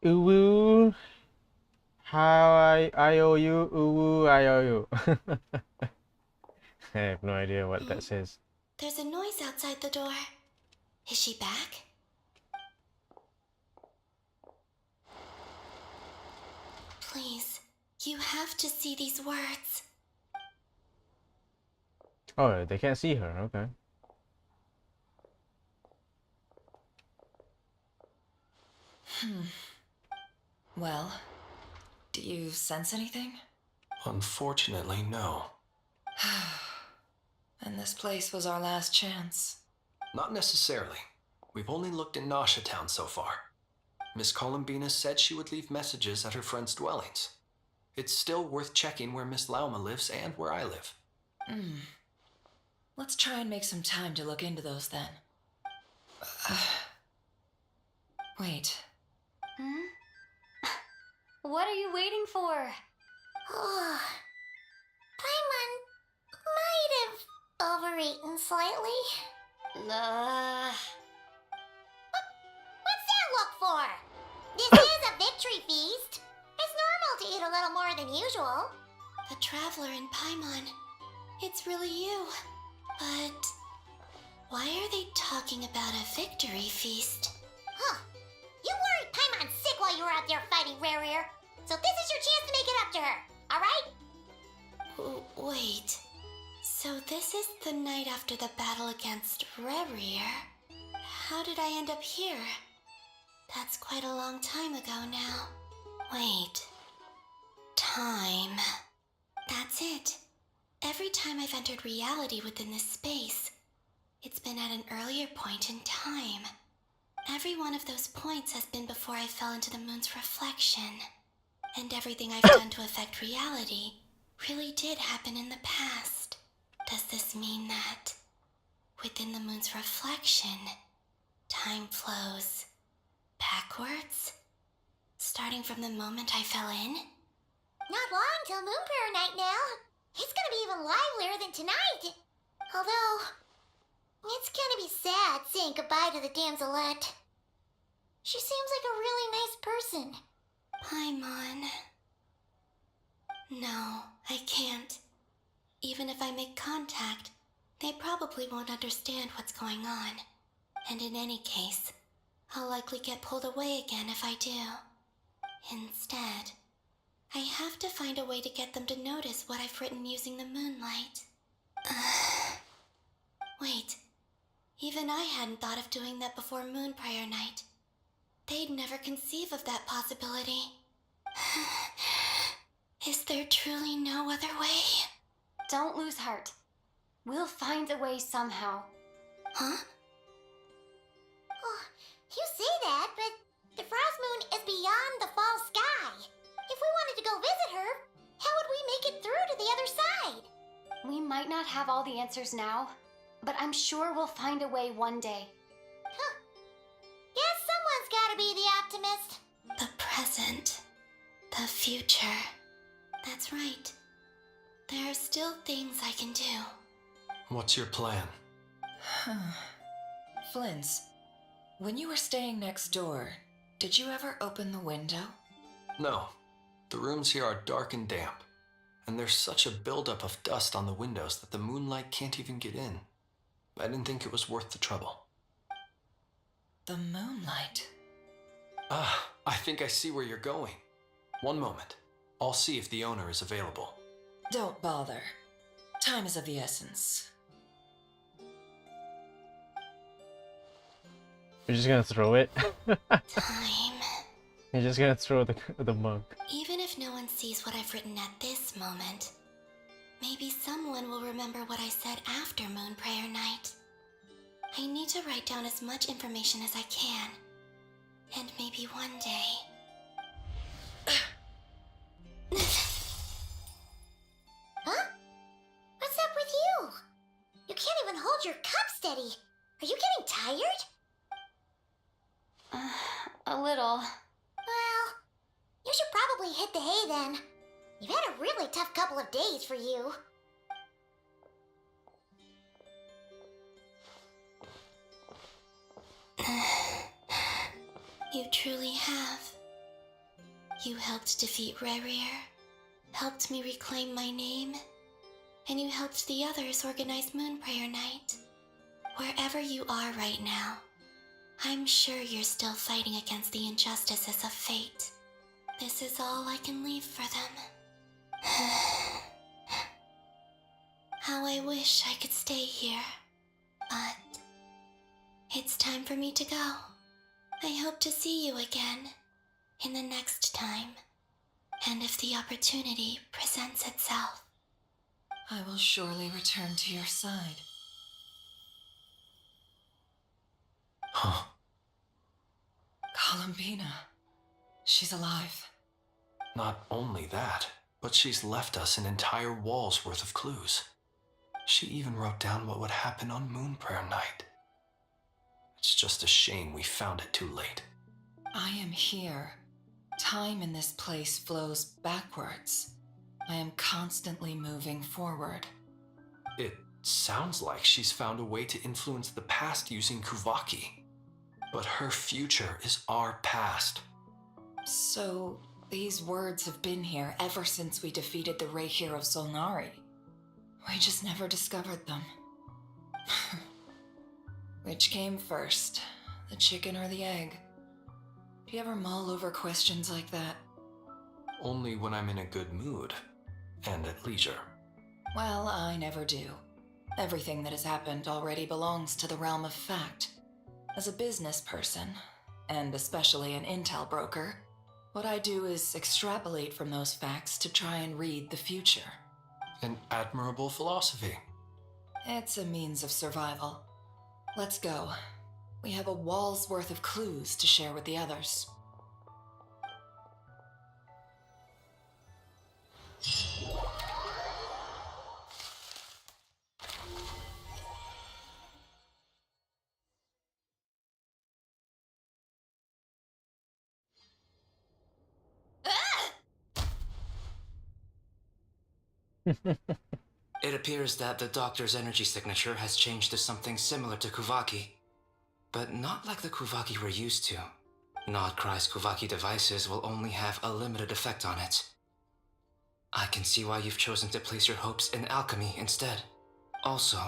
Speaker 1: Uwu, how I owe you, uwu, I owe you. I have no idea what that says.
Speaker 2: There's a noise outside the door. Is she back? Please, you have to see these words.
Speaker 1: Oh, they can't see her, okay.
Speaker 7: Well, do you sense anything?
Speaker 5: Unfortunately, no.
Speaker 7: And this place was our last chance.
Speaker 5: Not necessarily. We've only looked in Nasha Town so far. Miss Columbina said she would leave messages at her friends' dwellings. It's still worth checking where Miss Lauma lives and where I live.
Speaker 7: Let's try and make some time to look into those then. Wait.
Speaker 8: What are you waiting for?
Speaker 16: Paimon, slightly? What's that look for? This is a victory feast. It's normal to eat a little more than usual.
Speaker 2: The Traveler in Paimon. It's really you. But why are they talking about a victory feast?
Speaker 16: Huh. You worried Paimon sick while you were out there fighting Rare. So this is your chance to make it up to her, alright?
Speaker 2: Wait. So this is the night after the battle against Rare. How did I end up here? That's quite a long time ago now. Wait. Time. That's it. Every time I've entered reality within this space, it's been at an earlier point in time. Every one of those points has been before I fell into the moon's reflection. And everything I've done to affect reality really did happen in the past. Does this mean that within the moon's reflection, time flows backwards? Starting from the moment I fell in?
Speaker 16: Not long till Moon Prayer Night now. It's gonna be even livelier than tonight. Although, it's gonna be sad saying goodbye to the damselette. She seems like a really nice person.
Speaker 2: Paimon. No, I can't. Even if I make contact, they probably won't understand what's going on. And in any case, I'll likely get pulled away again if I do. Instead, I have to find a way to get them to notice what I've written using the moonlight. Wait, even I hadn't thought of doing that before Moon Prayer Night. They'd never conceive of that possibility. Is there truly no other way?
Speaker 8: Don't lose heart. We'll find a way somehow.
Speaker 2: Huh?
Speaker 16: Oh, you say that, but the Frost Moon is beyond the fall sky. If we wanted to go visit her, how would we make it through to the other side?
Speaker 8: We might not have all the answers now, but I'm sure we'll find a way one day.
Speaker 16: Huh. Guess someone's gotta be the optimist.
Speaker 2: The present. The future. That's right. There are still things I can do.
Speaker 5: What's your plan?
Speaker 7: Flint's, when you were staying next door, did you ever open the window?
Speaker 5: No. The rooms here are dark and damp, and there's such a buildup of dust on the windows that the moonlight can't even get in. I didn't think it was worth the trouble.
Speaker 7: The moonlight?
Speaker 5: Ah, I think I see where you're going. One moment. I'll see if the owner is available.
Speaker 7: Don't bother. Time is of the essence.
Speaker 1: You're just gonna throw it?
Speaker 2: Time.
Speaker 1: You're just gonna throw the mug.
Speaker 2: Even if no one sees what I've written at this moment, maybe someone will remember what I said after Moon Prayer Night. I need to write down as much information as I can. And maybe one day...
Speaker 16: Huh? What's up with you? You can't even hold your cup steady. Are you getting tired?
Speaker 8: A little.
Speaker 16: Well, you should probably hit the hay then. You've had a really tough couple of days for you.
Speaker 2: You truly have. You helped defeat Rare, helped me reclaim my name, and you helped the others organize Moon Prayer Night. Wherever you are right now, I'm sure you're still fighting against the injustices of fate. This is all I can leave for them. How I wish I could stay here. But it's time for me to go. I hope to see you again in the next time, and if the opportunity presents itself.
Speaker 7: I will surely return to your side.
Speaker 5: Huh.
Speaker 7: Columbina. She's alive.
Speaker 5: Not only that, but she's left us an entire wall's worth of clues. She even wrote down what would happen on Moon Prayer Night. It's just a shame we found it too late.
Speaker 7: I am here. Time in this place flows backwards. I am constantly moving forward.
Speaker 5: It Sounds like she's found a way to influence the past using Kuvaki. But her future is our past.
Speaker 7: So, these words have been here ever since we defeated the Ray Hero Solnari. We just never discovered them. Which came first, the chicken or the egg? Do you ever mull over questions like that?
Speaker 5: Only when I'm in a good mood and at leisure.
Speaker 7: Well, I never do. Everything that has happened already belongs to the realm of fact. As a business person, and especially an intel broker, what I do is extrapolate from those facts to try and read the future.
Speaker 5: An admirable philosophy.
Speaker 7: It's a means of survival. Let's go. We have a wall's worth of clues to share with the others.
Speaker 17: It appears that the doctor's energy signature has changed to something similar to Kuvaki, but not like the Kuvaki we're used to. Nodcry's Kuvaki devices will only have a limited effect on it. I can see why you've chosen to place your hopes in alchemy instead. Also,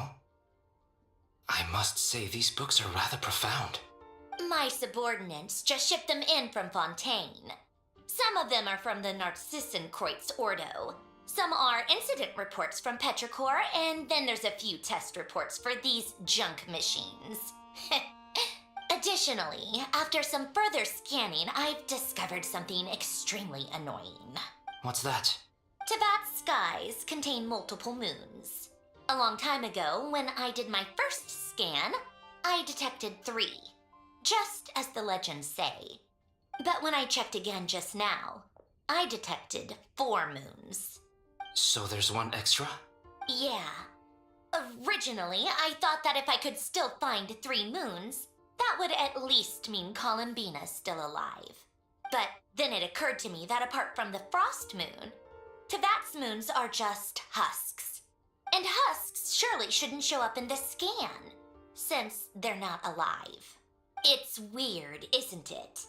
Speaker 17: I must say these books are rather profound.
Speaker 16: My subordinates just shipped them in from Fontaine. Some of them are from the Narcissenkreuz Ordo. Some are incident reports from Petrichor, and then there's a few test reports for these junk machines. Additionally, after some further scanning, I've discovered something extremely annoying.
Speaker 17: What's that?
Speaker 16: Teyvat's skies contain multiple moons. A long time ago, when I did my first scan, I detected 3, just as the legends say. But when I checked again just now, I detected 4 moons.
Speaker 17: So there's one extra?
Speaker 16: Yeah. Originally, I thought that if I could still find 3 moons, that would at least mean Columbina's still alive. But then it occurred to me that apart from the frost moon, Teyvat's moons are just husks. And husks surely shouldn't show up in the scan, since they're not alive. It's weird, isn't it?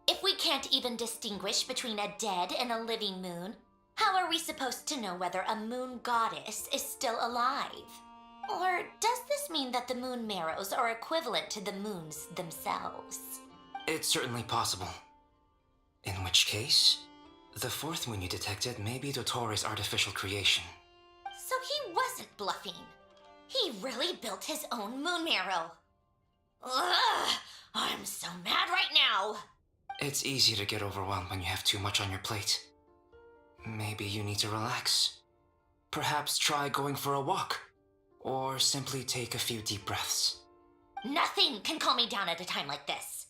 Speaker 16: If we can't even distinguish between a dead and a living moon, how are we supposed to know whether a moon goddess is still alive? Or does this mean that the moon marrows are equivalent to the moons themselves?
Speaker 17: It's certainly possible. In which case, the 4th moon you detected may be Dottore's artificial creation.
Speaker 16: So he wasn't bluffing. He really built his own moon marrow. Ugh! I'm so mad right now!
Speaker 17: It's easy to get overwhelmed when you have too much on your plate. Maybe you need to relax. Perhaps try going for a walk. Or simply take a few deep breaths.
Speaker 16: Nothing can calm me down at a time like this.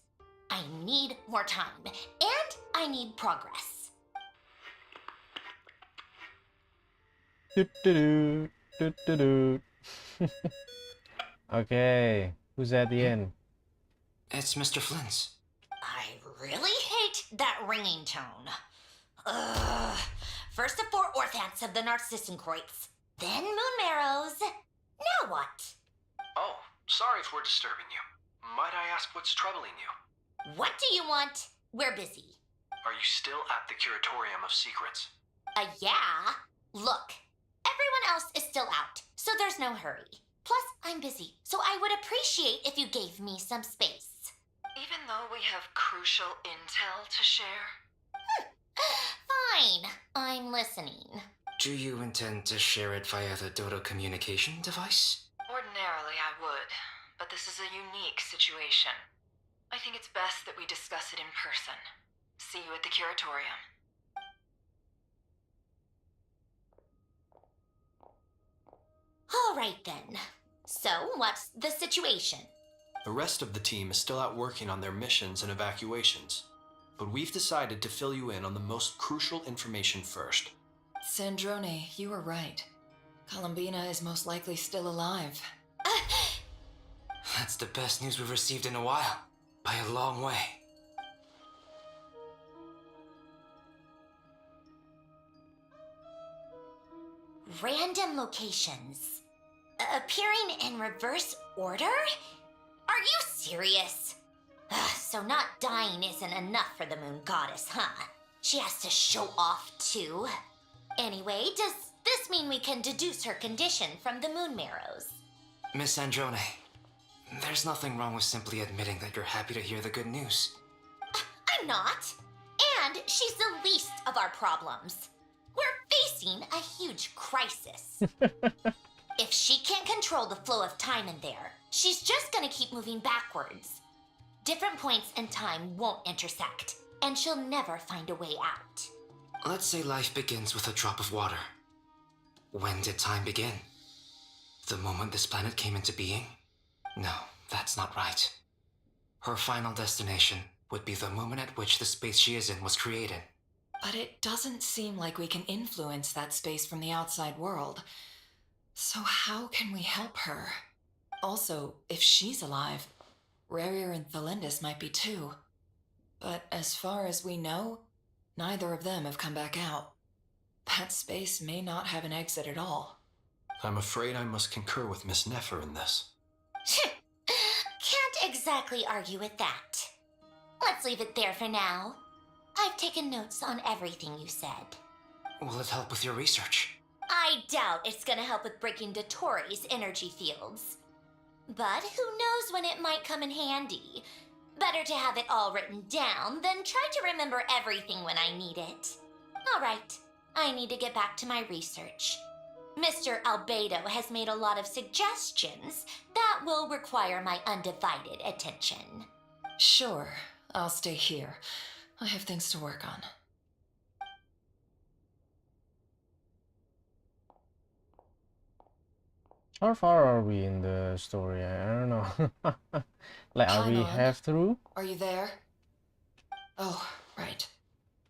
Speaker 16: I need more time, and I need progress.
Speaker 1: Okay, who's at the end?
Speaker 17: It's Mr. Flynn's.
Speaker 16: I really hate that ringing tone. Ugh. First the 4 orthants of the Narcissenkreuz, then moon marrows. Now what?
Speaker 5: Oh, sorry if we're disturbing you. Might I ask what's troubling you?
Speaker 16: What do you want? We're busy.
Speaker 5: Are you still at the Curatorium of Secrets?
Speaker 16: Yeah. Look, everyone else is still out, so there's no hurry. Plus, I'm busy, so I would appreciate if you gave me some space.
Speaker 7: Even though we have crucial intel to share?
Speaker 16: Fine, I'm listening.
Speaker 17: Do you intend to share it via the Dodo communication device?
Speaker 7: Ordinarily I would, but this is a unique situation. I think it's best that we discuss it in person. See you at the Curatorium.
Speaker 16: All right then. So, what's the situation?
Speaker 5: The rest of the team is still out working on their missions and evacuations, but we've decided to fill you in on the most crucial information first.
Speaker 7: Sandrone, you were right. Columbina is most likely still alive.
Speaker 17: That's the best news we've received in a while. By a long way.
Speaker 16: Random locations. Appearing in reverse order? Are you serious? So not dying isn't enough for the moon goddess, huh? She has to show off too. Anyway, does this mean we can deduce her condition from the moon marrows?
Speaker 17: Miss Sandrone, there's nothing wrong with simply admitting that you're happy to hear the good news.
Speaker 16: I'm not. And she's the least of our problems. We're facing a huge crisis. If she can't control the flow of time in there, she's just gonna keep moving backwards. Different points in time won't intersect, and she'll never find a way out.
Speaker 17: Let's say life begins with a drop of water. When did time begin? The moment this planet came into being? No, that's not right. Her final destination would be the moment at which the space she is in was created.
Speaker 7: But it doesn't seem like we can influence that space from the outside world. So how can we help her? Also, if she's alive, Rarier and Thalindus might be too. But as far as we know, neither of them have come back out. That space may not have an exit at all.
Speaker 5: I'm afraid I must concur with Miss Nefer in this.
Speaker 16: Can't exactly argue with that. Let's leave it there for now. I've taken notes on everything you said.
Speaker 17: Will it help with your research?
Speaker 16: I doubt it's gonna help with breaking Dottoro's energy fields. But who knows when it might come in handy. Better to have it all written down than try to remember everything when I need it. Alright, I need to get back to my research. Mr. Albedo has made a lot of suggestions that will require my undivided attention.
Speaker 7: Sure, I'll stay here. I have things to work on.
Speaker 1: How far are we in the story? I don't know. Like, are we
Speaker 7: Paimon,
Speaker 1: half through?
Speaker 7: Are you there? Oh, right.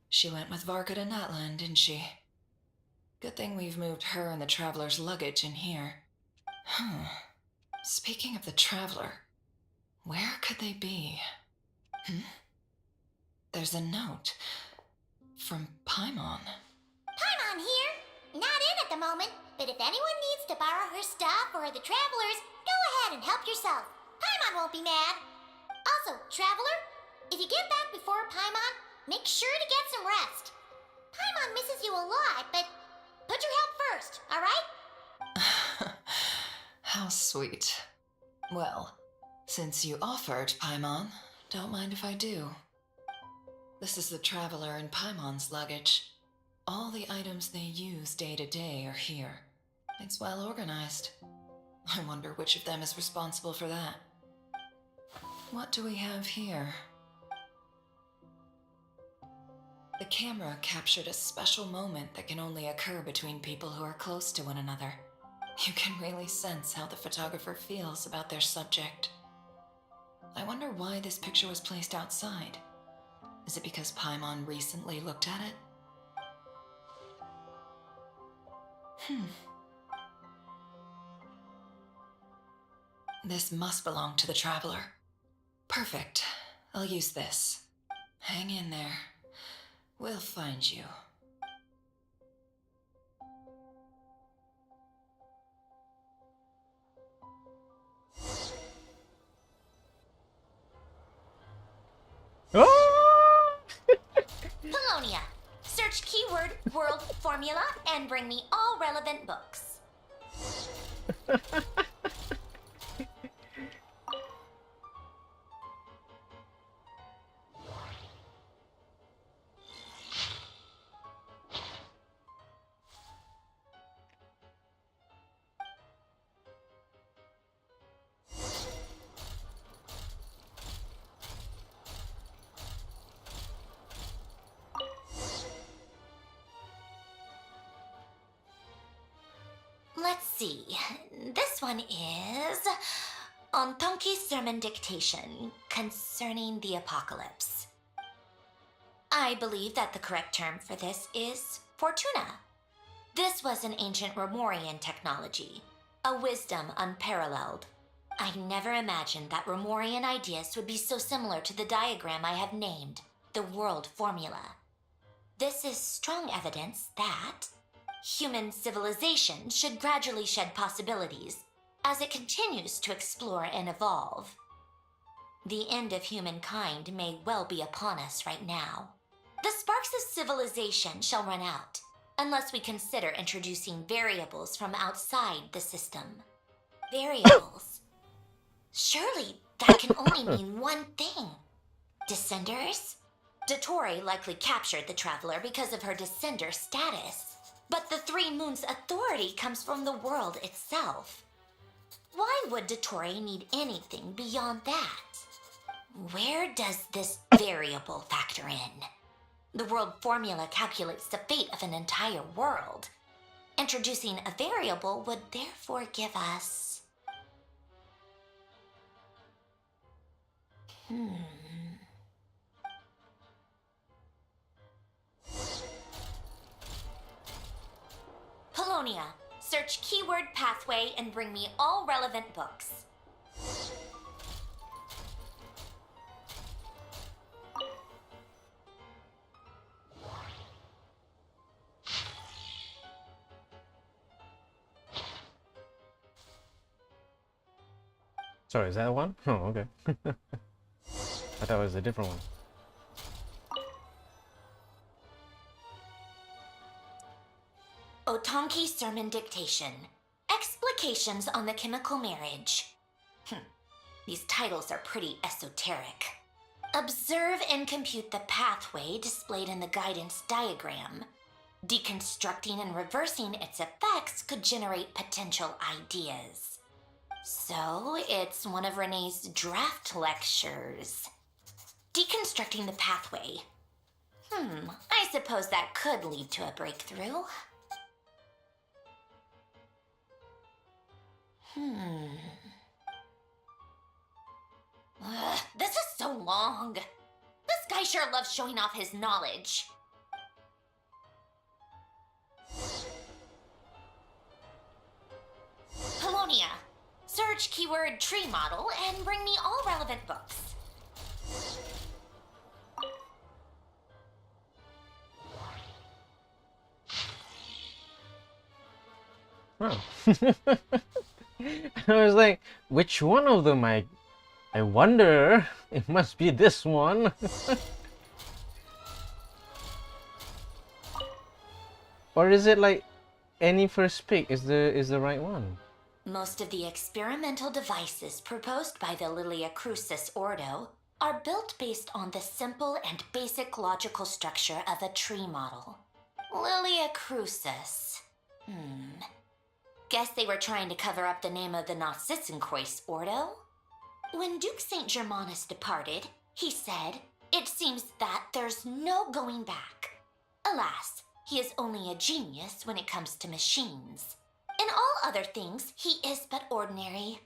Speaker 7: She went with Varka to Natlan, didn't she? Good thing we've moved her and the Traveler's luggage in here. Speaking of the Traveler, where could they be? There's a note from Paimon.
Speaker 16: Paimon here. Not in at the moment, but if anyone needs to borrow her stuff or the Travelers, go ahead and help yourself. Paimon won't be mad. Also, Traveler, if you get back before Paimon, make sure to get some rest. Paimon misses you a lot, but put your health first, alright?
Speaker 7: How sweet. Well, since you offered, Paimon, don't mind if I do. This is the Traveler and Paimon's luggage. All the items they use day to day are here. It's well organized. I wonder which of them is responsible for that. What do we have here? The camera captured a special moment that can only occur between people who are close to one another. You can really sense how the photographer feels about their subject. I wonder why this picture was placed outside. Is it because Paimon recently looked at it? This must belong to the Traveler. Perfect. I'll use this. Hang in there. We'll find you.
Speaker 16: Polonia. Search keyword world formula and bring me all relevant books. Let's see. This one is Ontonki's sermon dictation concerning the apocalypse. I believe that the correct term for this is Fortuna. This was an ancient Romorian technology, a wisdom unparalleled. I never imagined that Romorian ideas would be so similar to the diagram I have named, the world formula. This is strong evidence that human civilization should gradually shed possibilities as it continues to explore and evolve. The end of humankind may well be upon us right now. The sparks of civilization shall run out, unless we consider introducing variables from outside the system. Variables? Surely that can only mean one thing. Descenders? Dottore likely captured the traveler because of her descender status. But the Three Moons' authority comes from the world itself. Why would Dottore need anything beyond that? Where does this variable factor in? The world formula calculates the fate of an entire world. Introducing a variable would therefore give us... Polonia, search keyword pathway and bring me all relevant books.
Speaker 1: Sorry, is that one? Oh, okay. I thought it was a different one.
Speaker 16: Otanki Sermon Dictation. Explications on the Chemical Marriage. These titles are pretty esoteric. Observe and compute the pathway displayed in the guidance diagram. Deconstructing and reversing its effects could generate potential ideas. So, it's one of Renee's draft lectures. Deconstructing the pathway. I suppose that could lead to a breakthrough. This is so long. This guy sure loves showing off his knowledge. Polonia, search keyword tree model and bring me all relevant books.
Speaker 1: Oh. I was like, which one of them? I wonder. It must be this one. Or is it like any first pick is the right one?
Speaker 16: Most of the experimental devices proposed by the Lilia Crucis Ordo are built based on the simple and basic logical structure of a tree model. Lilia Crucis. Guess they were trying to cover up the name of the Narcissenkreuz Ordo? When Duke St. Germanus departed, he said, "It seems that there's no going back." Alas, he is only a genius when it comes to machines. In all other things, he is but ordinary.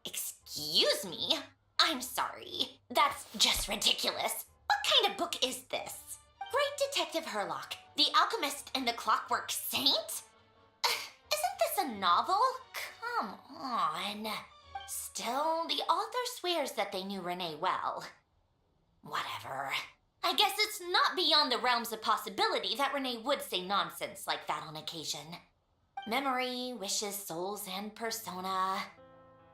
Speaker 16: Excuse me? I'm sorry. That's just ridiculous. What kind of book is this? Great Detective Herlock, the Alchemist and the Clockwork Saint? Isn't this a novel? Come on. Still, the author swears that they knew Renee well. Whatever. I guess it's not beyond the realms of possibility that Renee would say nonsense like that on occasion. Memory, wishes, souls, and persona.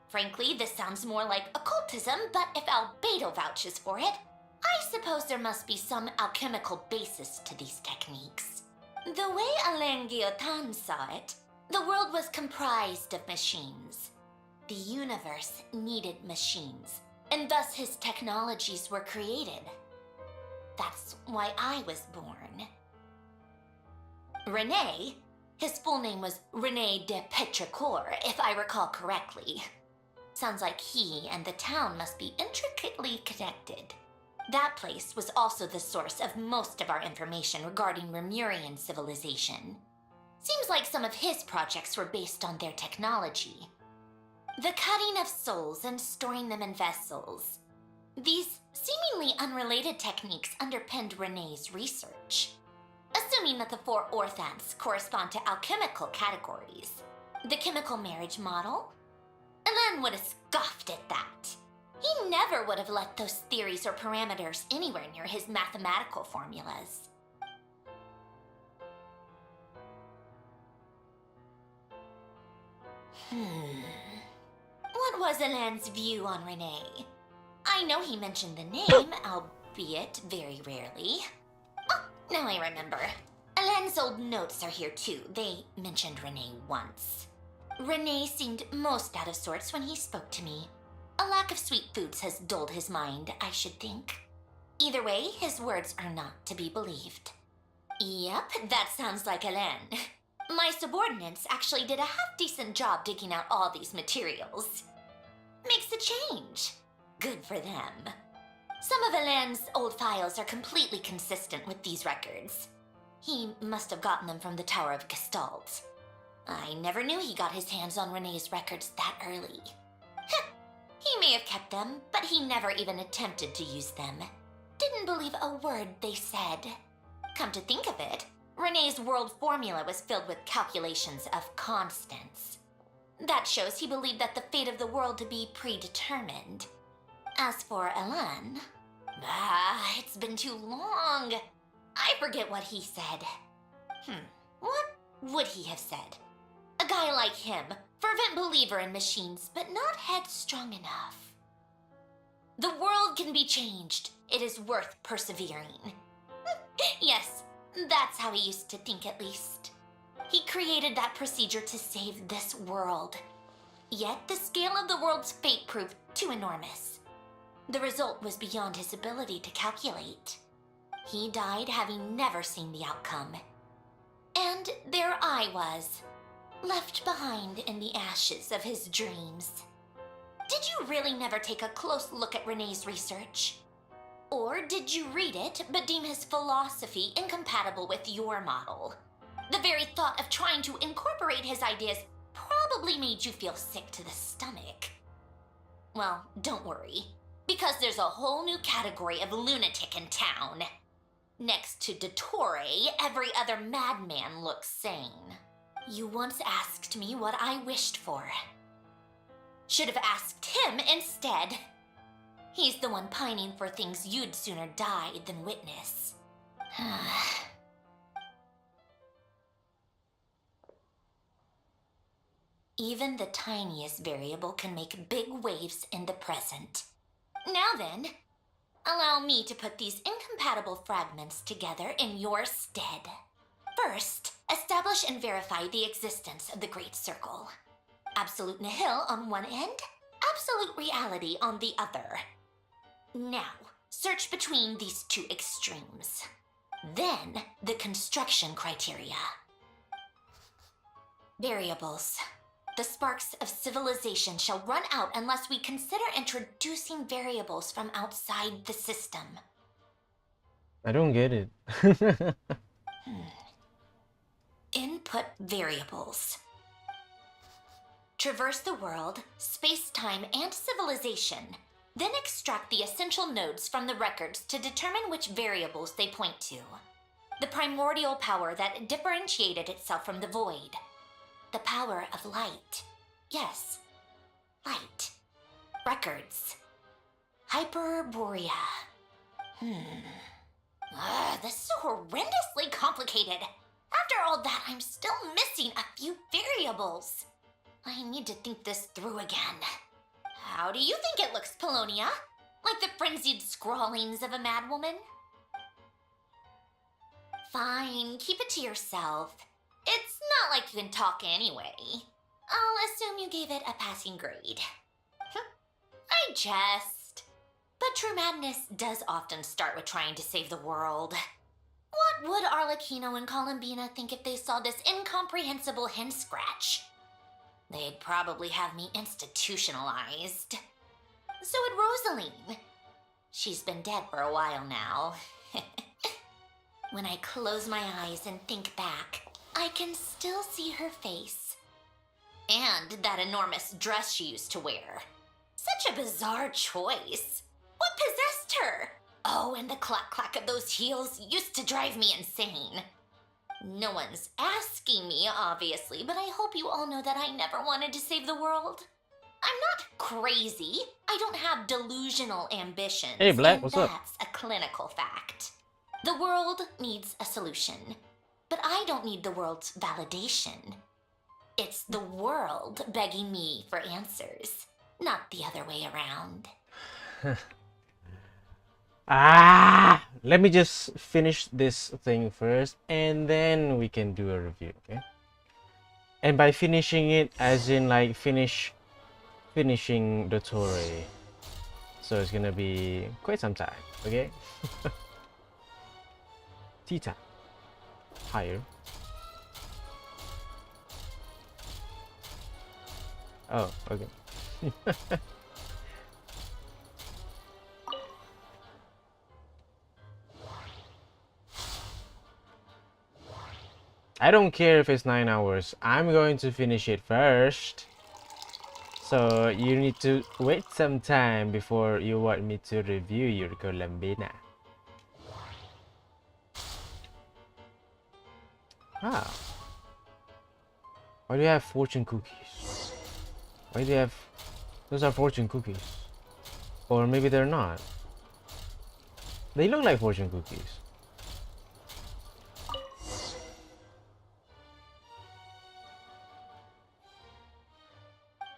Speaker 16: Frankly, this sounds more like occultism, but if Albedo vouches for it, I suppose there must be some alchemical basis to these techniques. The way Alain Guillotin saw it, the world was comprised of machines. The universe needed machines, and thus his technologies were created. That's why I was born. Renee, his full name was Rene de Petrichor, if I recall correctly. Sounds like he and the town must be intricately connected. That place was also the source of most of our information regarding Remurian civilization. Seems like some of his projects were based on their technology. The cutting of souls and storing them in vessels. These seemingly unrelated techniques underpinned Renee's research. Assuming that the four orthants correspond to alchemical categories. The chemical marriage model? Alain would have scoffed at that. He never would have let those theories or parameters anywhere near his mathematical formulas. was Alain's view on Renee? I know he mentioned the name, albeit very rarely. Oh, now I remember. Alain's old notes are here too. They mentioned Renee once. Renee seemed most out of sorts when he spoke to me. A lack of sweet foods has dulled his mind, I should think. Either way, his words are not to be believed. Yep, that sounds like Alain. My subordinates actually did a half-decent job digging out all these materials. Makes a change. Good for them. Some of Alain's old files are completely consistent with these records. He must have gotten them from the Tower of Gestalt. I never knew he got his hands on Renee's records that early. He may have kept them, but he never even attempted to use them. Didn't believe a word they said. Come to think of it, Renee's world formula was filled with calculations of constants. That shows he believed that the fate of the world to be predetermined. As for Alain, it's been too long. I forget what he said. What would he have said? A guy like him, fervent believer in machines, but not headstrong enough. The world can be changed. It is worth persevering. Yes, that's how he used to think at least. He created that procedure to save this world. Yet the scale of the world's fate proved too enormous. The result was beyond his ability to calculate. He died having never seen the outcome. And there I was, left behind in the ashes of his dreams. Did you really never take a close look at Renee's research? Or did you read it but deem his philosophy incompatible with your model? The very thought of trying to incorporate his ideas probably made you feel sick to the stomach. Well, don't worry, because there's a whole new category of lunatic in town. Next to Dottore, every other madman looks sane. You once asked me what I wished for. Should have asked him instead. He's the one pining for things you'd sooner die than witness. Even the tiniest variable can make big waves in the present. Now then, allow me to put these incompatible fragments together in your stead. First, establish and verify the existence of the Great Circle. Absolute nihil on one end, absolute reality on the other. Now, search between these two extremes. Then, the construction criteria. Variables. The sparks of civilization shall run out unless we consider introducing variables from outside the system.
Speaker 1: I don't get it.
Speaker 16: Input variables. Traverse the world, space-time, and civilization. Then extract the essential nodes from the records to determine which variables they point to. The primordial power that differentiated itself from the void. The power of light. Yes, light. Records. Hyperborea. This is horrendously complicated. After all that, I'm still missing a few variables. I need to think this through again. How do you think it looks, Polonia? Like the frenzied scrawlings of a madwoman? Fine, keep it to yourself. It's not like you can talk anyway. I'll assume you gave it a passing grade. I jest. But true madness does often start with trying to save the world. What would Arlecchino and Columbina think if they saw this incomprehensible hen scratch? They'd probably have me institutionalized. So would Rosaline. She's been dead for a while now. When I close my eyes and think back, I can still see her face. And that enormous dress she used to wear. Such a bizarre choice. What possessed her? Oh, and the clack-clack of those heels used to drive me insane. No one's asking me, obviously, but I hope you all know that I never wanted to save the world. I'm not crazy. I don't have delusional ambitions.
Speaker 1: Hey, Black,
Speaker 16: and
Speaker 1: what's up?
Speaker 16: that's a clinical fact. The world needs a solution, but I don't need the world's validation. It's the world begging me for answers. not the other way around.
Speaker 1: Let me just finish this thing first, and then we can do a review, okay? And by finishing it, as in like finishing the Tory. So it's gonna be quite some time, okay? Tita. Higher. Oh, okay. I don't care if it's 9 hours. I'm going to finish it first. So you need to wait some time before you want me to review your Columbina. Ah. Why do you have fortune cookies? Why do you have... Those are fortune cookies. Or maybe they're not. They look like fortune cookies.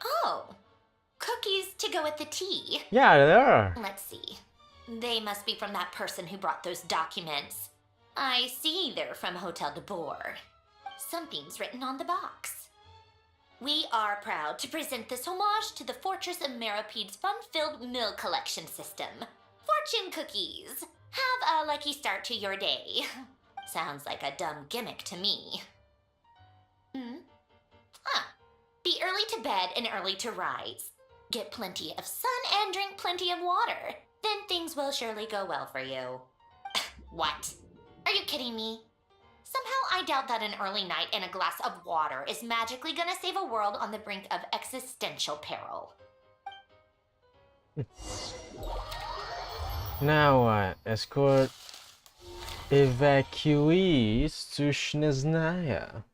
Speaker 16: Oh, cookies to go with the tea.
Speaker 1: Yeah, they are.
Speaker 16: Let's see. They must be from that person who brought those documents. I see they're from Hotel de Boer. Something's written on the box. We are proud to present this homage to the Fortress of Maripede's fun-filled mill collection system. Fortune cookies. Have a lucky start to your day. Sounds like a dumb gimmick to me. Be early to bed and early to rise. Get plenty of sun and drink plenty of water. Then things will surely go well for you. What? Are you kidding me? Somehow I doubt that an early night and a glass of water is magically gonna save a world on the brink of existential peril.
Speaker 1: Now what? Escort evacuees to Snezhnaya.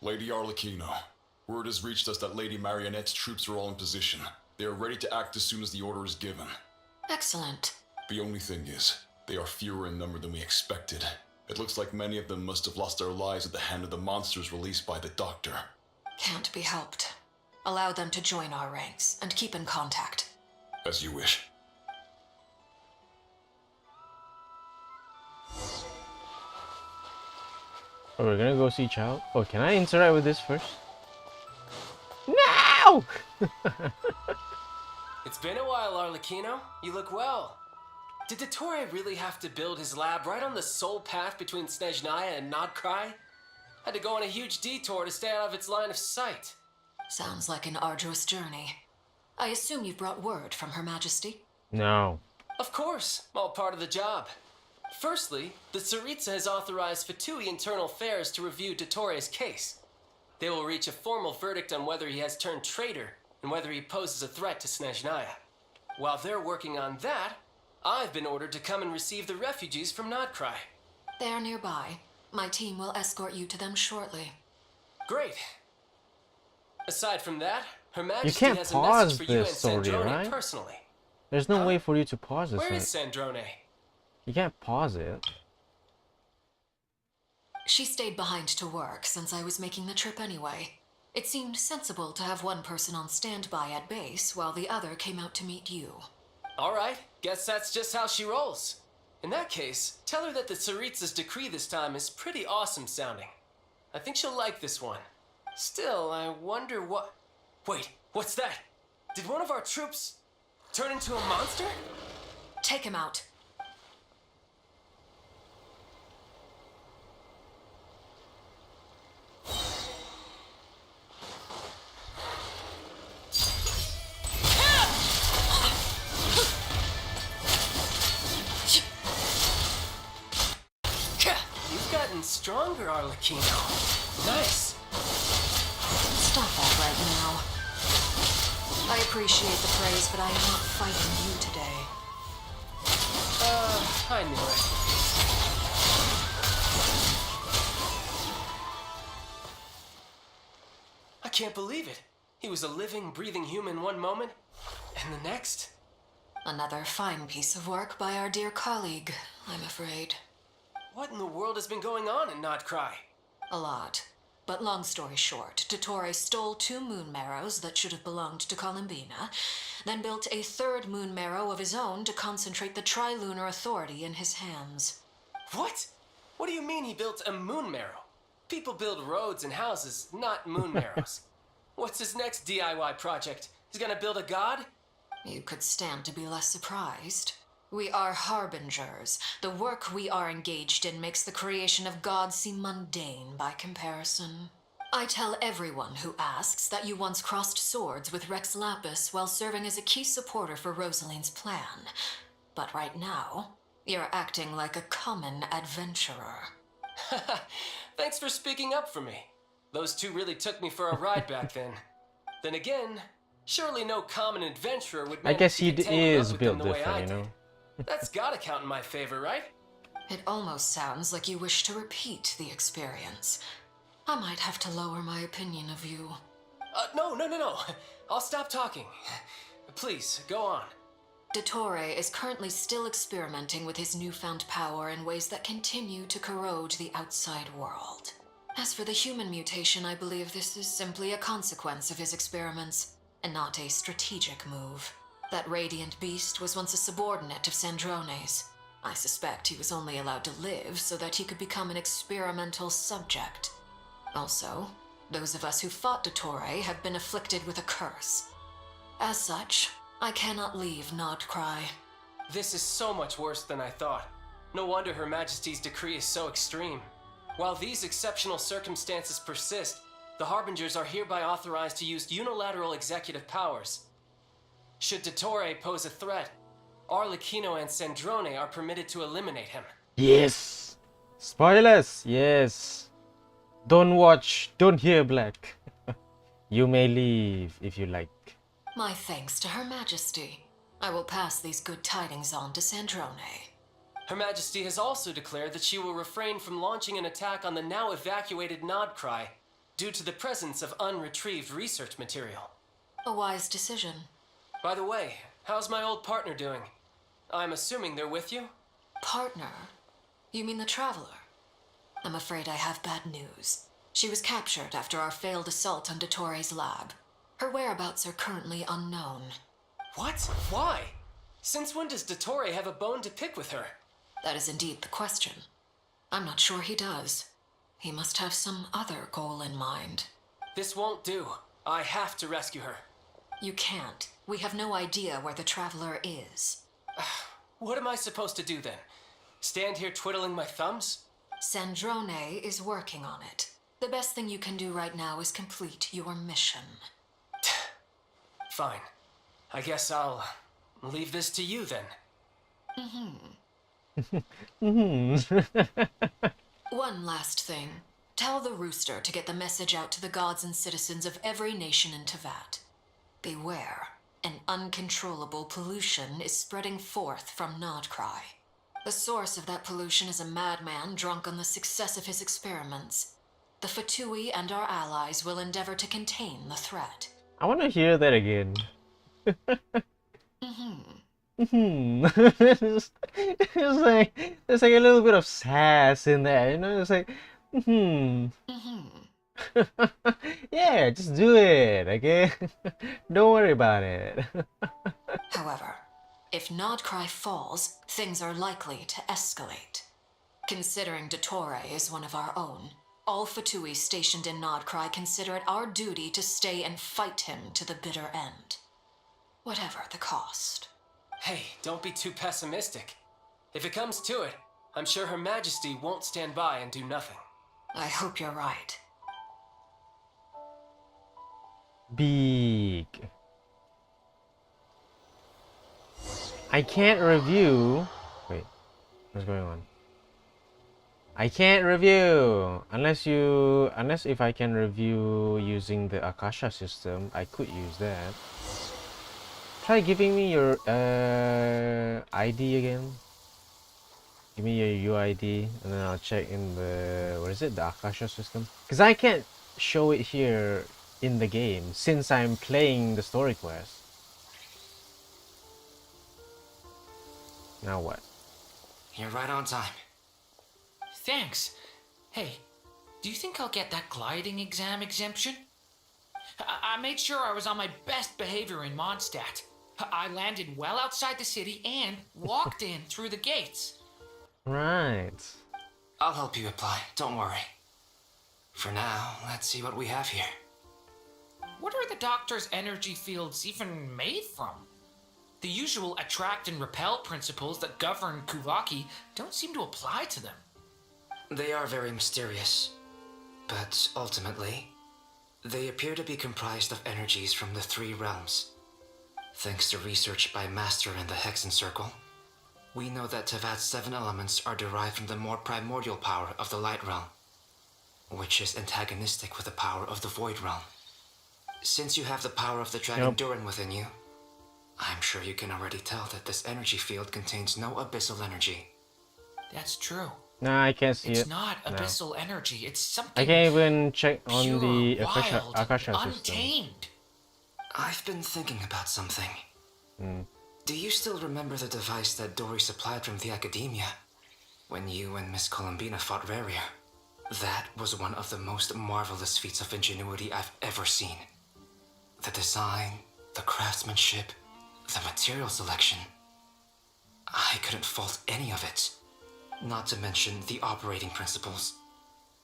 Speaker 18: Lady Arlecchino, word has reached us that Lady Marionette's troops are all in position. They are ready to act as soon as the order is given.
Speaker 4: Excellent.
Speaker 18: The only thing is, they are fewer in number than we expected. It looks like many of them must have lost their lives at the hand of the monsters released by the Doctor.
Speaker 4: Can't be helped. Allow them to join our ranks and keep in contact.
Speaker 18: As you wish.
Speaker 1: Oh, we're gonna go see Child? Oh, can I interact with this first? No!
Speaker 19: It's been a while, Arlecchino. You look well. Did Dottore really have to build his lab right on the sole path between Snezhnaya and Nodcry? Had to go on a huge detour to stay out of its line of sight.
Speaker 4: Sounds like an arduous journey. I assume you've brought word from Her Majesty?
Speaker 1: No.
Speaker 19: Of course, all part of the job. Firstly, the Tsaritsa has authorized Fatui Internal Affairs to review Dottore's case. They will reach a formal verdict on whether he has turned traitor and whether he poses a threat to Snezhnaya. While they're working on that, I've been ordered to come and receive the refugees from Nodcry.
Speaker 4: They're nearby. My team will escort you to them shortly.
Speaker 19: Great. Aside from that, Her
Speaker 1: You
Speaker 19: Majesty
Speaker 1: can't
Speaker 19: has a message
Speaker 1: pause
Speaker 19: for you and
Speaker 1: this already,
Speaker 19: Sandrone
Speaker 1: right?
Speaker 19: personally.
Speaker 1: There's no way for you to pause this.
Speaker 19: Where
Speaker 1: Right?
Speaker 19: is Sandrone?
Speaker 1: You can't pause it.
Speaker 4: She stayed behind to work since I was making the trip anyway. It seemed sensible to have one person on standby at base while the other came out to meet you.
Speaker 19: All right, guess that's just how she rolls. In that case, tell her that the Tsaritsa's decree this time is pretty awesome sounding. I think she'll like this one. Still, I wonder what... Wait, what's that? Did one of our troops turn into a monster?
Speaker 4: Take him out.
Speaker 19: You've gotten stronger, Arlecchino. Nice.
Speaker 4: Stop that right now. I appreciate the praise, but I am not fighting you today.
Speaker 19: I knew it. I can't believe it. He was a living, breathing human one moment, and the next,
Speaker 4: Another fine piece of work by our dear colleague, I'm afraid.
Speaker 19: What in the world has been going on in Nodcry?
Speaker 4: A lot. But long story short, Dottore stole 2 moon marrows that should have belonged to Columbina, then built a 3rd moon marrow of his own to concentrate the Trilunar Authority in his hands.
Speaker 19: What? What do you mean he built a moon marrow? People build roads and houses, not moon marrows. What's his next DIY project? He's gonna build a god?
Speaker 4: You could stand to be less surprised. We are harbingers. The work we are engaged in makes the creation of gods seem mundane by comparison. I tell everyone who asks that you once crossed swords with Rex Lapis while serving as a key supporter for Rosaline's plan. But right now, you're acting like a common adventurer.
Speaker 19: Thanks for speaking up for me. Those 2 really took me for a ride back then. Then again, surely no common adventurer would
Speaker 1: I
Speaker 19: manage
Speaker 1: guess
Speaker 19: to
Speaker 1: he
Speaker 19: get tangled
Speaker 1: is
Speaker 19: up with them
Speaker 1: built
Speaker 19: the way I
Speaker 1: different, you know.
Speaker 19: did. That's gotta count in my favor, right?
Speaker 4: It almost sounds like you wish to repeat the experience. I might have to lower my opinion of you.
Speaker 19: No. I'll stop talking. Please, go on.
Speaker 4: Dottore is currently still experimenting with his newfound power in ways that continue to corrode the outside world. As for the human mutation, I believe this is simply a consequence of his experiments, and not a strategic move. That radiant beast was once a subordinate of Sandrone's. I suspect he was only allowed to live so that he could become an experimental subject. Also, those of us who fought Dottore have been afflicted with a curse. As such, I cannot leave Nodcry.
Speaker 19: This is so much worse than I thought. No wonder Her Majesty's decree is so extreme. While these exceptional circumstances persist, the Harbingers are hereby authorized to use unilateral executive powers. Should Dottore pose a threat, Arlecchino and Sandrone are permitted to eliminate him.
Speaker 1: Yes! Spoilers! Yes! Don't watch, don't hear Black. You may leave if you like.
Speaker 4: My thanks to Her Majesty. I will pass these good tidings on to Sandrone.
Speaker 19: Her Majesty has also declared that she will refrain from launching an attack on the now evacuated Nodcry due to the presence of unretrieved research material.
Speaker 4: A wise decision.
Speaker 19: By the way, how's my old partner doing? I'm assuming they're with you?
Speaker 4: Partner? You mean the Traveler? I'm afraid I have bad news. She was captured after our failed assault on Dottore's lab. Her whereabouts are currently unknown.
Speaker 19: What? Why? Since when does Dottore have a bone to pick with her?
Speaker 4: That is indeed the question. I'm not sure he does. He must have some other goal in mind.
Speaker 19: This won't do. I have to rescue her.
Speaker 4: You can't. We have no idea where the Traveler is.
Speaker 19: What am I supposed to do then? Stand here twiddling my thumbs?
Speaker 4: Sandrone is working on it. The best thing you can do right now is complete your mission.
Speaker 19: Fine. I guess I'll leave this to you then.
Speaker 4: One last thing. Tell the Rooster to get the message out to the gods and citizens of every nation in Tevat. Beware. An uncontrollable pollution is spreading forth from Nodcry. The source of that pollution is a madman drunk on the success of his experiments. The Fatui and our allies will endeavor to contain the threat.
Speaker 1: I want to hear that again. It's like there's like a little bit of sass in there, you know. It's like, yeah, just do it, okay? Don't worry about it.
Speaker 4: However, if Nodcry falls, things are likely to escalate. Considering Dottore is one of our own, all Fatui stationed in Nodcry consider it our duty to stay and fight him to the bitter end. Whatever the cost.
Speaker 19: Hey, don't be too pessimistic. If it comes to it, I'm sure Her Majesty won't stand by and do nothing.
Speaker 4: I hope you're right.
Speaker 1: Big. I can't review. Wait, what's going on? I can't review unless if I can review using the Akasha system. I could use that. Try giving me your ID again. Give me your UID and then I'll check in the, what is it, the Akasha system? Because I can't show it here in the game since I'm playing the story quest. Now what?
Speaker 17: You're right on time.
Speaker 14: Thanks. Hey, do you think I'll get that gliding exam exemption? I made sure I was on my best behavior in Mondstadt. I landed well outside the city and walked in through the gates.
Speaker 1: Right.
Speaker 17: I'll help you apply, don't worry. For now, let's see what we have here.
Speaker 14: What are the doctor's energy fields even made from? The usual attract and repel principles that govern Kuvaki don't seem to apply to them.
Speaker 17: They are very mysterious, but ultimately, they appear to be comprised of energies from the 3 realms. Thanks to research by Master in the Hexen Circle, we know that Tevat's 7 elements are derived from the more primordial power of the Light Realm, which is antagonistic with the power of the Void Realm. Since you have the power of the Dragon Durin within you, I'm sure you can already tell that this energy field contains no abyssal energy.
Speaker 14: That's true.
Speaker 1: Nah, I can't see
Speaker 14: It's
Speaker 1: it.
Speaker 14: not abyssal energy. It's something
Speaker 1: I can't even check on
Speaker 14: pure,
Speaker 1: the
Speaker 14: wild,
Speaker 1: Akasha system.
Speaker 14: untamed.
Speaker 17: I've been thinking about something. Do you still remember the device that Dory supplied from the Academia when you and Miss Columbina fought Raria? That was one of the most marvelous feats of ingenuity I've ever seen. The design, the craftsmanship, the material selection. I couldn't fault any of it. Not to mention the operating principles.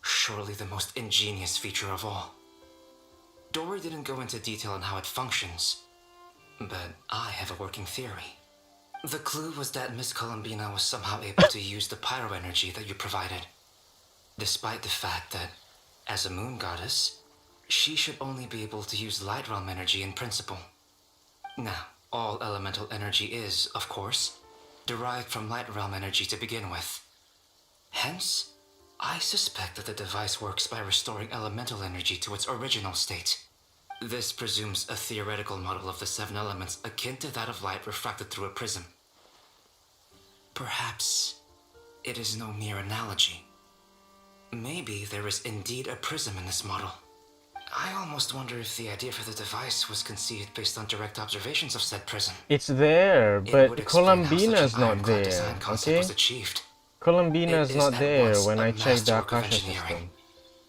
Speaker 17: Surely the most ingenious feature of all. Dory didn't go into detail on how it functions, but I have a working theory. The clue was that Miss Columbina was somehow able to use the pyro energy that you provided, despite the fact that, as a moon goddess, she should only be able to use light realm energy in principle. Now, all elemental energy is, of course, derived from light realm energy to begin with. Hence, I suspect that the device works by restoring elemental energy to its original state. This presumes a theoretical model of the 7 elements akin to that of light refracted through a prism. Perhaps it is no mere analogy. Maybe there is indeed a prism in this model. I almost wonder if the idea for the device was conceived based on direct observations of said prism.
Speaker 1: It's there,
Speaker 17: It
Speaker 1: but
Speaker 17: would explain how such
Speaker 1: Columbina's
Speaker 17: an
Speaker 1: not
Speaker 17: ironclad
Speaker 1: there,
Speaker 17: design concept
Speaker 1: okay?
Speaker 17: was achieved.
Speaker 1: Columbina's
Speaker 17: It is
Speaker 1: not
Speaker 17: at
Speaker 1: there
Speaker 17: once
Speaker 1: when
Speaker 17: a
Speaker 1: I checked the
Speaker 17: masterwork of
Speaker 1: Akasha
Speaker 17: engineering
Speaker 1: system.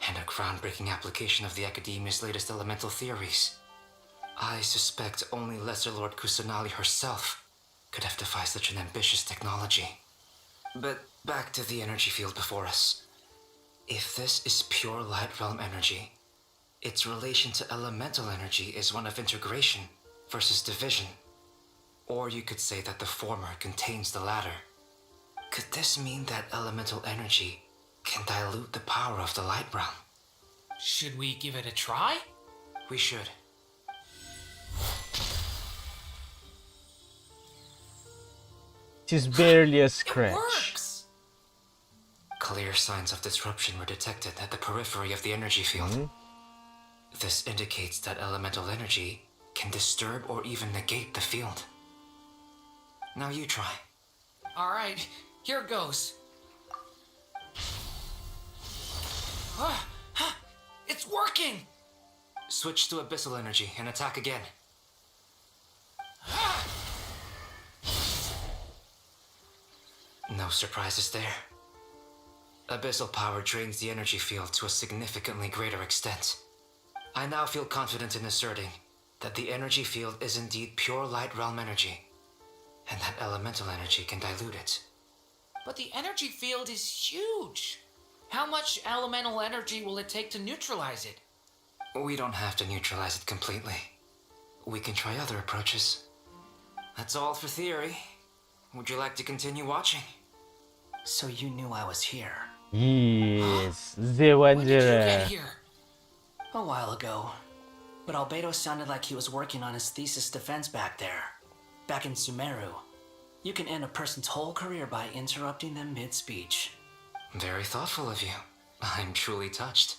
Speaker 17: and a groundbreaking application of the Academia's latest elemental theories. I suspect only Lesser Lord Kusanali herself could have devised such an ambitious technology. But back to the energy field before us. If this is pure light realm energy, its relation to elemental energy is one of integration versus division. Or you could say that the former contains the latter. Could this mean that elemental energy can dilute the power of the light realm?
Speaker 14: Should we give it a try?
Speaker 17: We should.
Speaker 1: It is barely a
Speaker 14: It
Speaker 1: scratch.
Speaker 14: works!
Speaker 17: Clear signs of disruption were detected at the periphery of the energy field. This indicates that elemental energy can disturb or even negate the field. Now you try.
Speaker 14: Alright, here goes. It's working!
Speaker 17: Switch to abyssal energy and attack again. No surprises there. Abyssal power drains the energy field to a significantly greater extent. I now feel confident in asserting that the energy field is indeed pure light realm energy, and that elemental energy can dilute it.
Speaker 14: But the energy field is huge! How much elemental energy will it take to neutralize it?
Speaker 17: We don't have to neutralize it completely. We can try other approaches. That's all for theory. Would you like to continue watching?
Speaker 20: So you knew I was here?
Speaker 1: Yes, the Wanderer.
Speaker 20: A while ago. But Albedo sounded like he was working on his thesis defense back there. Back in Sumeru. You can end a person's whole career by interrupting them mid-speech.
Speaker 17: Very thoughtful of you. I'm truly touched.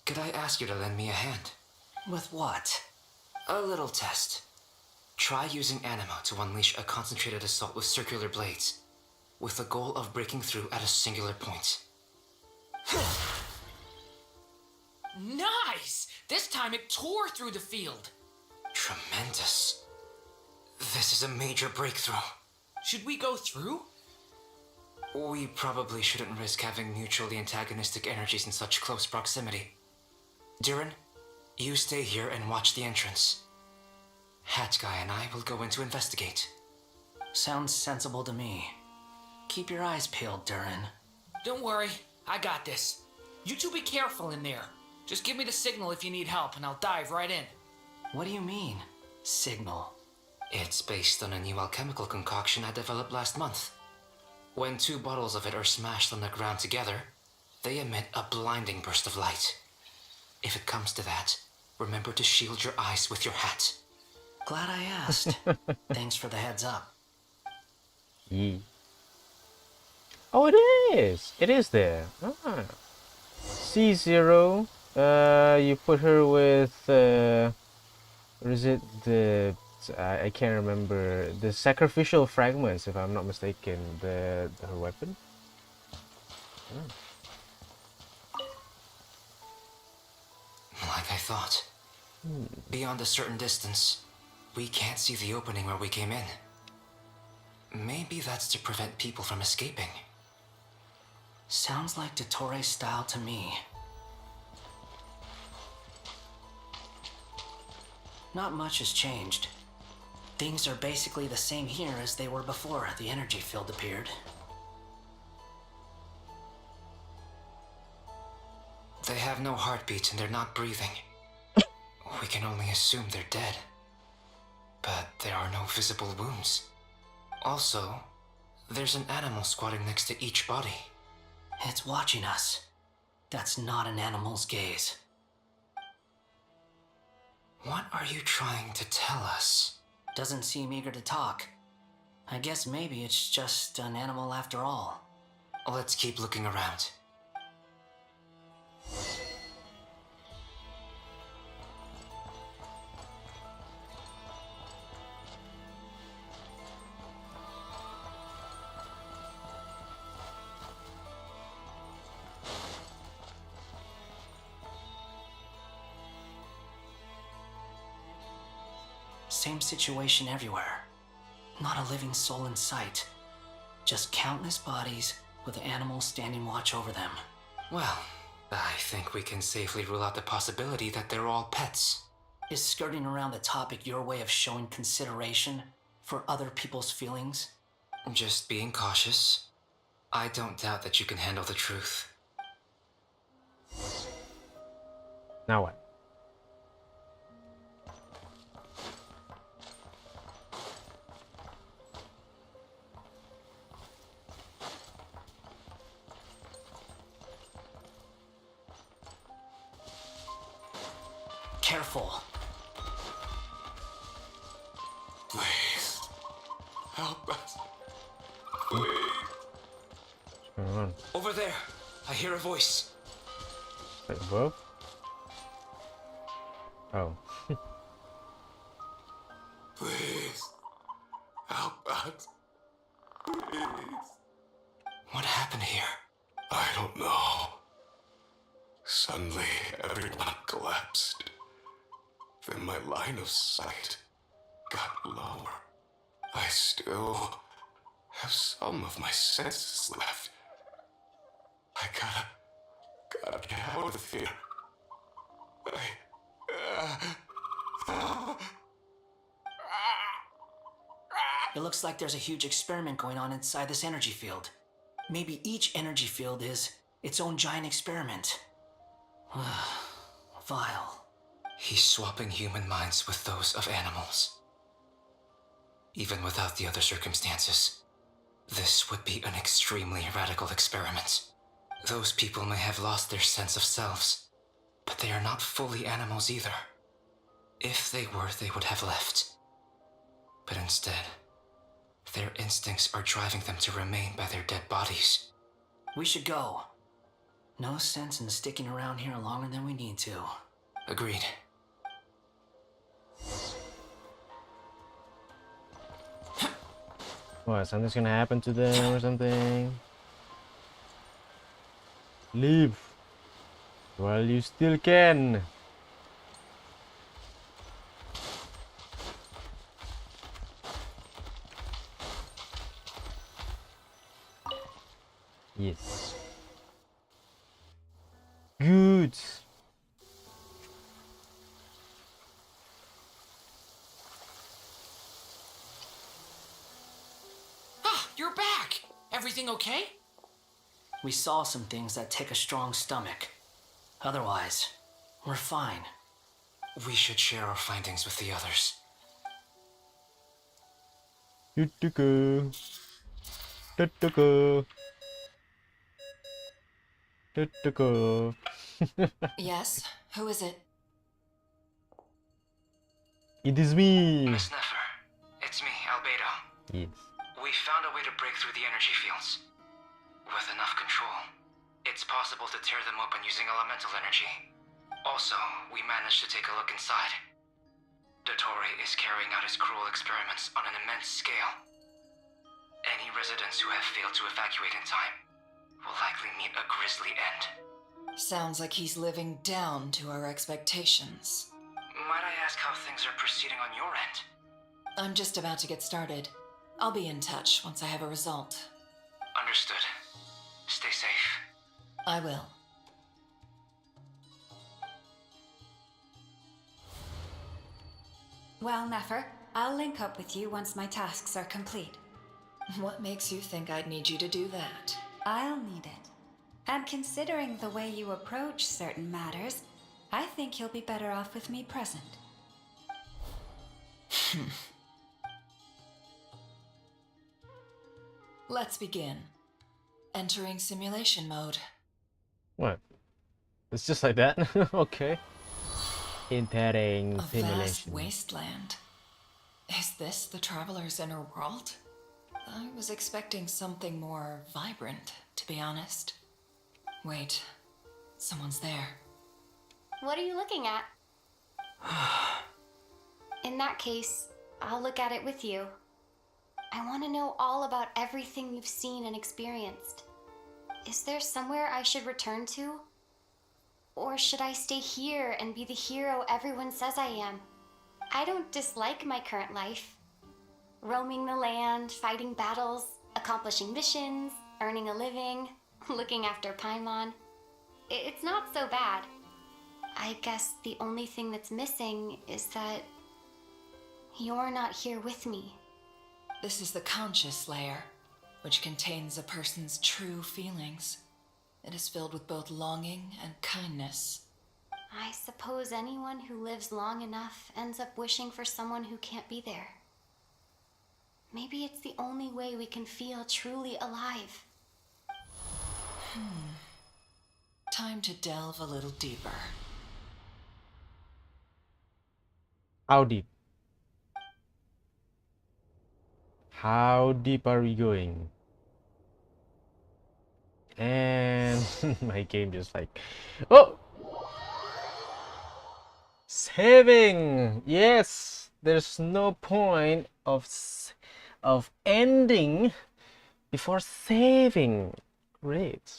Speaker 17: Could I ask you to lend me a hand?
Speaker 20: With what?
Speaker 17: A little test. Try using Animo to unleash a concentrated assault with circular blades, with the goal of breaking through at a singular point.
Speaker 14: Nice! This time it tore through the field.
Speaker 17: Tremendous. This is a major breakthrough.
Speaker 14: Should we go through?
Speaker 17: We probably shouldn't risk having mutually antagonistic energies in such close proximity. Durin, you stay here and watch the entrance. Hat Guy and I will go in to investigate.
Speaker 20: Sounds sensible to me. Keep your eyes peeled, Durin.
Speaker 14: Don't worry, I got this. You two be careful in there. Just give me the signal if you need help, and I'll dive right in.
Speaker 20: What do you mean, signal?
Speaker 17: It's based on a new alchemical concoction I developed last month. When 2 bottles of it are smashed on the ground together, they emit a blinding burst of light. If it comes to that, remember to shield your eyes with your hat.
Speaker 20: Glad I asked. Thanks for the heads up.
Speaker 1: Oh, it is! It is there. Ah. C0. You put her with, what is it? I can't remember. The sacrificial fragments, if I'm not mistaken. Her weapon.
Speaker 17: Like I thought. Beyond a certain distance, we can't see the opening where we came in. Maybe that's to prevent people from escaping.
Speaker 20: Sounds like Dottore's style to me. Not much has changed. Things are basically the same here as they were before the energy field appeared.
Speaker 17: They have no heartbeats and they're not breathing. We can only assume they're dead. But there are no visible wounds. Also, there's an animal squatting next to each body.
Speaker 20: It's watching us. That's not an animal's gaze.
Speaker 17: What are you trying to tell us?
Speaker 20: Doesn't seem eager to talk. I guess maybe it's just an animal after all.
Speaker 17: Let's keep looking around.
Speaker 20: Same situation everywhere. Not a living soul in sight. Just countless bodies with animals standing watch over them.
Speaker 17: Well, I think we can safely rule out the possibility that they're all pets.
Speaker 20: Is skirting around the topic your way of showing consideration for other people's feelings?
Speaker 17: Just being cautious. I don't doubt that you can handle the truth.
Speaker 1: Now what?
Speaker 20: Careful.
Speaker 10: Please. Help us. Please.
Speaker 1: What's going on?
Speaker 17: Over there. I hear a voice.
Speaker 1: Like above? Oh.
Speaker 10: Please. Help us. Please.
Speaker 17: What happened here?
Speaker 10: I don't know. Suddenly, everyone collapsed. Then my line of sight got lower. I still have some of my senses left. I gotta get out of here.
Speaker 20: It looks like there's a huge experiment going on inside this energy field. Maybe each energy field is its own giant experiment. Vile.
Speaker 17: He's swapping human minds with those of animals. Even without the other circumstances, this would be an extremely radical experiment. Those people may have lost their sense of selves, but they are not fully animals either. If they were, they would have left. But instead, their instincts are driving them to remain by their dead bodies.
Speaker 20: We should go. No sense in sticking around here longer than we need to.
Speaker 17: Agreed.
Speaker 1: What, something's gonna happen to them or something? Leave while you still can. Yes. Good.
Speaker 14: Ah, you're back! Everything okay?
Speaker 20: We saw some things that take a strong stomach. Otherwise, we're fine.
Speaker 17: We should share our findings with the others.
Speaker 1: Do-do-go. Do-do-go. Do-do-go.
Speaker 7: Yes? Who is it?
Speaker 1: It is me.
Speaker 17: Miss Nefer, it's me, Albedo.
Speaker 1: Yes.
Speaker 17: We found a way to break through the energy fields. With enough control, it's possible to tear them open using elemental energy. Also, we managed to take a look inside. Dottore is carrying out his cruel experiments on an immense scale. Any residents who have failed to evacuate in time will likely meet a grisly end.
Speaker 7: Sounds like he's living down to our expectations.
Speaker 17: Might I ask how things are proceeding on your end?
Speaker 7: I'm just about to get started. I'll be in touch once I have a result.
Speaker 17: Understood. Stay safe.
Speaker 7: I will.
Speaker 13: Well, Nefer, I'll link up with you once my tasks are complete.
Speaker 7: What makes you think I'd need you to do that?
Speaker 13: I'll need it. And considering the way you approach certain matters, I think you'll be better off with me present.
Speaker 7: Let's begin. Entering simulation mode.
Speaker 1: What? It's just like that? Okay. Entering
Speaker 7: A vast
Speaker 1: simulation.
Speaker 7: wasteland. Is this the traveler's inner world? I was expecting something more vibrant, to be honest. Wait, someone's there.
Speaker 8: What are you looking at? In that case, I'll look at it with you. I want to know all about everything you've seen and experienced. Is there somewhere I should return to? Or should I stay here and be the hero everyone says I am? I don't dislike my current life. Roaming the land, fighting battles, accomplishing missions, earning a living, looking after Paimon. It's not so bad. I guess the only thing that's missing is that you're not here with me.
Speaker 7: This is the conscious layer, which contains a person's true feelings. It is filled with both longing and kindness.
Speaker 8: I suppose anyone who lives long enough ends up wishing for someone who can't be there. Maybe it's the only way we can feel truly alive.
Speaker 7: Time to delve a little deeper.
Speaker 1: How deep? How deep are we going? And my game just like, oh, saving. Yes, there's no point of ending before saving. Great.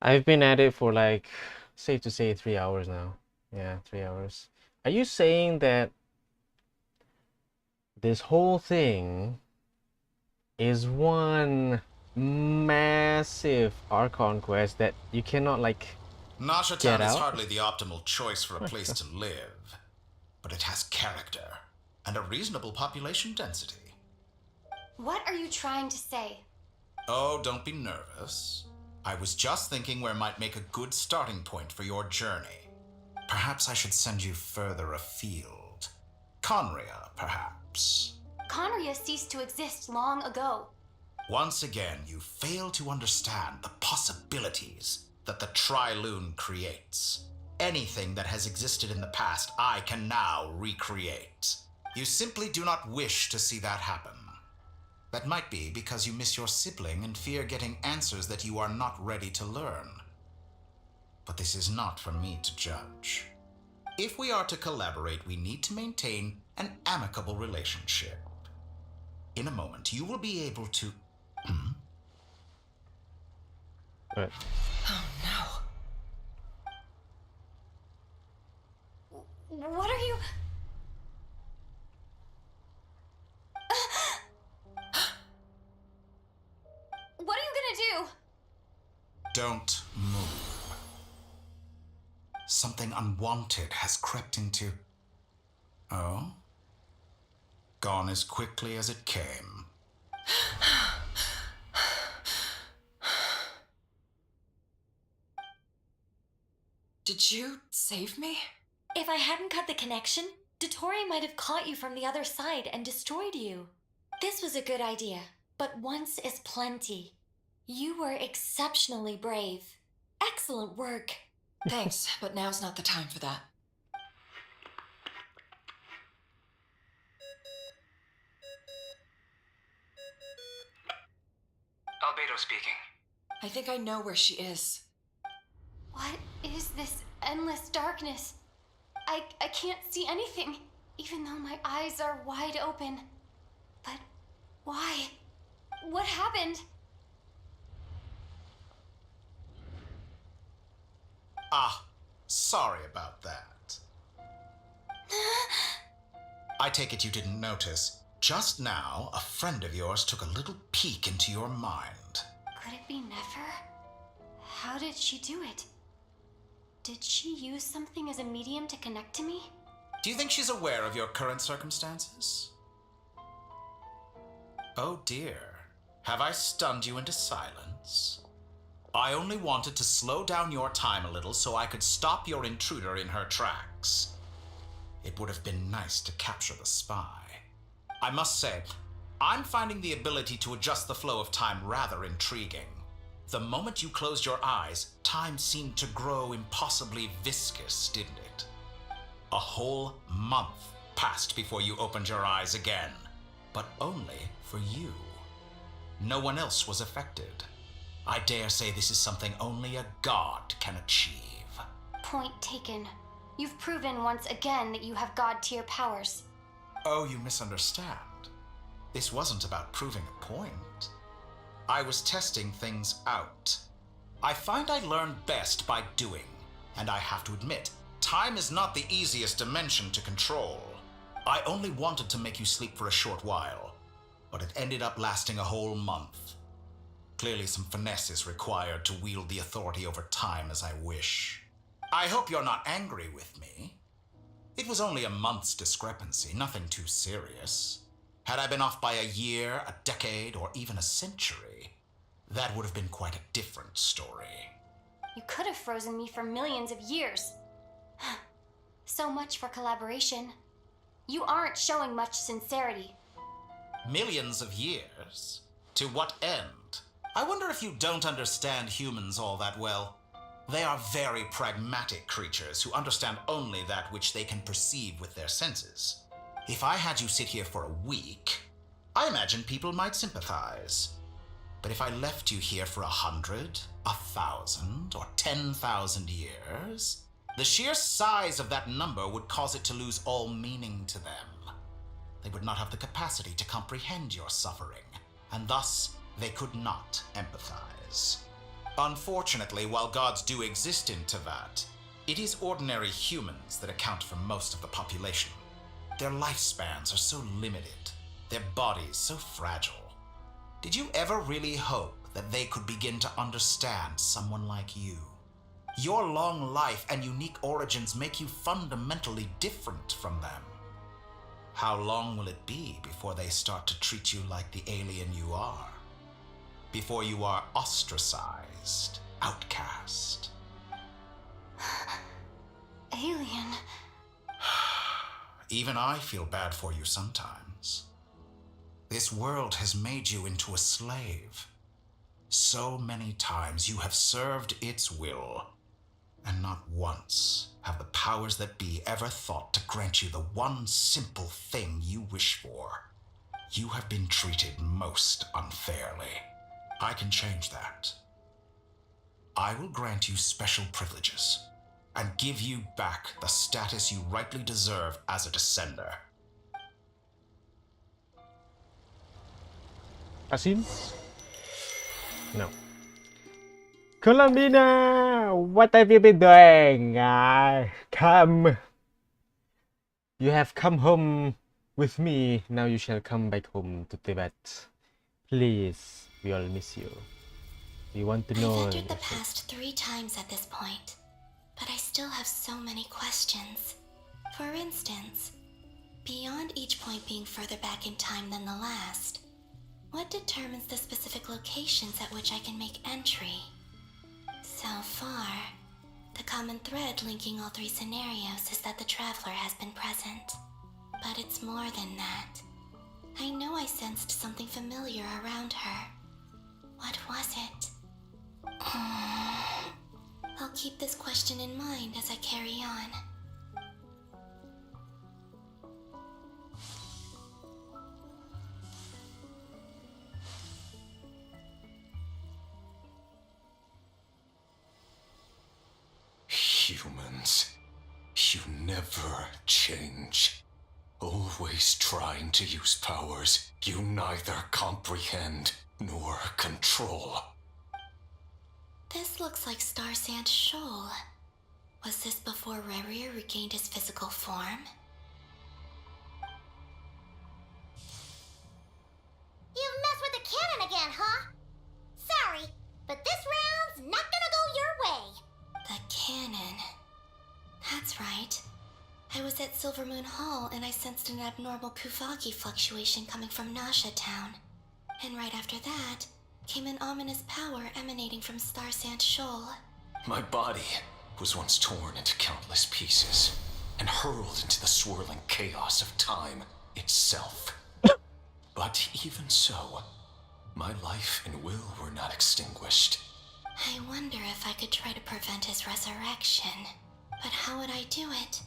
Speaker 1: I've been at it for like, safe to say, 3 hours now. Yeah, 3 hours. Are you saying that this whole thing is one massive Archon quest that you cannot like
Speaker 11: Nasha
Speaker 1: get
Speaker 11: Town is
Speaker 1: out?
Speaker 11: hardly the optimal choice for a place to live, but it has character and a reasonable population density.
Speaker 8: What are you trying to say?
Speaker 11: Oh, don't be nervous. I was just thinking where might make a good starting point for your journey. Perhaps I should send you further afield. Conria, perhaps.
Speaker 8: Conria ceased to exist long ago.
Speaker 11: Once again, you fail to understand the possibilities that the Trilune creates. Anything that has existed in the past, I can now recreate. You simply do not wish to see that happen. That might be because you miss your sibling and fear getting answers that you are not ready to learn. But this is not for me to judge. If we are to collaborate, we need to maintain an amicable relationship. In a moment, you will be able to...
Speaker 1: Right.
Speaker 7: Oh no.
Speaker 8: What are you...
Speaker 11: Don't move. Something unwanted has crept into... Oh? Gone as quickly as it came.
Speaker 7: Did you save me?
Speaker 8: If I hadn't cut the connection, Dottore might have caught you from the other side and destroyed you. This was a good idea, but once is plenty. You were exceptionally brave. Excellent work.
Speaker 7: Thanks, but now's not the time for that.
Speaker 20: Albedo speaking.
Speaker 7: I think I know where she is.
Speaker 8: What is this endless darkness? I can't see anything, even though my eyes are wide open. But why? What happened?
Speaker 11: Ah, sorry about that. I take it you didn't notice. Just now, a friend of yours took a little peek into your mind.
Speaker 8: Could it be Nefer? How did she do it? Did she use something as a medium to connect to me?
Speaker 11: Do you think she's aware of your current circumstances? Oh dear. Have I stunned you into silence? I only wanted to slow down your time a little so I could stop your intruder in her tracks. It would have been nice to capture the spy. I must say, I'm finding the ability to adjust the flow of time rather intriguing. The moment you closed your eyes, time seemed to grow impossibly viscous, didn't it? A whole month passed before you opened your eyes again, but only for you. No one else was affected. I dare say this is something only a god can achieve.
Speaker 8: Point taken. You've proven once again that you have god-tier powers.
Speaker 11: Oh, you misunderstand. This wasn't about proving a point. I was testing things out. I find I learn best by doing, and I have to admit, time is not the easiest dimension to control. I only wanted to make you sleep for a short while, but it ended up lasting a whole month. Clearly some finesse is required to wield the authority over time as I wish. I hope you're not angry with me. It was only a month's discrepancy, nothing too serious. Had I been off by a year, a decade, or even a century, that would have been quite a different story.
Speaker 8: You could have frozen me for millions of years. So much for collaboration. You aren't showing much sincerity.
Speaker 11: Millions of years? To what end? I wonder if you don't understand humans all that well. They are very pragmatic creatures who understand only that which they can perceive with their senses. If I had you sit here for a week, I imagine people might sympathize. But if I left you here for 100, 1,000, or 10,000 years, the sheer size of that number would cause it to lose all meaning to them. They would not have the capacity to comprehend your suffering, and thus they could not empathize. Unfortunately, while gods do exist in Teyvat, it is ordinary humans that account for most of the population. Their lifespans are so limited, their bodies so fragile. Did you ever really hope that they could begin to understand someone like you? Your long life and unique origins make you fundamentally different from them. How long will it be before they start to treat you like the alien you are? Before you are ostracized, outcast?
Speaker 8: Alien.
Speaker 11: Even I feel bad for you sometimes. This world has made you into a slave. So many times you have served its will, and not once have the powers that be ever thought to grant you the one simple thing you wish for. You have been treated most unfairly. I can change that. I will grant you special privileges and give you back the status you rightly deserve as a descender.
Speaker 1: Asin? No. Columbina! What have you been doing? Come. You have come home with me. Now you shall come back home to Teyvat. Please, we all miss you. You want to
Speaker 2: I've
Speaker 1: know?
Speaker 2: entered the past 3 times at this point, but I still have so many questions. For instance, beyond each point being further back in time than the last, what determines the specific locations at which I can make entry? So far, the common thread linking all 3 scenarios is that the traveler has been present. But it's more than that. I know I sensed something familiar around her. What was it? I'll keep this question in mind as I carry on.
Speaker 5: Humans, you never change. Always trying to use powers you neither comprehend nor control.
Speaker 2: This looks like Star Sand Shoal. Was this before Rerir regained his physical form?
Speaker 16: You've messed with the cannon again, huh? Sorry, but this round's not gonna go your way.
Speaker 2: The cannon. That's right. I was at Silver Moon Hall and I sensed an abnormal Kuvaki fluctuation coming from Nasha Town. And right after that, came an ominous power emanating from Star Sand Shoal.
Speaker 5: My body was once torn into countless pieces and hurled into the swirling chaos of time itself. But even so, my life and will were not extinguished.
Speaker 2: I wonder if I could try to prevent his resurrection. But how would I do it?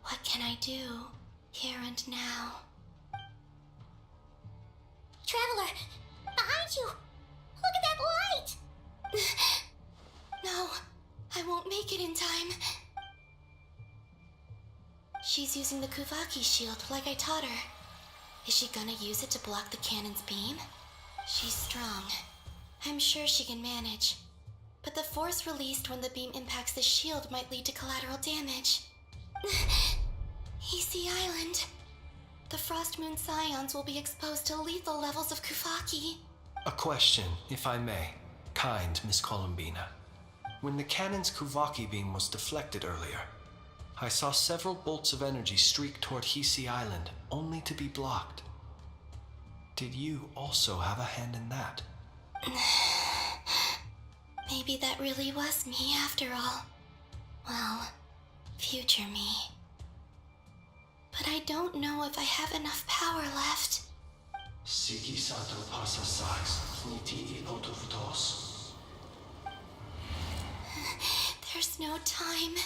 Speaker 2: What can I do, here and now?
Speaker 16: Traveler, behind you! Look at that light!
Speaker 2: No, I won't make it in time. She's using the Kuvaki shield like I taught her. Is she gonna use it to block the cannon's beam? She's strong. I'm sure she can manage. But the force released when the beam impacts the shield might lead to collateral damage. Easy Island. The Frost Moon Scions will be exposed to lethal levels of Kuvaki.
Speaker 5: A question, if I may. Kind Miss Columbina. When the cannon's Kuvaki beam was deflected earlier, I saw several bolts of energy streak toward Hisi Island, only to be blocked. Did you also have a hand in that?
Speaker 2: Maybe that really was me after all. Well, future me. But I don't know if I have enough power left.
Speaker 5: Siki Sato pasa sais, niti ipotofutos.
Speaker 2: There's no time.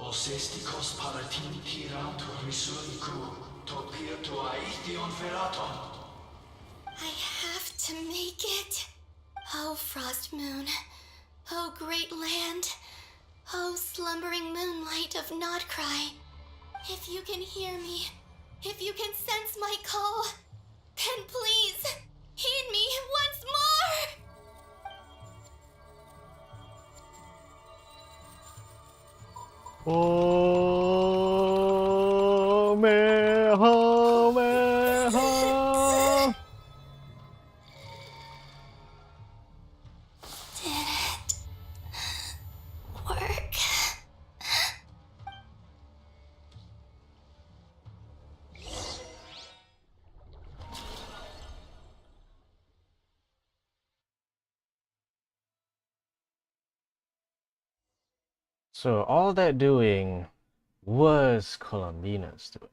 Speaker 5: Osestikos paratini tiranto risuriku, topia to aithion feraton.
Speaker 2: I have to make it. Oh, Frost Moon. Oh, great land. Oh, slumbering moonlight of Nodcry. If you can hear me, if you can sense my call, then please, heed me once more!
Speaker 1: Oh, meho, meho.
Speaker 2: Did it work?
Speaker 1: So all that doing was Columbina's doing.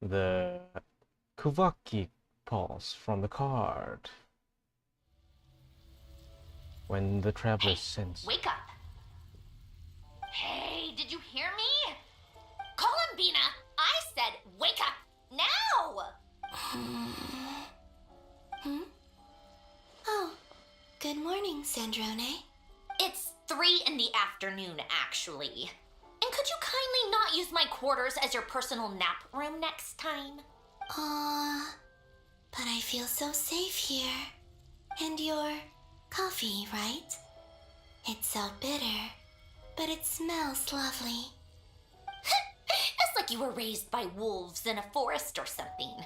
Speaker 1: The Kuvaki pulse from the card. When the traveler sensed.
Speaker 16: Wake up! Hey, did you hear me? Columbina, I said wake up now!
Speaker 2: Oh, good morning, Sandrone.
Speaker 16: It's 3 in the afternoon, actually. And could you kindly not use my quarters as your personal nap room next time?
Speaker 2: But I feel so safe here. And your coffee, right? It's so bitter, but it smells lovely.
Speaker 16: It's like you were raised by wolves in a forest or something.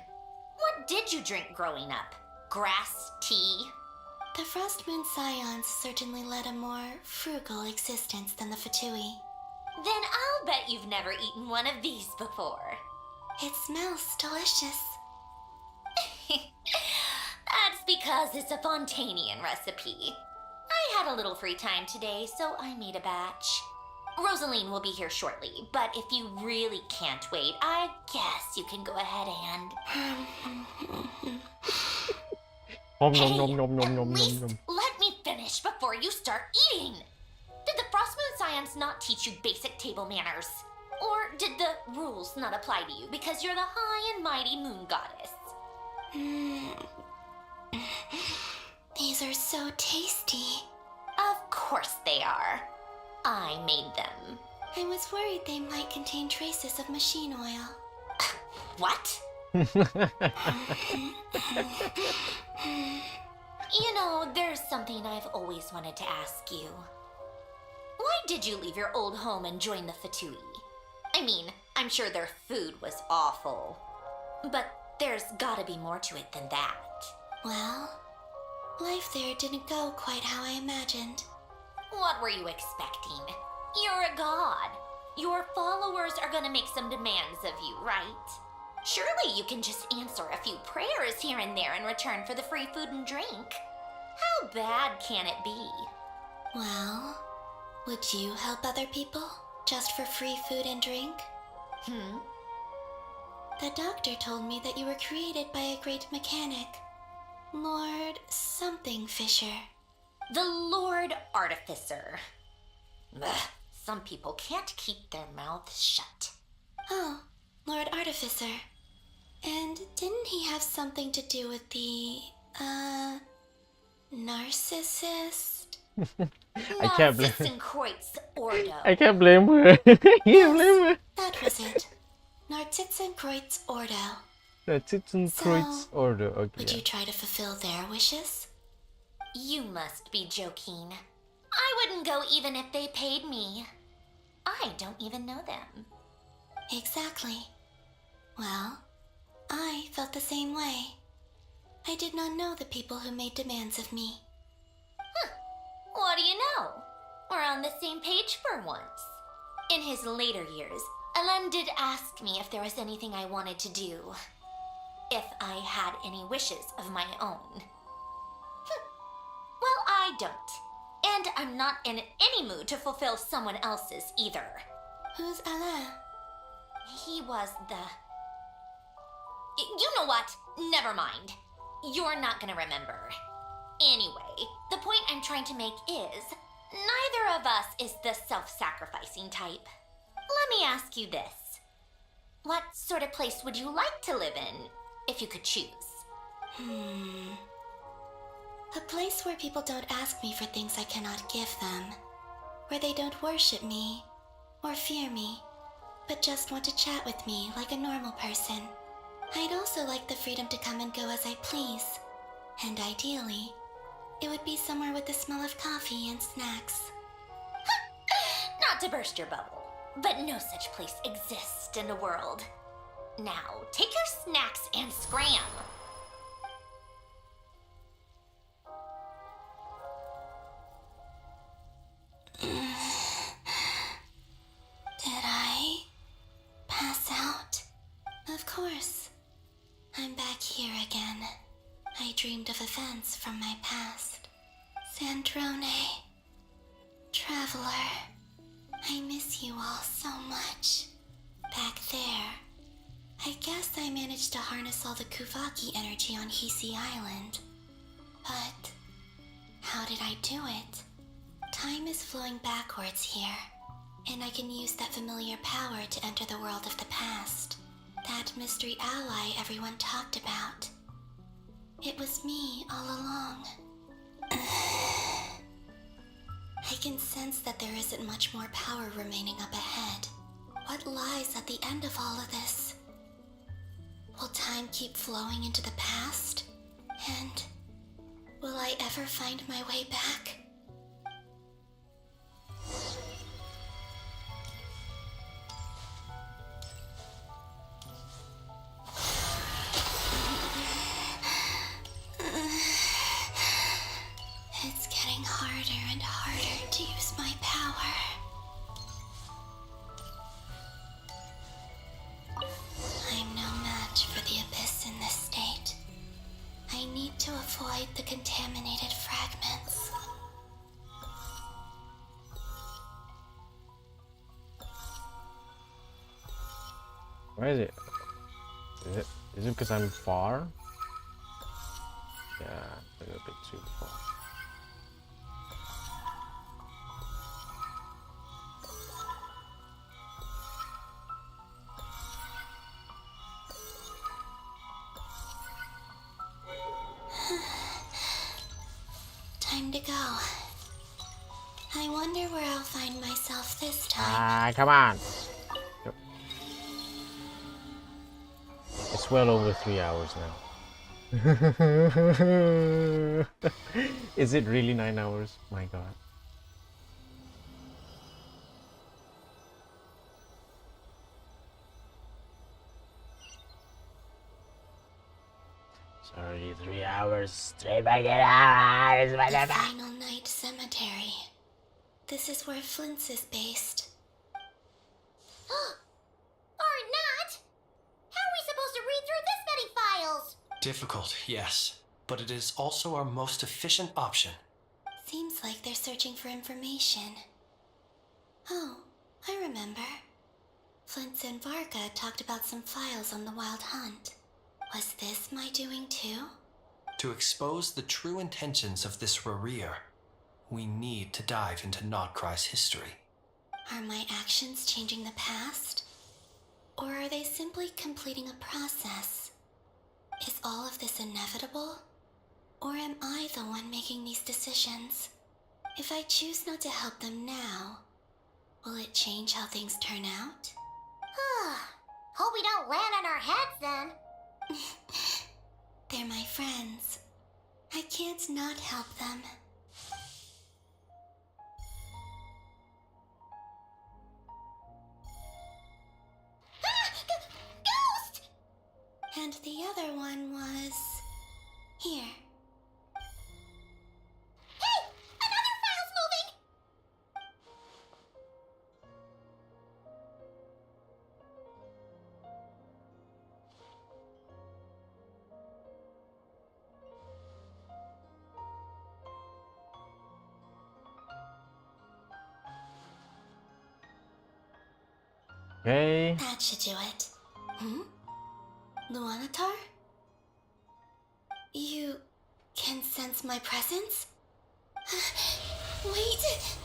Speaker 16: What did you drink growing up? Grass tea?
Speaker 2: The Frost Moon Scions certainly led a more frugal existence than the Fatui.
Speaker 16: Then I'll bet you've never eaten one of these before.
Speaker 2: It smells delicious.
Speaker 16: That's because it's a Fontanian recipe. I had a little free time today, so I made a batch. Rosaline will be here shortly, but if you really can't wait, I guess you can go ahead and... Let me finish before you start eating! Did the Frostmoon Scions not teach you basic table manners? Or did the rules not apply to you because you're the high and mighty moon goddess?
Speaker 2: These are so tasty.
Speaker 16: Of course they are. I made them.
Speaker 2: I was worried they might contain traces of machine oil.
Speaker 16: What? You know, there's something I've always wanted to ask you. Why did you leave your old home and join the Fatui? I mean, I'm sure their food was awful. But there's gotta be more to it than that.
Speaker 2: Well, life there didn't go quite how I imagined.
Speaker 16: What were you expecting? You're a god. Your followers are gonna make some demands of you, right? Surely you can just answer a few prayers here and there in return for the free food and drink. How bad can it be?
Speaker 2: Well, would you help other people just for free food and drink? The doctor told me that you were created by a great mechanic, Lord something Fisher.
Speaker 16: The Lord Artificer. Ugh, some people can't keep their mouths shut.
Speaker 2: Oh, Lord Artificer. And didn't he have something to do with the, narcissist?
Speaker 1: I can't blame
Speaker 16: Ordo.
Speaker 1: I can't blame her. I can't blame her.
Speaker 2: That was it. Narcitzenkreuz Ordo.
Speaker 1: Narcitzenkreuz Ordo, okay.
Speaker 2: Would you try to fulfill their wishes?
Speaker 16: You must be joking. I wouldn't go even if they paid me. I don't even know them.
Speaker 2: Exactly. Well, I felt the same way. I did not know the people who made demands of me.
Speaker 16: What do you know? We're on the same page for once. In his later years, Alen did ask me if there was anything I wanted to do. If I had any wishes of my own. Well, I don't. And I'm not in any mood to fulfill someone else's either.
Speaker 2: Who's Alen?
Speaker 16: He was the... You know what? Never mind. You're not gonna remember. Anyway, the point I'm trying to make is, neither of us is the self-sacrificing type. Let me ask you this. What sort of place would you like to live in, if you could choose?
Speaker 2: A place where people don't ask me for things I cannot give them. Where they don't worship me, or fear me, but just want to chat with me like a normal person. I'd also like the freedom to come and go as I please. And ideally, it would be somewhere with the smell of coffee and snacks.
Speaker 16: Not to burst your bubble, but no such place exists in the world. Now, take your snacks and scram!
Speaker 2: Did I pass out? Of course. I'm back here again. I dreamed of events from my past. Sandrone. Traveler. I miss you all so much. Back there. I guess I managed to harness all the Kuvaki energy on Hisi Island. But how did I do it? Time is flowing backwards here, and I can use that familiar power to enter the world of the past. That mystery ally everyone talked about. It was me all along. I can sense that there isn't much more power remaining up ahead. What lies at the end of all of this? Will time keep flowing into the past? And will I ever find my way back? contaminated fragments.
Speaker 1: Where is it? Is it because I'm far? Yeah, a little bit too far.
Speaker 2: Time to go. I wonder where I'll find myself this time.
Speaker 1: Ah, come on. Yep. It's well over 3 hours now. Is it really 9 hours? My god. Sorry, 3 hours straight back in hours.
Speaker 2: The Final Night Cemetery. This is where Flint's is based.
Speaker 16: Or not? How are we supposed to read through this many files?
Speaker 5: Difficult, yes, but it is also our most efficient option.
Speaker 2: Seems like they're searching for information. Oh, I remember. Flint and Varga talked about some files on the Wild Hunt. Was this my doing too?
Speaker 5: To expose the true intentions of this Rarir, we need to dive into Notcry's history.
Speaker 2: Are my actions changing the past? Or are they simply completing a process? Is all of this inevitable? Or am I the one making these decisions? If I choose not to help them now, will it change how things turn out?
Speaker 16: Hope we don't land on our heads then.
Speaker 2: They're my friends. I can't not help them.
Speaker 16: Ghost!
Speaker 2: And the other one was... here.
Speaker 16: Hey! Another file's moving!
Speaker 1: Okay.
Speaker 2: That should do it. Luanatar? You can sense my presence? Wait!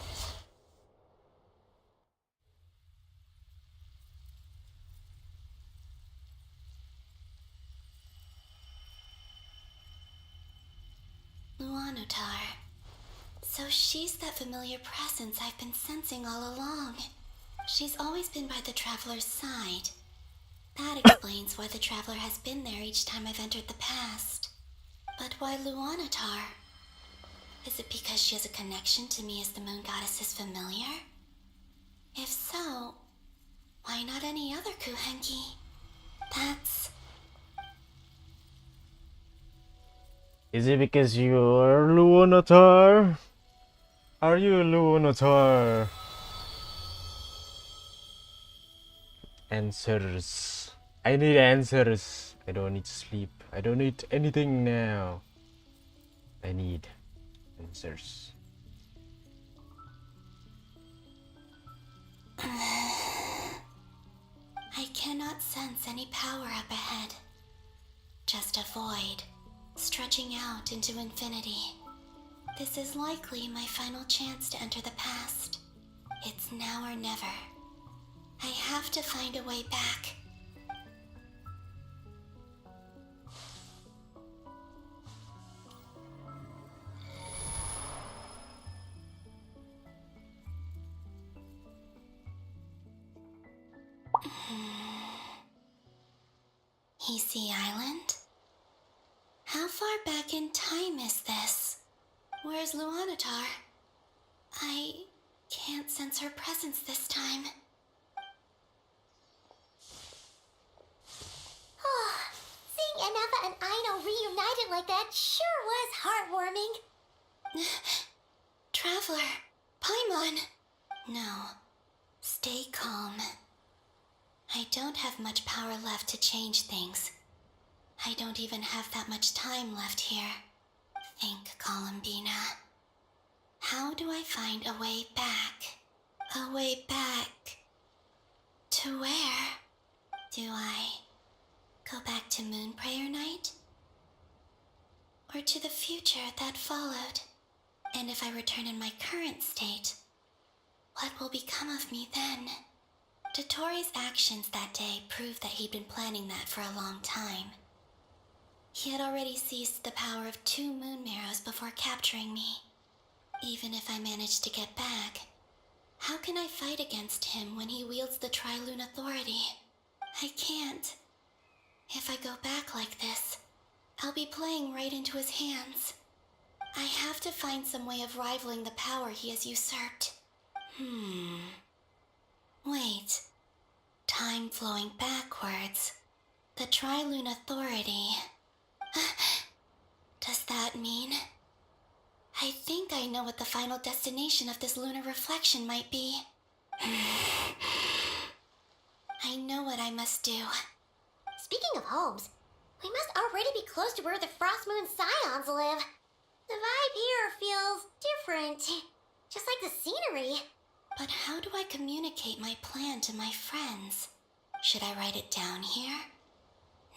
Speaker 2: Luanatar. So she's that familiar presence I've been sensing all along. She's always been by the Traveler's side. That explains why the Traveler has been there each time I've entered the past. But why Luanatar? Is it because she has a connection to me as the Moon Goddess's familiar? If so, why not any other Kuhenki? That's...
Speaker 1: Is it because you're Luanatar? Are you a Luanatar? Answers. I need answers. I don't need sleep. I don't need anything now. I need answers.
Speaker 2: I cannot sense any power up ahead. Just a void, stretching out into infinity. This is likely my final chance to enter the past. It's now or never. I have to find a way back. Hisi Island? How far back in time is this? Where's Luanatar? I can't sense her presence this time.
Speaker 16: Seeing Anafa and Aino reunited like that sure was heartwarming.
Speaker 2: Traveler, Paimon. No, stay calm. I don't have much power left to change things. I don't even have that much time left here. think, Columbina. How do I find a way back? A way back to where? Do I go back to Moon Prayer Night? Or to the future that followed? And if I return in my current state, what will become of me then? Dotori's actions that day proved that he'd been planning that for a long time. He had already seized the power of 2 moon marrows before capturing me. Even if I managed to get back, how can I fight against him when he wields the Tri-Lune Authority? I can't. If I go back like this, I'll be playing right into his hands. I have to find some way of rivaling the power he has usurped. Wait. Time flowing backwards. The Tri-Lune Authority. Does that mean? I think I know what the final destination of this lunar reflection might be. I know what I must do.
Speaker 16: Speaking of homes, we must already be close to where the Frost Moon Scions live. The vibe here feels different, just like the scenery.
Speaker 2: But how do I communicate my plan to my friends? Should I write it down here?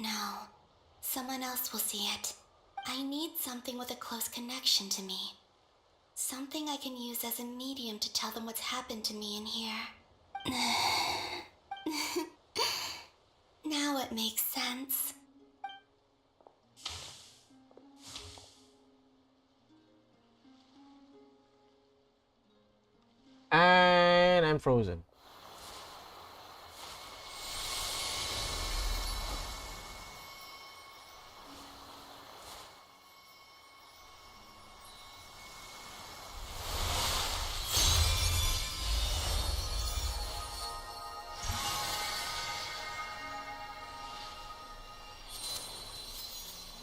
Speaker 2: No. Someone else will see it. I need something with a close connection to me. Something I can use as a medium to tell them what's happened to me in here. Now it makes sense.
Speaker 1: And I'm frozen.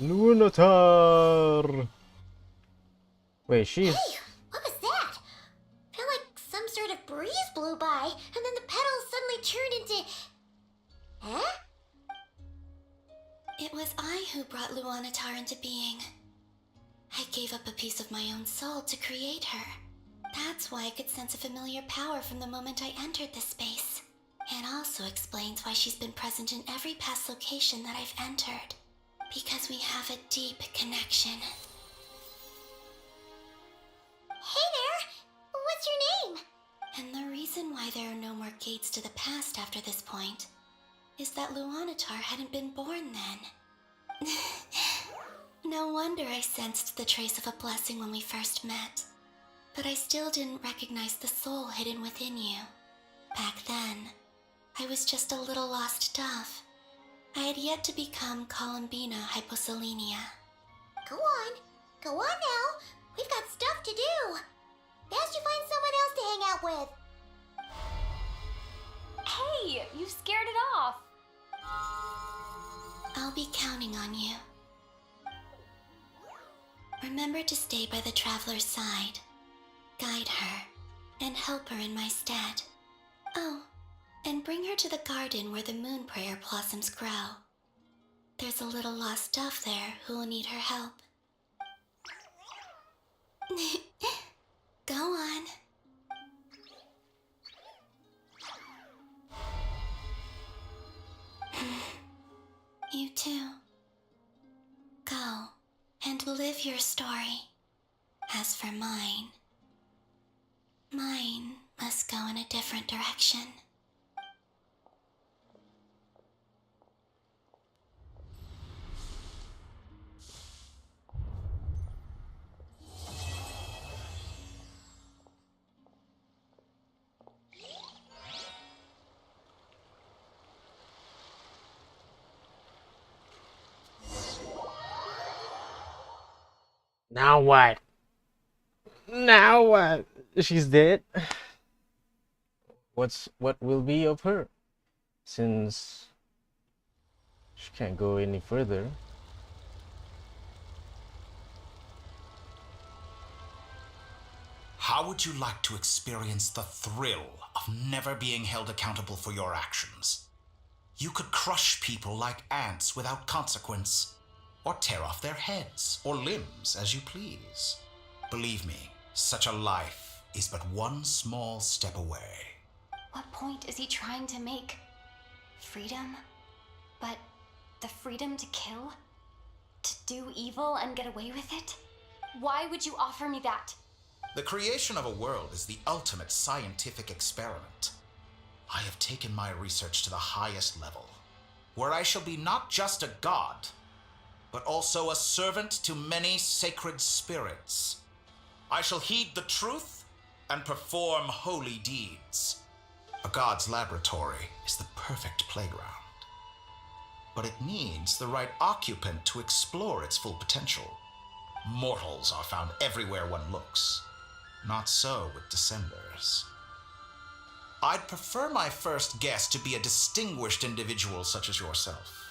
Speaker 1: Lunatar! Wait, she's...
Speaker 16: Hey, what was that? Felt like some sort of breeze blew by, and then the petals suddenly turned into... Huh?
Speaker 2: It was I who brought Luanatar into being. I gave up a piece of my own soul to create her. That's why I could sense a familiar power from the moment I entered this space. It also explains why she's been present in every past location that I've entered. Because we have a deep connection.
Speaker 16: Hey there! What's your name?
Speaker 2: And the reason why there are no more gates to the past after this point is that Luanatar hadn't been born then. No wonder I sensed the trace of a blessing when we first met. But I still didn't recognize the soul hidden within you. Back then, I was just a little lost dove. I had yet to become Columbina Hyposelenia.
Speaker 16: Go on now. We've got stuff to do. Best you find someone else to hang out with.
Speaker 8: Hey, you scared it off.
Speaker 2: I'll be counting on you. Remember to stay by the traveler's side, guide her, and help her in my stead. Oh, and bring her to the garden where the moon prayer blossoms grow. There's a little lost dove there who will need her help. Go on. You too. Go and live your story. As for mine must go in a different direction.
Speaker 1: Now what? Now what? She's dead. What will be of her? Since she can't go any further.
Speaker 11: How would you like to experience the thrill of never being held accountable for your actions? You could crush people like ants without consequence. or tear off their heads or limbs as you please. Believe me, such a life is but one small step away.
Speaker 8: What point is he trying to make? Freedom? But the freedom to kill? To do evil and get away with it? Why would you offer me that?
Speaker 11: The creation of a world is the ultimate scientific experiment. I have taken my research to the highest level, where I shall be not just a god, but also a servant to many sacred spirits. I shall heed the truth and perform holy deeds. A god's laboratory is the perfect playground, but it needs the right occupant to explore its full potential. Mortals are found everywhere one looks. Not so with Descenders. I'd prefer my first guest to be a distinguished individual such as yourself.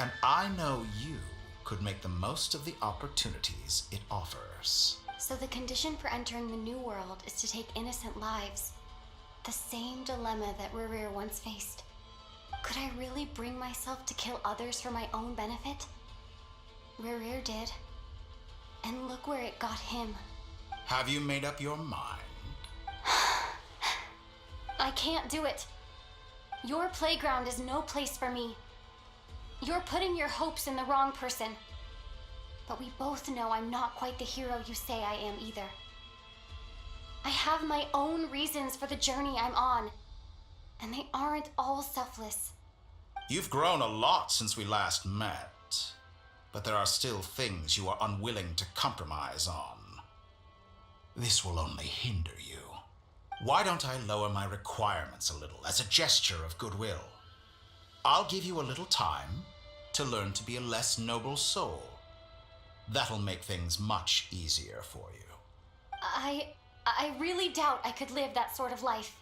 Speaker 11: And I know you could make the most of the opportunities it offers.
Speaker 8: So the condition for entering the new world is to take innocent lives. The same dilemma that Rerir once faced. Could I really bring myself to kill others for my own benefit? Rerir did. And look where it got him.
Speaker 11: Have you made up your mind?
Speaker 8: I can't do it. Your playground is no place for me. You're putting your hopes in the wrong person. But we both know I'm not quite the hero you say I am either. I have my own reasons for the journey I'm on, and they aren't all selfless.
Speaker 11: You've grown a lot since we last met, but there are still things you are unwilling to compromise on. This will only hinder you. Why don't I lower my requirements a little as a gesture of goodwill? I'll give you a little time to learn to be a less noble soul. That'll make things much easier for you.
Speaker 8: I really doubt I could live that sort of life.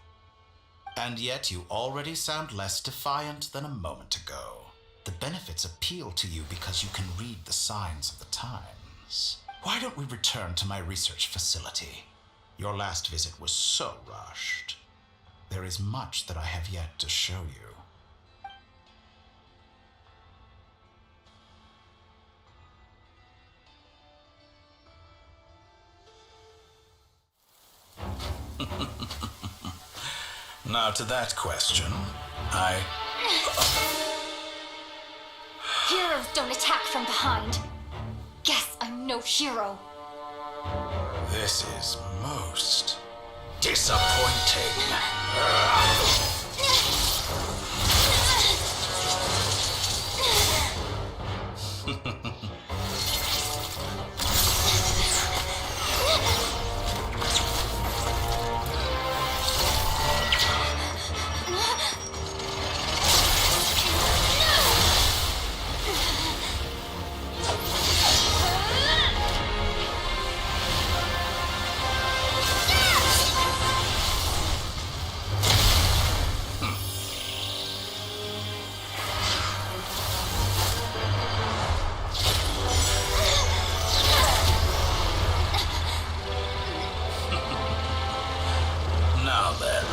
Speaker 11: And yet you already sound less defiant than a moment ago. The benefits appeal to you because you can read the signs of the times. Why don't we return to my research facility? Your last visit was so rushed. There is much that I have yet to show you. Now to that question,
Speaker 8: Heroes don't attack from behind. Guess I'm no hero.
Speaker 11: This is most disappointing. Now then.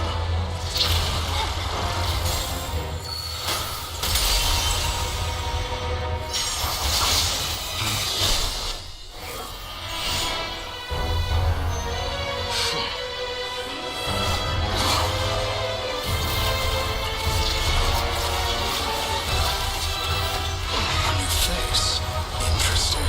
Speaker 11: New face. Interesting.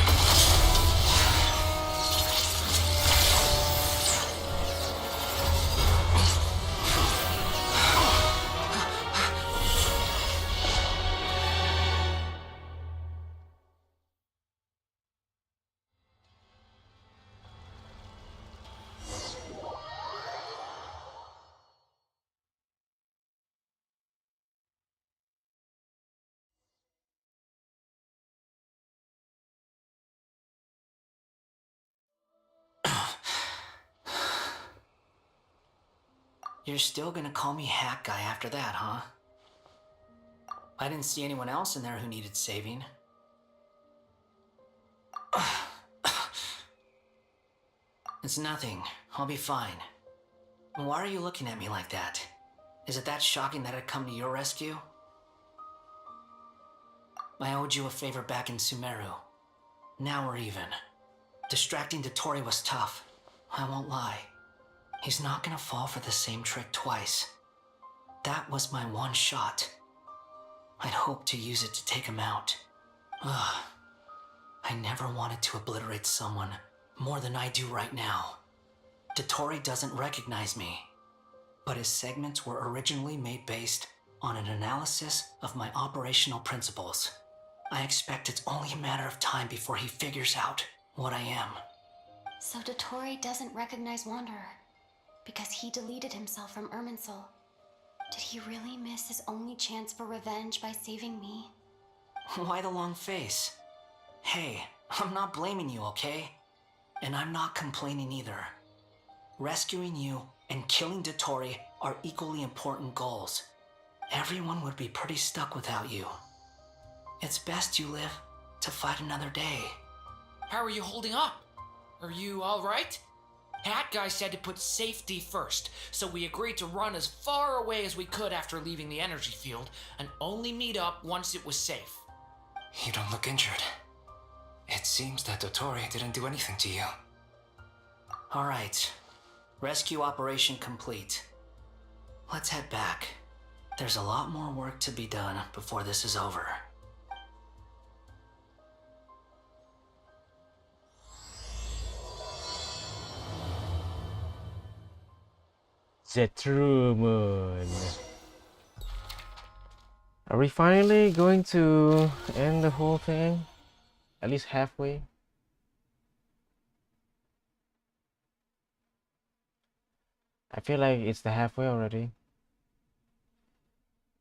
Speaker 20: You're still gonna call me Hack Guy after that, huh? I didn't see anyone else in there who needed saving. It's nothing. I'll be fine. Why are you looking at me like that? Is it that shocking that I'd come to your rescue? I owed you a favor back in Sumeru. Now we're even. Distracting Dottore was tough. I won't lie. He's not gonna fall for the same trick twice. That was my one shot. I'd hoped to use it to take him out. Ugh. I never wanted to obliterate someone more than I do right now. Dottore doesn't recognize me, but his segments were originally made based on an analysis of my operational principles. I expect it's only a matter of time before he figures out what I am.
Speaker 8: So Dottore doesn't recognize Wanderer because he deleted himself from Irminsul. Did he really miss his only chance for revenge by saving me?
Speaker 20: Why the long face? Hey, I'm not blaming you, okay? And I'm not complaining either. Rescuing you and killing Dottore are equally important goals. Everyone would be pretty stuck without you. It's best you live to fight another day.
Speaker 14: How are you holding up? Are you alright? Hat Guy said to put safety first, so we agreed to run as far away as we could after leaving the energy field and only meet up once it was safe.
Speaker 17: You don't look injured. It seems that Dottore didn't do anything to you.
Speaker 20: Alright. Rescue operation complete. Let's head back. There's a lot more work to be done before this is over.
Speaker 1: The true moon. Are we finally going to end the whole thing? At least halfway? I feel like it's the halfway already.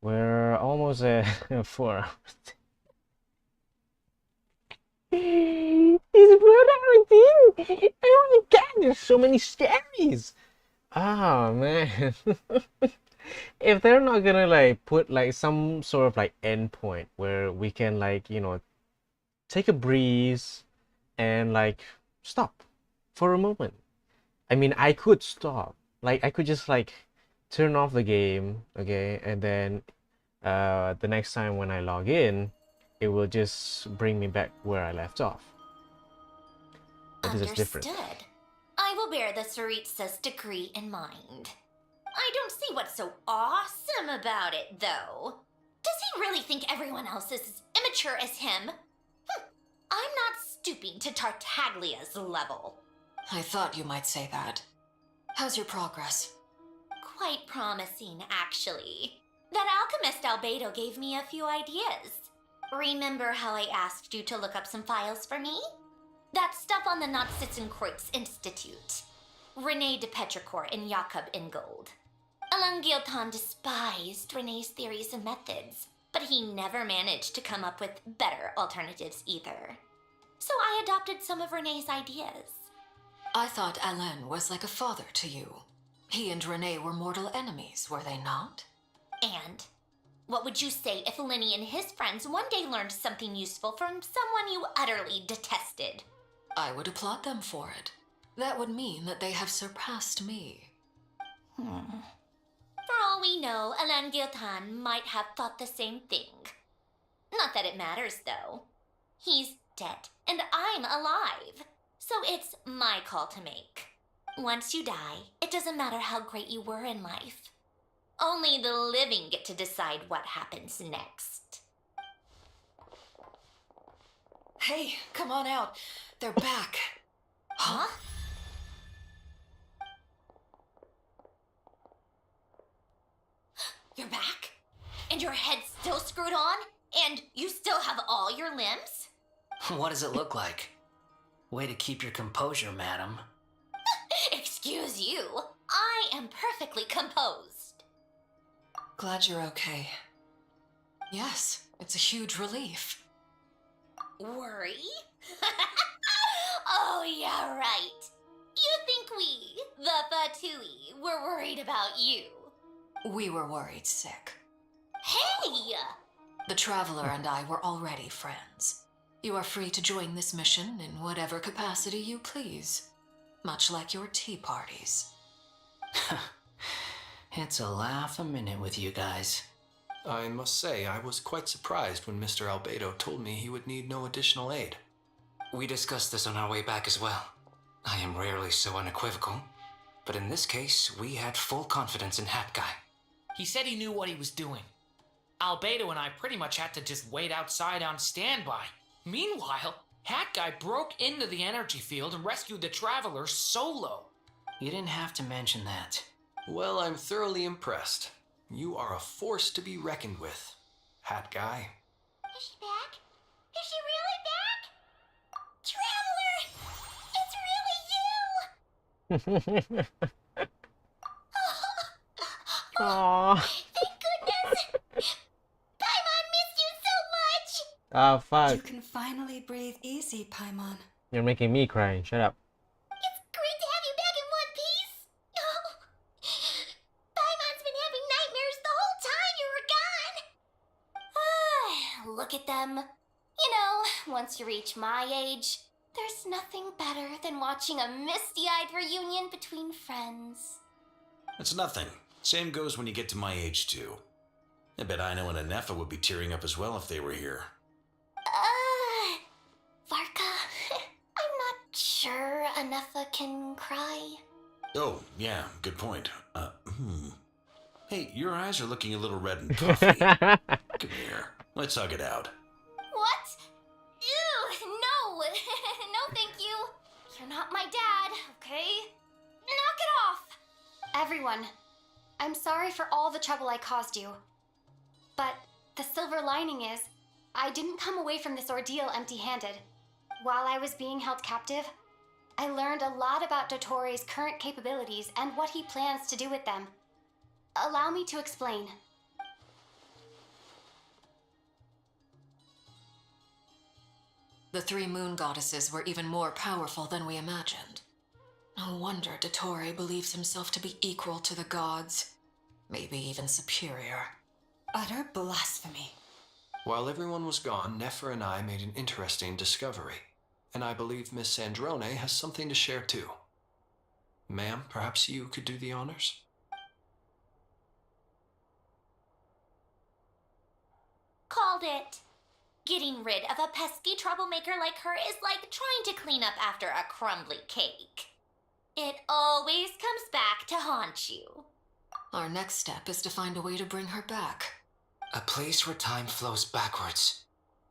Speaker 1: We're almost at 4 hours. It's 4 hours. Oh my god, there's so many stories. Ah man. If they're not gonna like put like some sort of like endpoint where we can like, you know, take a breeze and like stop for a moment. I mean, I could stop. Like I could just like turn off the game, okay, and then the next time when I log in, it will just bring me back where I left off. But this is different.
Speaker 16: Understood. I will bear the Tsaritsa's decree in mind. I don't see what's so awesome about it, though. Does he really think everyone else is as immature as him? I'm not stooping to Tartaglia's level.
Speaker 4: I thought you might say that. How's your progress?
Speaker 16: Quite promising, actually. That alchemist Albedo gave me a few ideas. Remember how I asked you to look up some files for me? That stuff on the Nazistenkreuz Institute. René de Petrichor and Jakob Ingold. Alain Guillotin despised René's theories and methods, but he never managed to come up with better alternatives either. So I adopted some of René's ideas.
Speaker 4: I thought Alain was like a father to you. He and René were mortal enemies, were they not?
Speaker 16: And what would you say if Lenny and his friends one day learned something useful from someone you utterly detested?
Speaker 4: I would applaud them for it. That would mean that they have surpassed me.
Speaker 16: For all we know, Alain Guillotin might have thought the same thing. Not that it matters, though. He's dead, and I'm alive. So it's my call to make. Once you die, it doesn't matter how great you were in life. Only the living get to decide what happens next.
Speaker 4: Hey, come on out. They're back.
Speaker 16: Huh? You're back? And your head's still screwed on? And you still have all your limbs?
Speaker 20: What does it look like? Way to keep your composure, madam.
Speaker 16: Excuse you. I am perfectly composed.
Speaker 4: Glad you're okay. Yes, it's a huge relief.
Speaker 16: Worry? Oh, yeah, right. You think we, the Fatui, were worried about you?
Speaker 4: We were worried sick.
Speaker 16: Hey!
Speaker 4: The Traveler and I were already friends. You are free to join this mission in whatever capacity you please. Much like your tea parties.
Speaker 20: It's a laugh a minute with you guys.
Speaker 5: I must say, I was quite surprised when Mr. Albedo told me he would need no additional aid.
Speaker 17: We discussed this on our way back as well. I am rarely so unequivocal, but in this case, we had full confidence in Hat Guy.
Speaker 14: He said he knew what he was doing. Albedo and I pretty much had to just wait outside on standby. Meanwhile, Hat Guy broke into the energy field and rescued the Traveler solo.
Speaker 20: You didn't have to mention that.
Speaker 5: Well, I'm thoroughly impressed. You are a force to be reckoned with, Hat Guy.
Speaker 16: Is she back? Is she really back? Traveler! It's really you!
Speaker 1: Aww.
Speaker 16: Thank goodness! Paimon missed you so much!
Speaker 1: Ah, fuck.
Speaker 13: You can finally breathe easy, Paimon.
Speaker 1: You're making me cry. Shut up.
Speaker 16: It's great to have you back in one piece! Oh, Paimon's been having nightmares the whole time you were gone! Look at them. You know, once you reach my age, there's nothing better than watching a misty-eyed reunion between friends.
Speaker 3: It's nothing. Same goes when you get to my age, too. I bet Ino and Anefa would be tearing up as well if they were here.
Speaker 16: Varka, I'm not sure Anefa can cry.
Speaker 3: Oh, yeah, good point. Hey, your eyes are looking a little red and puffy. Come here. Let's hug it out.
Speaker 16: What? Ew, no! No, thank you. You're not my dad, okay? Knock it off!
Speaker 8: Everyone, I'm sorry for all the trouble I caused you. But the silver lining is, I didn't come away from this ordeal empty-handed. While I was being held captive, I learned a lot about Dottoro's current capabilities and what he plans to do with them. Allow me to explain.
Speaker 4: The three moon goddesses were even more powerful than we imagined. No wonder Dottore believes himself to be equal to the gods. Maybe even superior.
Speaker 13: Utter blasphemy.
Speaker 5: While everyone was gone, Nefer and I made an interesting discovery, and I believe Miss Sandrone has something to share too. Ma'am, perhaps you could do the honors?
Speaker 16: Called it. Getting rid of a pesky troublemaker like her is like trying to clean up after a crumbly cake. It always comes back to haunt you.
Speaker 4: Our next step is to find a way to bring her back.
Speaker 17: A place where time flows backwards,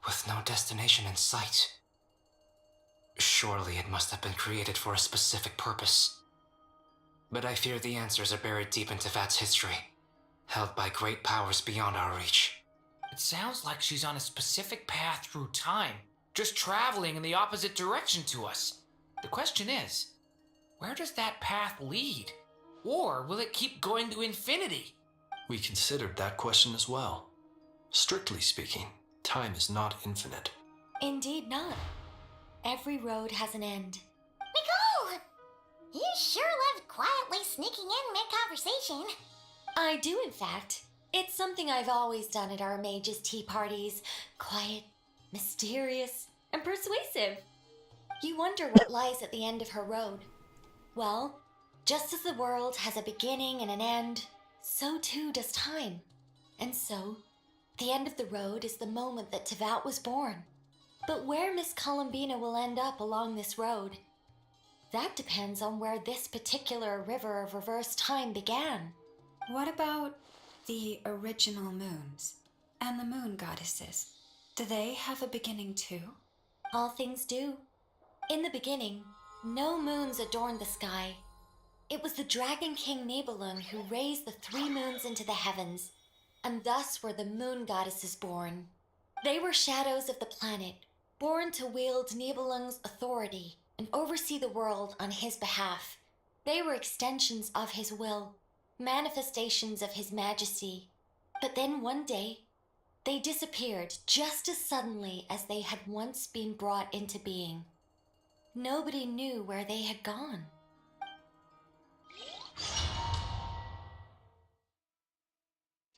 Speaker 17: with no destination in sight. Surely it must have been created for a specific purpose. But I fear the answers are buried deep into Vat's history, held by great powers beyond our reach.
Speaker 14: It sounds like she's on a specific path through time, just traveling in the opposite direction to us. The question is, where does that path lead? Or will it keep going to infinity?
Speaker 5: We considered that question as well. Strictly speaking, time is not infinite.
Speaker 16: Indeed not. Every road has an end. Nicole! You sure love quietly sneaking in mid-conversation. I do, in fact. It's something I've always done at our mages' tea parties. Quiet, mysterious, and persuasive. You wonder what lies at the end of her road. Well, just as the world has a beginning and an end, so too does time. And so, the end of the road is the moment that Tevat was born. But where Miss Columbina will end up along this road, that depends on where this particular river of reverse time began.
Speaker 13: What about the original moons and the moon goddesses? Do they have a beginning too?
Speaker 16: All things do. In the beginning, no moons adorned the sky. It was the Dragon King Nibelung who raised the three moons into the heavens, and thus were the moon goddesses born. They were shadows of the planet, born to wield Nibelung's authority and oversee the world on his behalf. They were extensions of his will, manifestations of his majesty. But then one day, they disappeared just as suddenly as they had once been brought into being. Nobody knew where they had gone.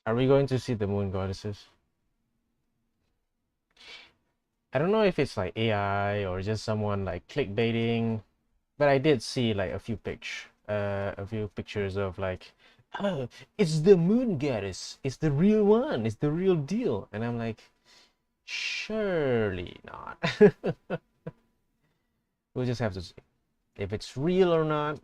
Speaker 1: Are we going to see the moon goddesses? I don't know if it's like AI or just someone like clickbaiting, but I did see like a few pictures of like, oh, it's the moon goddess, it's the real one, it's the real deal, and I'm like, surely not. We'll just have to see if it's real or not.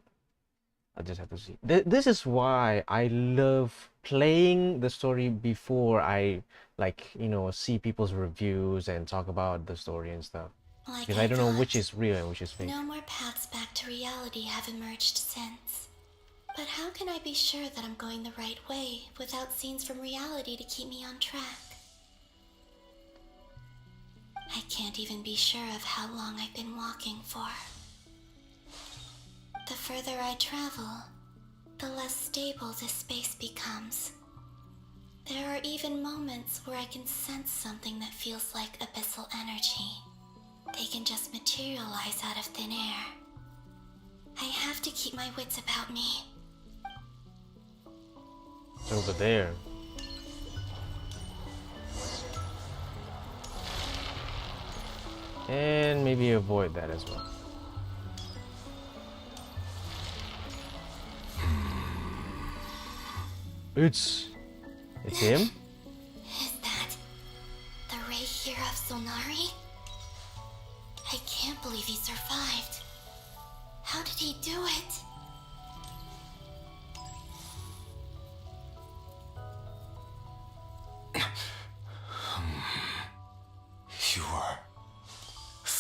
Speaker 1: I just have to see. This is why I love playing the story before I like, you know, see people's reviews and talk about the story and stuff.
Speaker 2: Like
Speaker 1: Because I don't know
Speaker 2: thought,
Speaker 1: which is real and which is fake.
Speaker 2: no more paths back to reality have emerged since. But how can I be sure that I'm going the right way without scenes from reality to keep me on track? I can't even be sure of how long I've been walking for. The further I travel, the less stable this space becomes. There are even moments where I can sense something that feels like abyssal energy. They can just materialize out of thin air. I have to keep my wits about me.
Speaker 1: It's over there. And maybe avoid that as well. It's him?
Speaker 2: Is that the Ray here of Solnari? I can't believe he survived. How did he do it?
Speaker 18: You are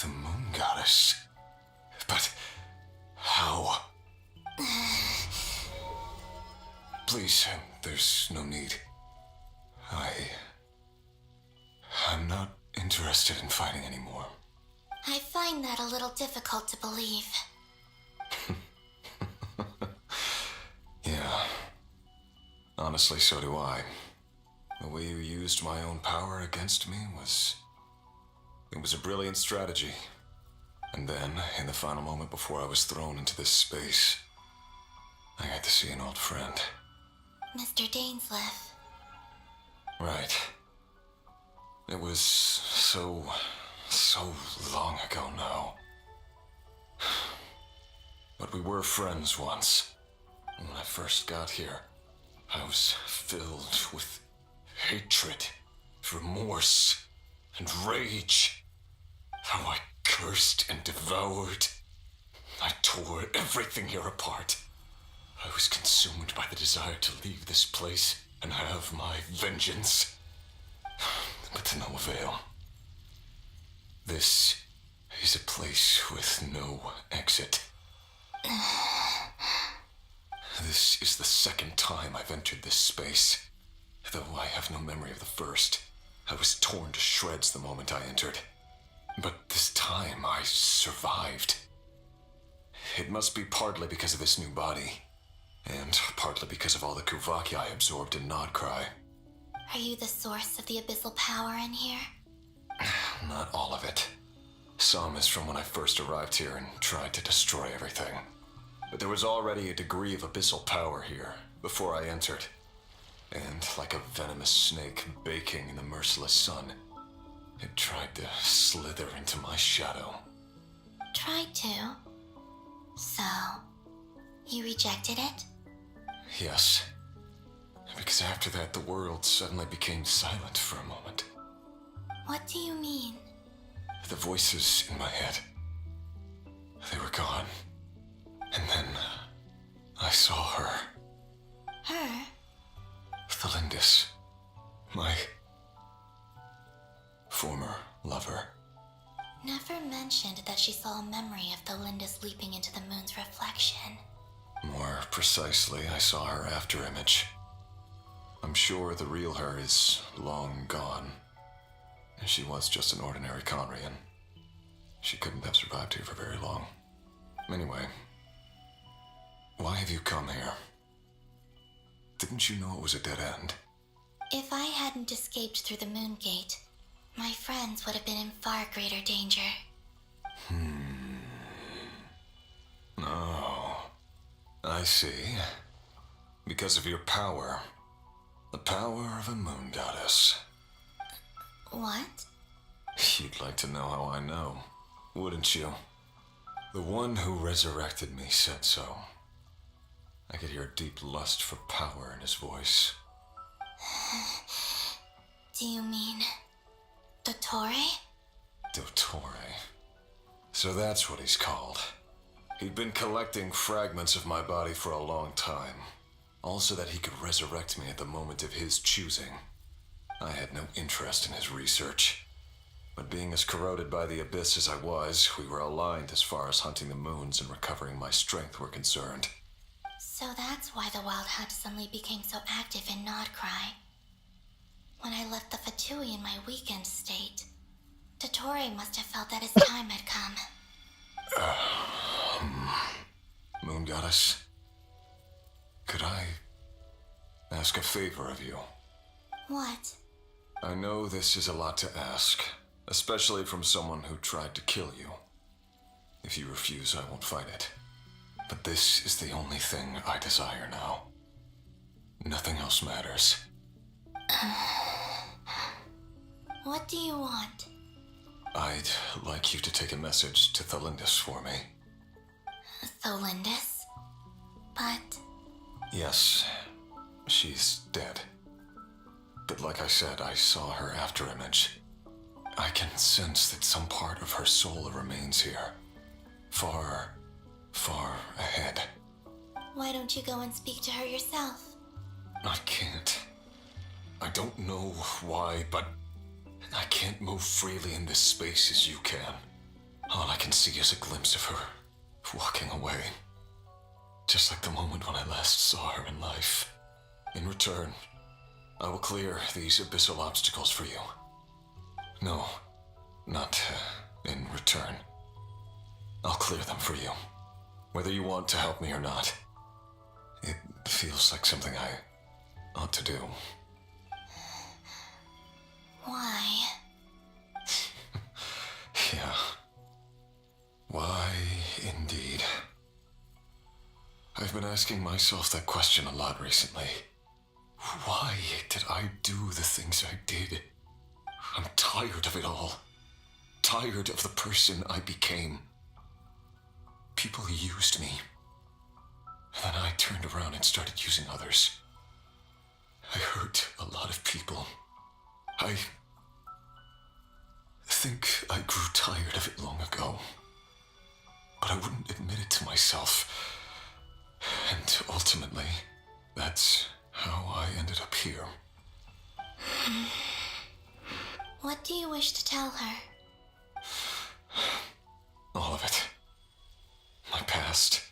Speaker 18: the moon goddess. But how? Please, there's no need. I'm not interested in fighting anymore.
Speaker 2: I find that a little difficult to believe.
Speaker 18: Yeah. Honestly, so do I. The way you used my own power against me it was a brilliant strategy. And then, in the final moment before I was thrown into this space, I got to see an old friend.
Speaker 2: Mr. Dainsleif.
Speaker 18: Right. It was so long ago now. But we were friends once. When I first got here, I was filled with hatred, remorse, and rage. How I cursed and devoured. I tore everything here apart. I was consumed by the desire to leave this place and have my vengeance. But to no avail. This is a place with no exit. This is the second time I've entered this space. Though I have no memory of the first. I was torn to shreds the moment I entered. But this time I survived. It must be partly because of this new body. And partly because of all the Kuvaki I absorbed in Nodcry.
Speaker 2: Are you the source of the abyssal power in here?
Speaker 18: Not all of it. Some is from when I first arrived here and tried to destroy everything. But there was already a degree of abyssal power here before I entered. And like a venomous snake baking in the merciless sun, it tried to slither into my shadow.
Speaker 2: Tried to? So, you rejected it?
Speaker 18: Yes. Because after that, the world suddenly became silent for a moment.
Speaker 2: What do you mean?
Speaker 18: The voices in my head, they were gone. And then I saw her.
Speaker 2: Her?
Speaker 18: Thelindis. My former lover.
Speaker 2: Never mentioned that she saw a memory of Thelindis leaping into the moon's reflection.
Speaker 18: More precisely, I saw her afterimage. I'm sure the real her is long gone. She was just an ordinary Conrian. She couldn't have survived here for very long. Anyway, why have you come here? Didn't you know it was a dead end?
Speaker 2: If I hadn't escaped through the moon gate, my friends would have been in far greater danger.
Speaker 18: Oh, I see. Because of your power. The power of a moon goddess.
Speaker 2: What?
Speaker 18: You'd like to know how I know, wouldn't you? The one who resurrected me said so. I could hear a deep lust for power in his voice.
Speaker 2: Do you mean... Dottore?
Speaker 18: Dottore. So So that's what he's called. He'd been collecting fragments of my body for a long time, all so that he could resurrect me at the moment of his choosing. I had no interest in his research, but being as corroded by the abyss as I was, we were aligned as far as hunting the moons and recovering my strength were concerned.
Speaker 2: So that's why the Wild Hunt suddenly became so active in Nodcry. When I left the Fatui in my weakened state, Dottore must have felt that his time had come.
Speaker 18: Moon Goddess, could I ask a favor of you?
Speaker 2: What?
Speaker 18: I know this is a lot to ask, especially from someone who tried to kill you. If you refuse, I won't fight it. But this is the only thing I desire now. Nothing else matters.
Speaker 2: What do you want?
Speaker 18: I'd like you to take a message to Thelindis for me.
Speaker 2: Thelindis? But...
Speaker 18: Yes, she's dead. But like I said, I saw her afterimage. I can sense that some part of her soul remains here. Far, far ahead.
Speaker 2: why don't you go and speak to her yourself?
Speaker 18: I can't. I don't know why, but I can't move freely in this space as you can. All I can see is a glimpse of her walking away. Just like the moment when I last saw her in life. In return, I will clear these abyssal obstacles for you. No, not in return. I'll clear them for you, whether you want to help me or not. It feels like something I ought to do.
Speaker 2: Why?
Speaker 18: Yeah. Why, indeed. I've been asking myself that question a lot recently. Why did I do the things I did? I'm tired of it all. Tired of the person I became. People used me. And then I turned around and started using others. I hurt a lot of people. I think I grew tired of it long ago. But I wouldn't admit it to myself. And ultimately, that's how I ended up here.
Speaker 2: What do you wish to tell her?
Speaker 18: All of it. My past.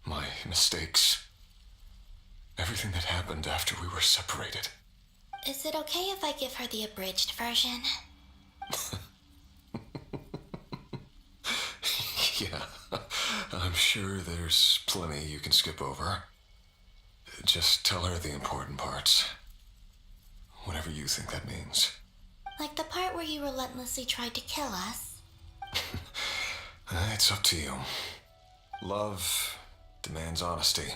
Speaker 18: My mistakes. Everything that happened after we were separated.
Speaker 2: Is it okay if I give her the abridged version?
Speaker 18: Yeah, I'm sure there's plenty you can skip over. Just tell her the important parts. Whatever you think that means.
Speaker 2: Like the part where you relentlessly tried to kill us?
Speaker 18: It's up to you. Love demands honesty.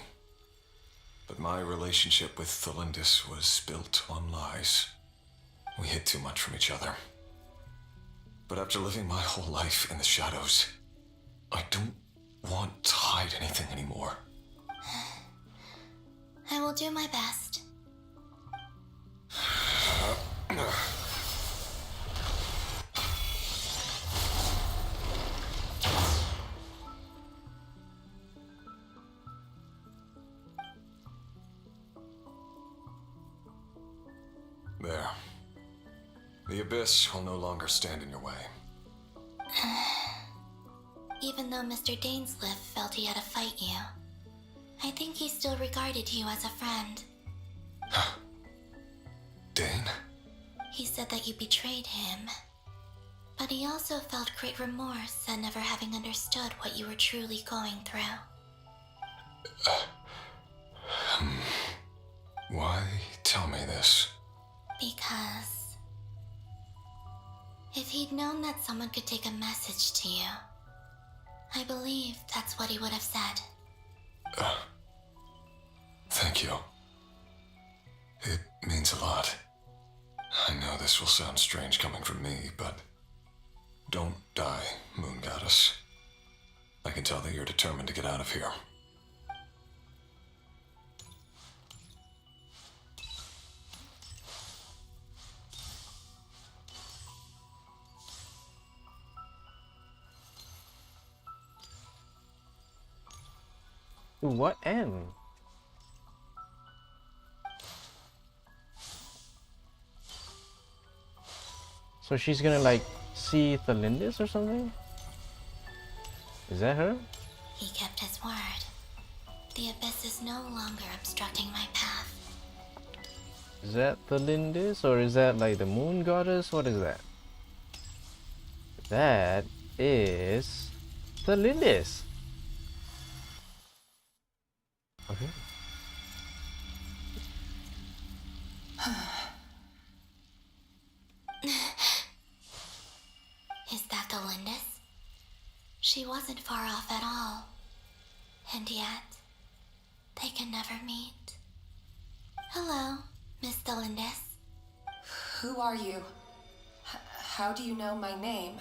Speaker 18: But my relationship with Thelindis was built on lies. We hid too much from each other. But after living my whole life in the shadows, I don't want to hide anything anymore.
Speaker 2: I will do my best.
Speaker 18: There. The abyss will no longer stand in your way.
Speaker 2: Even though Mr. Dainsleif felt he had to fight you, I think he still regarded you as a friend.
Speaker 18: Dane?
Speaker 2: He said that you betrayed him, but he also felt great remorse at never having understood what you were truly going through.
Speaker 18: Why tell me this?
Speaker 2: Because if he'd known that someone could take a message to you, I believe that's what he would have said.
Speaker 18: Thank you. It means a lot. I know this will sound strange coming from me, but don't die, Moon Goddess. I can tell that you're determined to get out of here.
Speaker 1: To what end? So she's gonna like see Thalindis or something? Is that her?
Speaker 2: He kept his word. The abyss is no longer obstructing my path.
Speaker 1: Is that Thalindis or is that like the moon goddess? What is that? That is Thalindis. Okay.
Speaker 2: Is that the Lindis? She wasn't far off at all. And yet, they can never meet. Hello, Miss Delindis.
Speaker 7: Who are you? How do you know my name?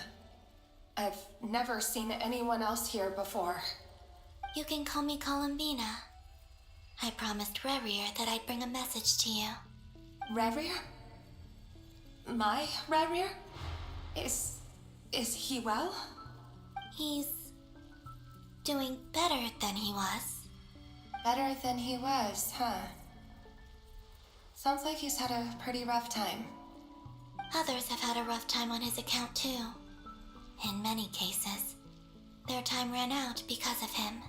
Speaker 7: I've never seen anyone else here before.
Speaker 2: You can call me Columbina. I promised Rerir that I'd bring a message to you.
Speaker 7: Rerir? My Rerir? Is he well?
Speaker 2: He's doing better than he was.
Speaker 7: Better than he was, huh? Sounds like he's had a pretty rough time.
Speaker 2: Others have had a rough time on his account too. In many cases, their time ran out because of him.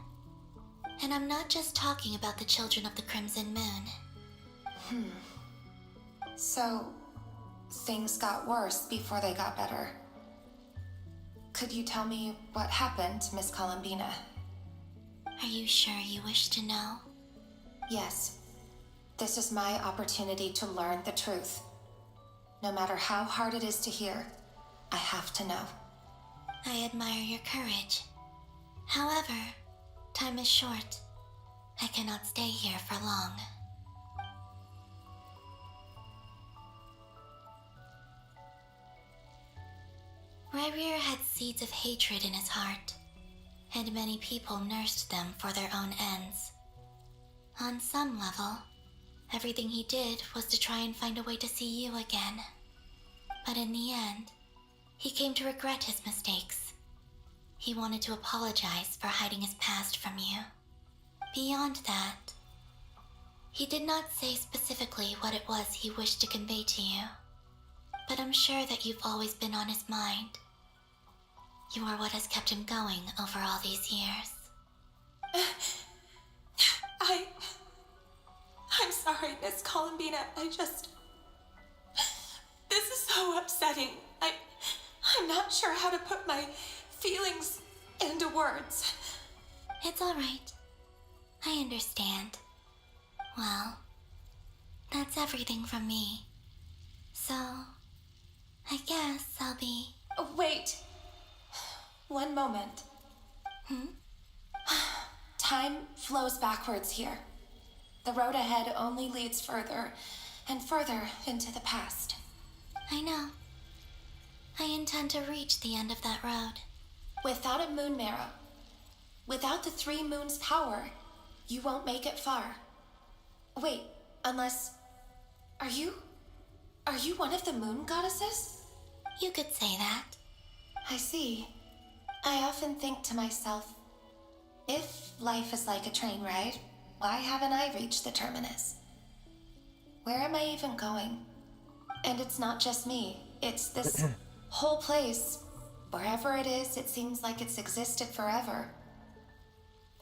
Speaker 2: And I'm not just talking about the children of the Crimson Moon.
Speaker 7: So, things got worse before they got better. Could you tell me what happened, Miss Columbina?
Speaker 2: Are you sure you wish to know?
Speaker 7: Yes. This is my opportunity to learn the truth. No matter how hard it is to hear, I have to know.
Speaker 2: I admire your courage. However, time is short. I cannot stay here for long. Rerir had seeds of hatred in his heart, and many people nursed them for their own ends. On some level, everything he did was to try and find a way to see you again. But in the end, he came to regret his mistakes. He wanted to apologize for hiding his past from you. Beyond that, he did not say specifically what it was he wished to convey to you, but I'm sure that you've always been on his mind. You are what has kept him going over all these years.
Speaker 7: I'm sorry, Miss Columbina. This is so upsetting. I'm not sure how to put my feelings into words.
Speaker 2: It's all right. I understand. Well, that's everything from me. So, I guess I'll be...
Speaker 7: Oh, wait. One moment. Time flows backwards here. The road ahead only leads further and further into the past.
Speaker 2: I know. I intend to reach the end of that road.
Speaker 7: Without a moon marrow, without the 3 moons' power, you won't make it far. Wait, unless... Are you one of the moon goddesses?
Speaker 2: You could say that.
Speaker 7: I see. I often think to myself, if life is like a train ride, why haven't I reached the terminus? Where am I even going? And it's not just me. It's this whole place. Wherever it is, it seems like it's existed forever.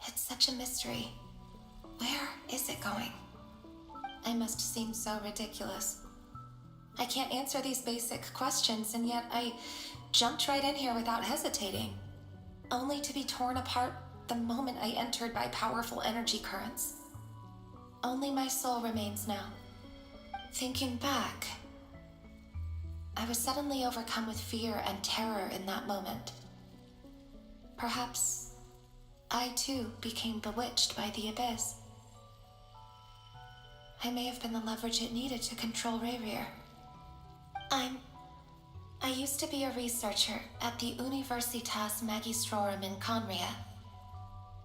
Speaker 7: It's such a mystery. Where is it going? I must seem so ridiculous. I can't answer these basic questions, and yet I jumped right in here without hesitating, only to be torn apart the moment I entered by powerful energy currents. Only my soul remains now. Thinking back, I was suddenly overcome with fear and terror in that moment. Perhaps I too became bewitched by the abyss. I may have been the leverage it needed to control Rerir. I used to be a researcher at the Universitas Magistrorum in Conria,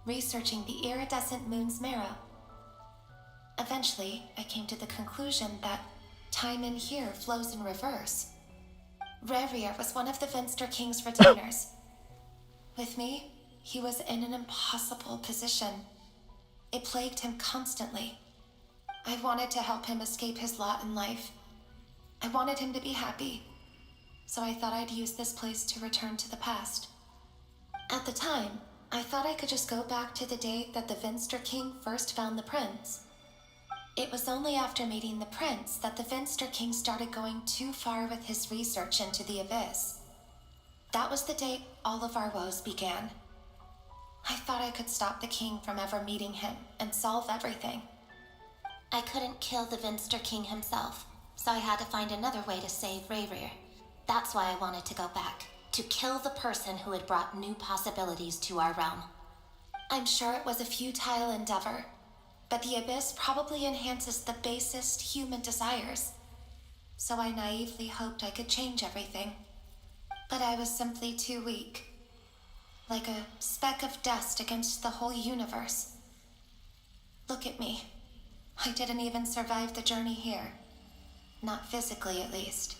Speaker 7: researching the iridescent moon's marrow. Eventually, I came to the conclusion that time in here flows in reverse. Rerir was one of the Venster King's retainers. With me, he was in an impossible position.
Speaker 2: It plagued him constantly. I wanted to help him escape his lot in life. I wanted him to be happy. So I thought I'd use this place to return to the past. At the time, I thought I could just go back to the day that the Venster King first found the prince. It was only after meeting the prince that the Venster King started going too far with his research into the abyss. That was the day all of our woes began. I thought I could stop the king from ever meeting him and solve everything.
Speaker 16: I couldn't kill the Venster King himself, so I had to find another way to save Rayrir. That's why I wanted to go back, to kill the person who had brought new possibilities to our realm.
Speaker 2: I'm sure it was a futile endeavor, but the abyss probably enhances the basest human desires. So I naively hoped I could change everything. But I was simply too weak. Like a speck of dust against the whole universe. Look at me. I didn't even survive the journey here. Not physically, at least.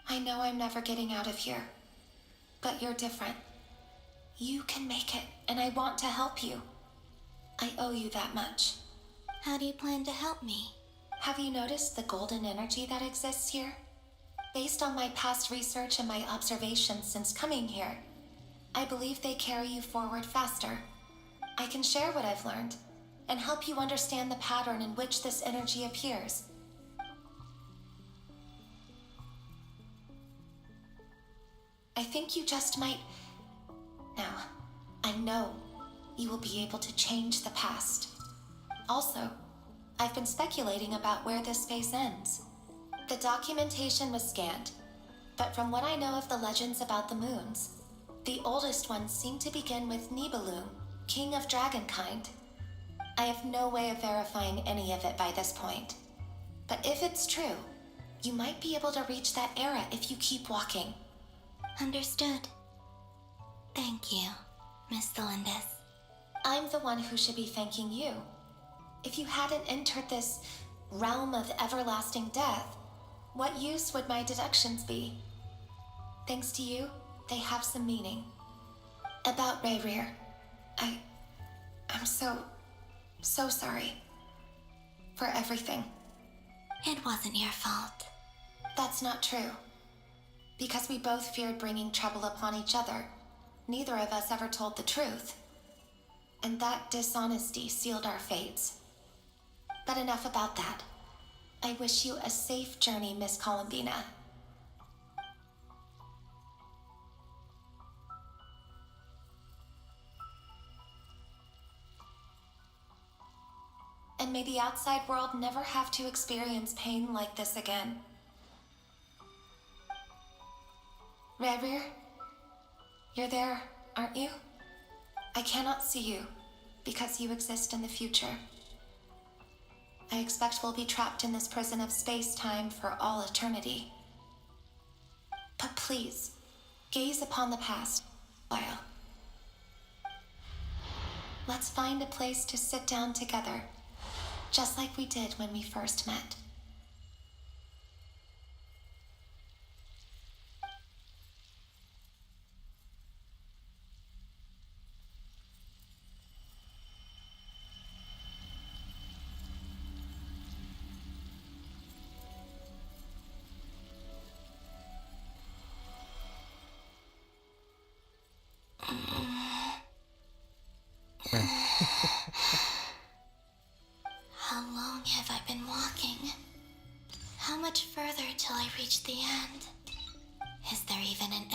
Speaker 2: I know I'm never getting out of here. But you're different. You can make it, and I want to help you. I owe you that much.
Speaker 16: How do you plan to help me?
Speaker 2: Have you noticed the golden energy that exists here? Based on my past research and my observations since coming here, I believe they carry you forward faster. I can share what I've learned and help you understand the pattern in which this energy appears. I think you just might... Now, I know you will be able to change the past. Also, I've been speculating about where this space ends. The documentation was scanned, but from what I know of the legends about the moons, the oldest ones seem to begin with Nibelung, king of dragonkind. I have no way of verifying any of it by this point. But if it's true, you might be able to reach that era if you keep walking.
Speaker 16: Understood. Thank you, Miss Delindis.
Speaker 2: I'm the one who should be thanking you. If you hadn't entered this realm of everlasting death, what use would my deductions be? Thanks to you, they have some meaning. About Rayrir, I'm so sorry. For everything.
Speaker 16: It wasn't your fault.
Speaker 2: That's not true. Because we both feared bringing trouble upon each other, neither of us ever told the truth. And that dishonesty sealed our fates. But enough about that. I wish you a safe journey, Miss Columbina. And may the outside world never have to experience pain like this again. Rayrir, you're there, aren't you? I cannot see you, because you exist in the future. I expect we'll be trapped in this prison of space-time for all eternity. But please, gaze upon the past a while. Let's find a place to sit down together, just like we did when we first met.
Speaker 16: How long have I been walking? How much further till I reach the end? Is there even an